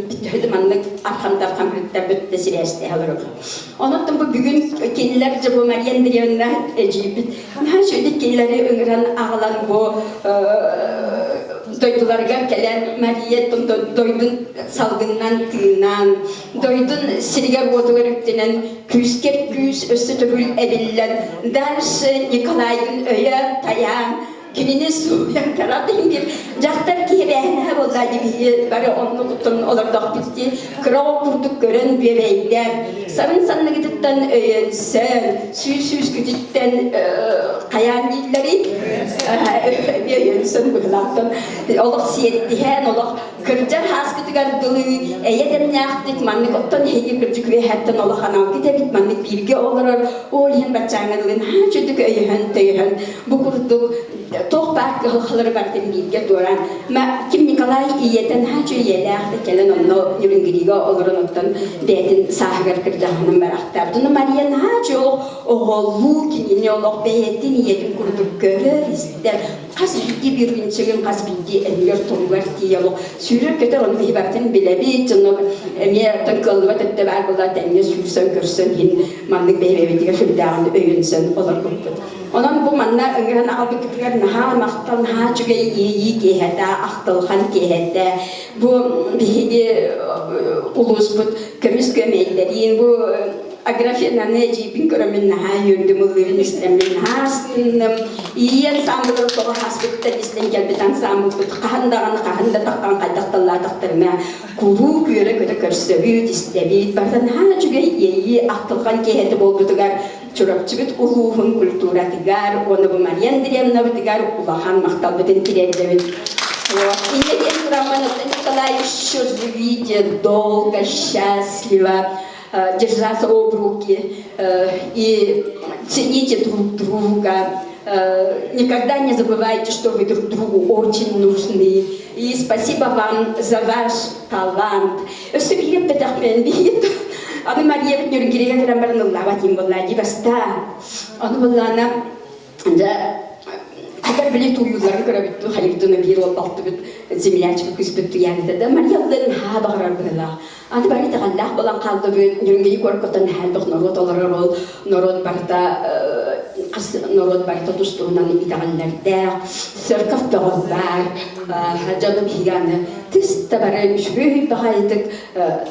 bittihödü manlık arkamdan birlikte bütte sireste alırım. Ondan bu bugün kendiler bu Meryem Diriyon'da ecibit. Naha şöyle kendileri öngören ağalan bu doydularga gelen Meryem doydun salgından tığınan, doydun sirger boğduğu rüktenen küsker küs östü türül ebillen, dersi Nikolay'ın öyen tayan, gününü suyan karadın bir jaktar ki behne bolla gibi bari onu kutun olur da bitti krav kurduk gören bireyler sarın sanna giditten sen süs giditten kayanilleri bir yönsen bıraktan Allah siyettihen Allah kırcar haskıtıgar dılı eyedem naktik manlık ottan heyi kırcık ve hatta Allah hanal gidebit manlık bilgi olur oğlun bacağınların ha çocuk öyhen teyhen bu kurduk toh bak halları barten bilge duran ma kim Nikolay iyeten ha çöyeler kelen onu yürüngiriga olurun ottan detin sahgar kırcağının meraktar bunu Marian ha çok oğlu kinini Allah beyetin niyetin kurduk görür ister kas bilgi bir gün çıgın kas bilgi emir tolgar diyalog sürüp keter onu bibarten bilebi canım emir takılvat ette var bular denge sürsen görsen hin manlık beybedige fırdan öyünsen olur kurduk onun bu manna öngören aldı kitler naha maktan ha çünkü iyi kehete aktalhan kehete bu bihidi ulus bu kömüs kömeylerin bu agrafiyadan ne cipin körümün naha yöndüm ulurin istemin hastınım iyen samlığı toğa haspital isten gelbeten samlığı kahanda taktan kaydaktallar taktarma kuru küre göre körsevüt istebit bardan ha çünkü iyi aktalhan kehete bolbutugar çorapçıbıt uluğun kultura tigar, onu bu Meryem Diriyon'na tigar, ulahan maktal bütün tiredevit. И надеюсь, Роман Николаевич еще живите долго, счастливо, держаться об руки и цените друг друга. Никогда не забывайте, что вы друг другу очень нужны. И спасибо вам за ваш талант. Все билет петахмен билет. Аны Мария битнер киреген граммарын лаватим боллади баста. Аны боллана да Agar bile tuyuları kırabıttı, hayırtını bir ol baktı bit zemlячка küsbüttü yani de Maria'nın ha bağırar bela. Anı bari de Allah balan kaldı bit yürüngeyi korkutan halbık norot olarak ol norot barda norot barda tustuğundan idağanlarda sırkaf dağlar canım hiyanı tis tabarı müşbühü bağaydık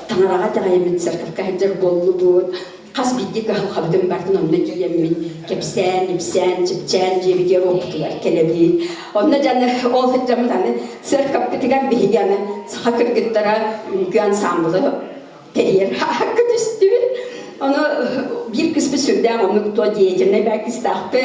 tanarağa dağayımın sırkaf kahıcır bollu bu Kas bildik halkabıdım bardan onunla giyemin kepsen, ipsen, çipçen, cebide roptular kelebi. Onunla canı ol hıccamı tanı sır kapıtıgar bihiyanı sakır gıttara güyan samılı teriyer hakkı düştü. Onu bir kısmı sürdüm, onu tuğa diyeceğine belki istahpı.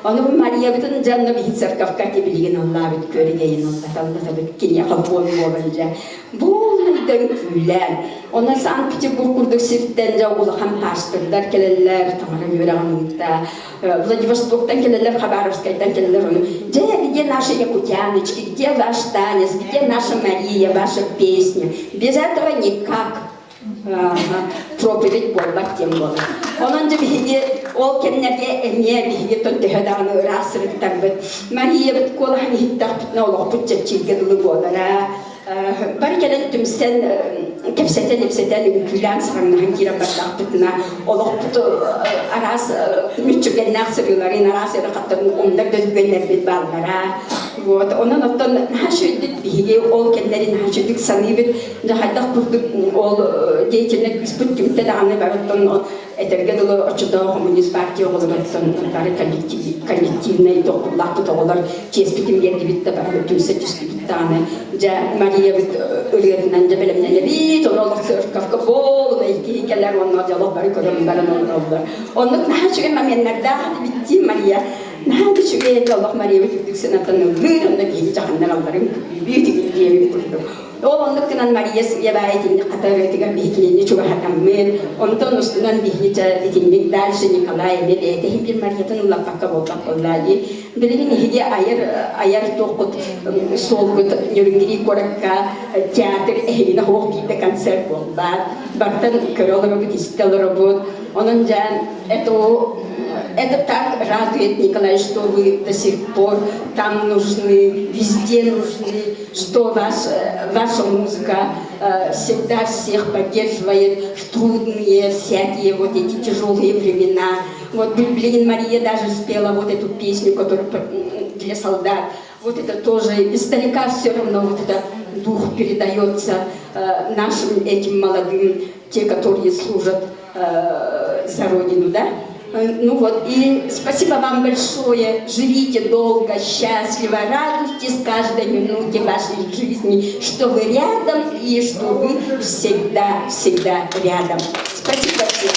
Onu bu Maria bütün canına bir sır kapıkati bilgin Allah bit göregeyin Allah tabi kiliye kapı olunca. Bu dönküler. Ona Sankt Peterburg kurduk sirtten ulahan pastırlar keleller tamara yüreğinlikte. Vladivostok'tan keleller, Khabarovsk'tan keleller onu. Где наши якутяночки, где ваш танец, где наша Мария, ваша песня? Без этого никак. Проповедь болбак тем болар. Онунca bihi ol kennerge emye bihi töntehedağını rasırıktar bit. Mariya bit kolahını hittar bitne olaq butçak çilgirli bolara. Bari kelen tümsen kepseten ipseten ülkülen sağınağın kira bardak bitna olaq butu aras müçügenler sırıyorların aras yada katlarını omdak dözgenler bit bağlara. Onun ottan haşöydük bihi ol kennerin haşöydük sanı bit jahaydak kurduk ol deyçenek bisput kimte dağını barıttan eterge dolu açıda Komünist Partiya olaraktan bari kollektivney toplulakta toğular cespitim yerdi bitti bari tümse tüskü bitti anı ja Maria bit ölüyerinden ja belemnene bit onu olak sörkafka bol belki hikayeler onlar jalok bari kodum baran oldular onluk naha çünkü mamenler daha bitti Maria naha çünkü Allah Maria bitti senatan ölür onda bir cahandan alların büyüdük diye bir kurdum Onluk kınan Maria ya bayetini katar etigar bihikliğini çoğu hatamır. Ondan üstünden bihlice bitinlik dersi Nikolay ve tehim bir Maria'nın lapaka boltak olayı. Belirgin hiye ayar tokut solgut yürüngiri korakka tiyatr ehline hoğ bir konser bollar. Bartan körolları bit isteleri bol. Onunca eto Это так радует, Николай, что вы до сих пор там нужны, везде нужны, что ваша музыка всегда всех поддерживает в трудные всякие вот эти тяжелые времена. Вот Ленин Мария даже спела вот эту песню, которую для солдат. Вот это тоже издалека все равно вот этот дух передается нашим этим молодым, те, которые служат за Родину, да? Ну вот, и спасибо вам большое. Живите долго, счастливо, радуйтесь каждой минуте вашей жизни, что вы рядом и что вы всегда, всегда рядом. Спасибо всем.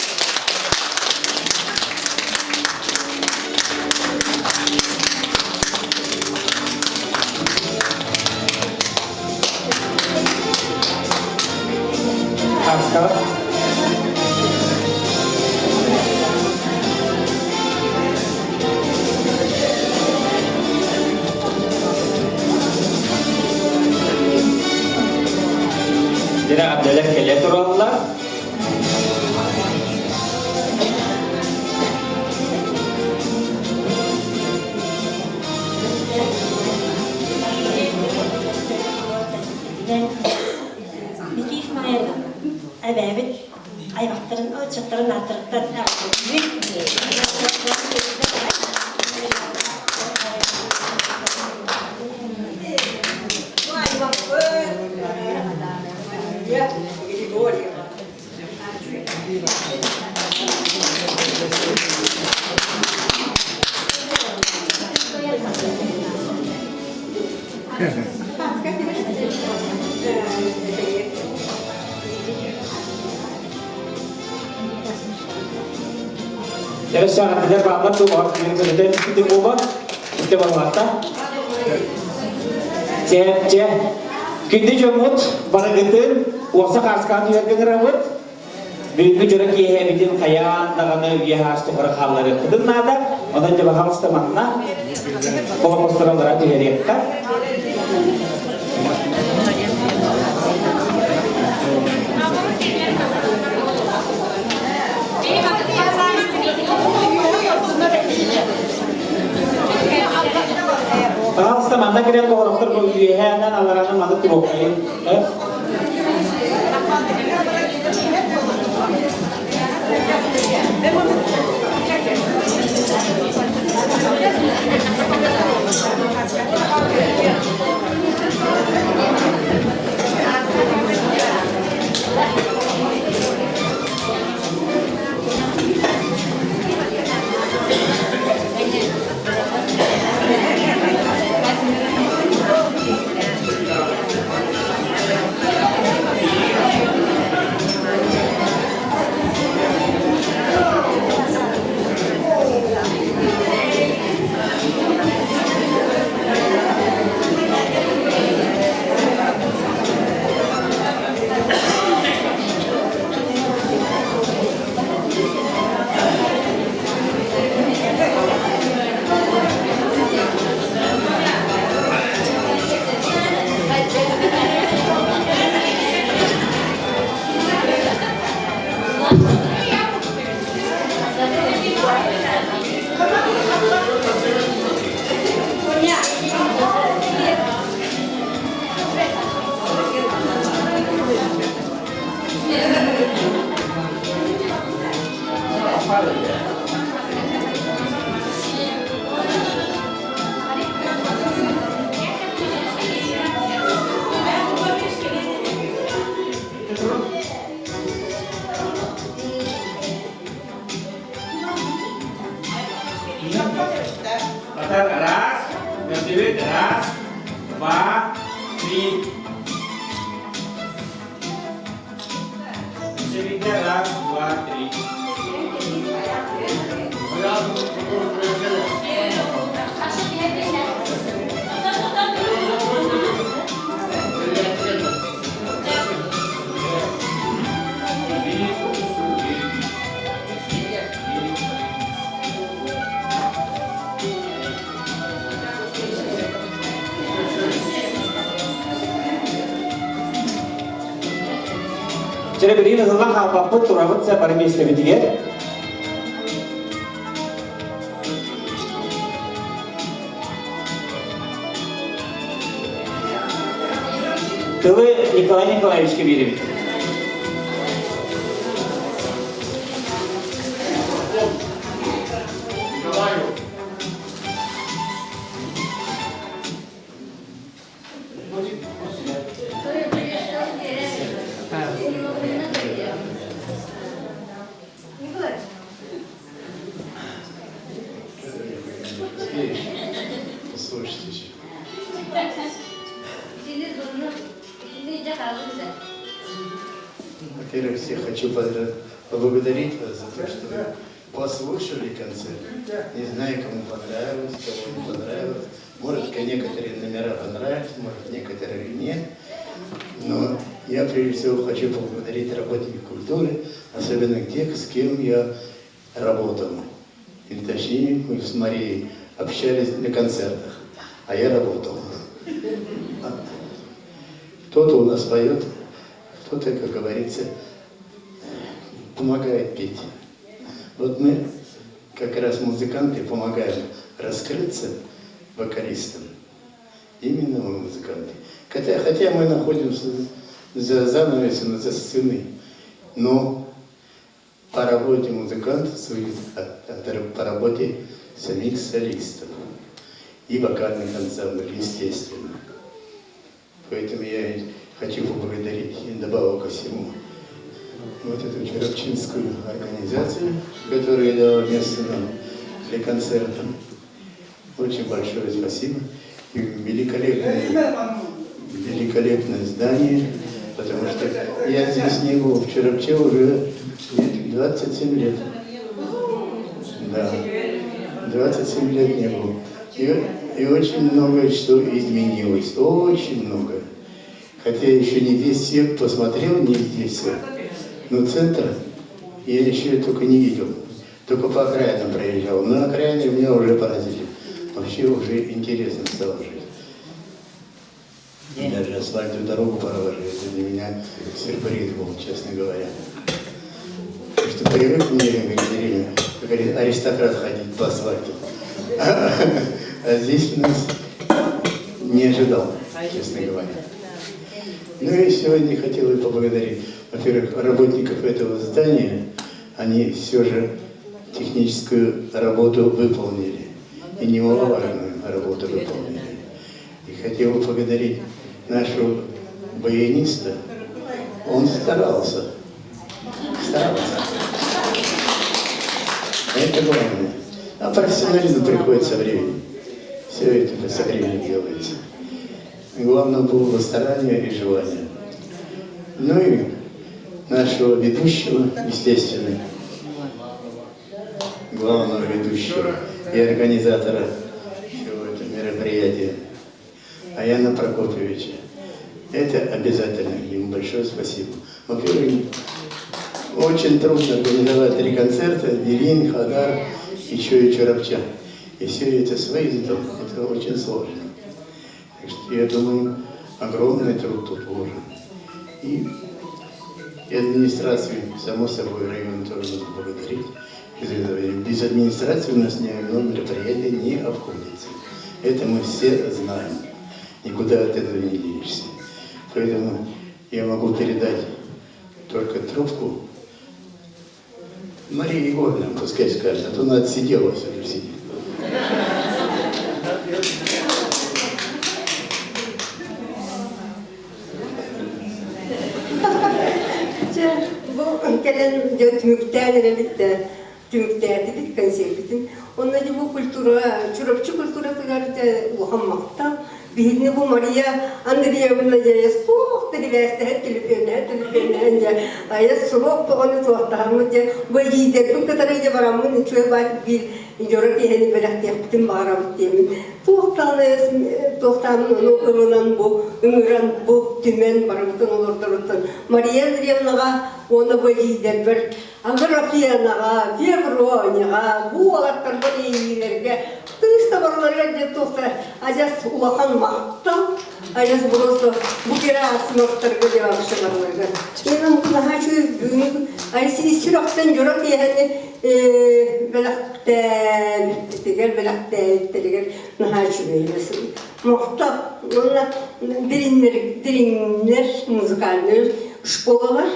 Dina Abdallah kelle turallar. Nikif mayada. Ababit ay baktırın o çıtırın atırıktan Jadi sangat tidak banget tuh orang yang kerja di rumah itu bermata. Cek, kita jemput barang itu, uasa kaskan juga ngerawat. Begitu juga kita bikin kayak dengan dia harus tukar hal dari itu nada, orang coba harus temanna. Kalau posteran berarti hari itu. Harus temanna kita kalau dokter boleh dan alarana mata tuh boleh. Batar ras, berdiri ras, 2, 3. Berdiri ras, 2, 3. Jadi begini setelah apa pun turawat saya paling istimewa. Тылы Николай Николаевичке беремін. Послушайте. Во-первых, всех хочу поблагодарить вас за то, что вы послушали концерт. Не знаю, кому понравилось, кому не понравилось. Может, некоторые номера понравятся, может, некоторые нет. Но я прежде всего хочу поблагодарить работников культуры, особенно тех, с кем я работал. Или точнее, мы с Марией общались на концертах, а я работал. Кто-то у нас поет, кто-то, как говорится, помогает петь. Вот мы, как раз музыканты, помогаем раскрыться вокалистам. Именно мы музыканты. Хотя мы находимся за занавесом, за сценой, но по работе музыкантов, по работе самих солистов и вокальных ансамблей, естественно. Поэтому я хочу поблагодарить и добавок ко всему вот эту Черепчинскую организацию, которая дала место нам для концерта. Очень большое спасибо. И великолепное здание, потому что я здесь не был в Черепче уже 27 лет. Да, 27 лет не был. И очень многое что изменилось, очень многое. Хотя еще не весь свет посмотрел, не весь свет. Но центр я еще только не видел. Только по окраинам проезжал. Но окраины меня уже поразили. Вообще уже интересно стало жить. Даже асфальтовую дорогу проложили. Это для меня сюрприз был, честно говоря. Потому что привык мне, как говорит, аристократ ходить по асфальту. А здесь у нас не ожидал, честно говоря. Ну и сегодня хотел бы поблагодарить, во-первых, работников этого здания. Они все же техническую работу выполнили. И немаловажную работу выполнили. И хотел бы поблагодарить нашего баяниста. Он старался. Это главное. А профессионализм приходит со временем. Все это со временем делается. Главное было старание и желание. Ну и нашего ведущего, естественно, главного ведущего и организатора всего этого мероприятия, Аяна Прокопьевича. Это обязательно. Ему большое спасибо. Во-первых, очень трудно организовать 3 концерта: Дерин, Хадар, еще и Черепча. И все это с выездом, это очень сложно. Так что я думаю, огромный труд тут вложен. И администрацию, само собой, район тоже надо благодарить. Без администрации у нас ни одно мероприятие не обходится. Это мы все знаем. Никуда от этого не денешься. Поэтому я могу передать только трубку Марии Егоровне, пускай скажет, а то она отсиделась уже сидит. Bu gelen tümüklerle bitti. Tümüklerle bitti konsertin. Onunla bu kültüre, Çorapçı kültüre kadar uhanmakta. Birini bu Maria Andreevna ya soğuk dedi verse telefonu ya soğuk da onu tuğattağımı diye bu lider bu kadar iyice varamın çoğu bak bir Jorok yeni belirtti yaptım bağıramak diyeyim. Tuğtamın onu ıvınan bu, ümüren bu tümen bağıramaktan olurdan. Maria Andreevna'ga onu bu lider bir Agrafiyanaga, Fevronaga, bu ağatlar bu iyilerge Tığısta varlarga de tohta, ajas ulakan maqtam, ajas burası bu kere asmaktarga de akşalarlarga. Benim kulağa şu bugün aysi süraktan jorak yani belakten, teger belakten, teger naha şu mesela. Мохта, дриннер, музыкальный школалар,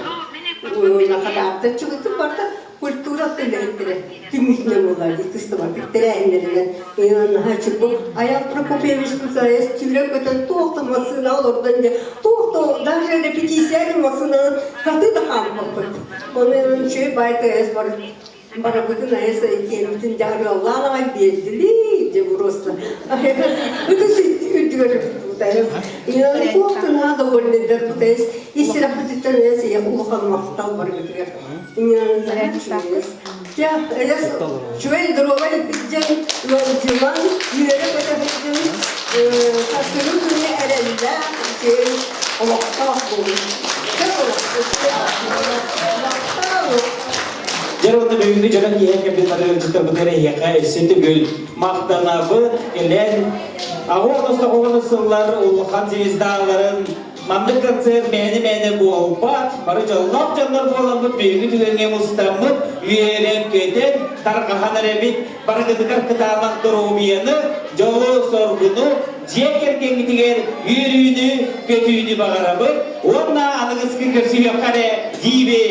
на кадапта чыгытып барда культура тилеттире. Тимихне булар, дистыма биттерәйнерен. Хачыбу Аял Прокопьевич Кузаев тирек это тоқтамасына олардан де тоқта даже репетиция масына каты да хам попыт. Onun şey baytayız var. Bana bütün ayasa bütün dağlarına belli de burası. Bütün ütüyor tutayız. Yani korktuğuna da olmadı tutayız. İstiraf tutanız ya ulukan mahtal var götürüyor. Yani zaten ya elas şöyle drogal bitecek yolcular yürüyerek ötebeceğim. Kasırın dünya elinde şey Allah'a bulur. Jarwanda bugün jalan iya ke bitar juta betere ya ka sente gül maqtanabı elen ağonosta ağonoslar ulhan zizdağların mamlakatı meni bolpat barı jallap janlar bolan bu bugün dügenge mustamı üyelen keden tarqahanare bit barı gıdıkar kıtamak durumiyanı jolu sorgunu jekerken gitiger yürüyünü kötüyünü bağarabı onna anıgıskı körsü yakare dibe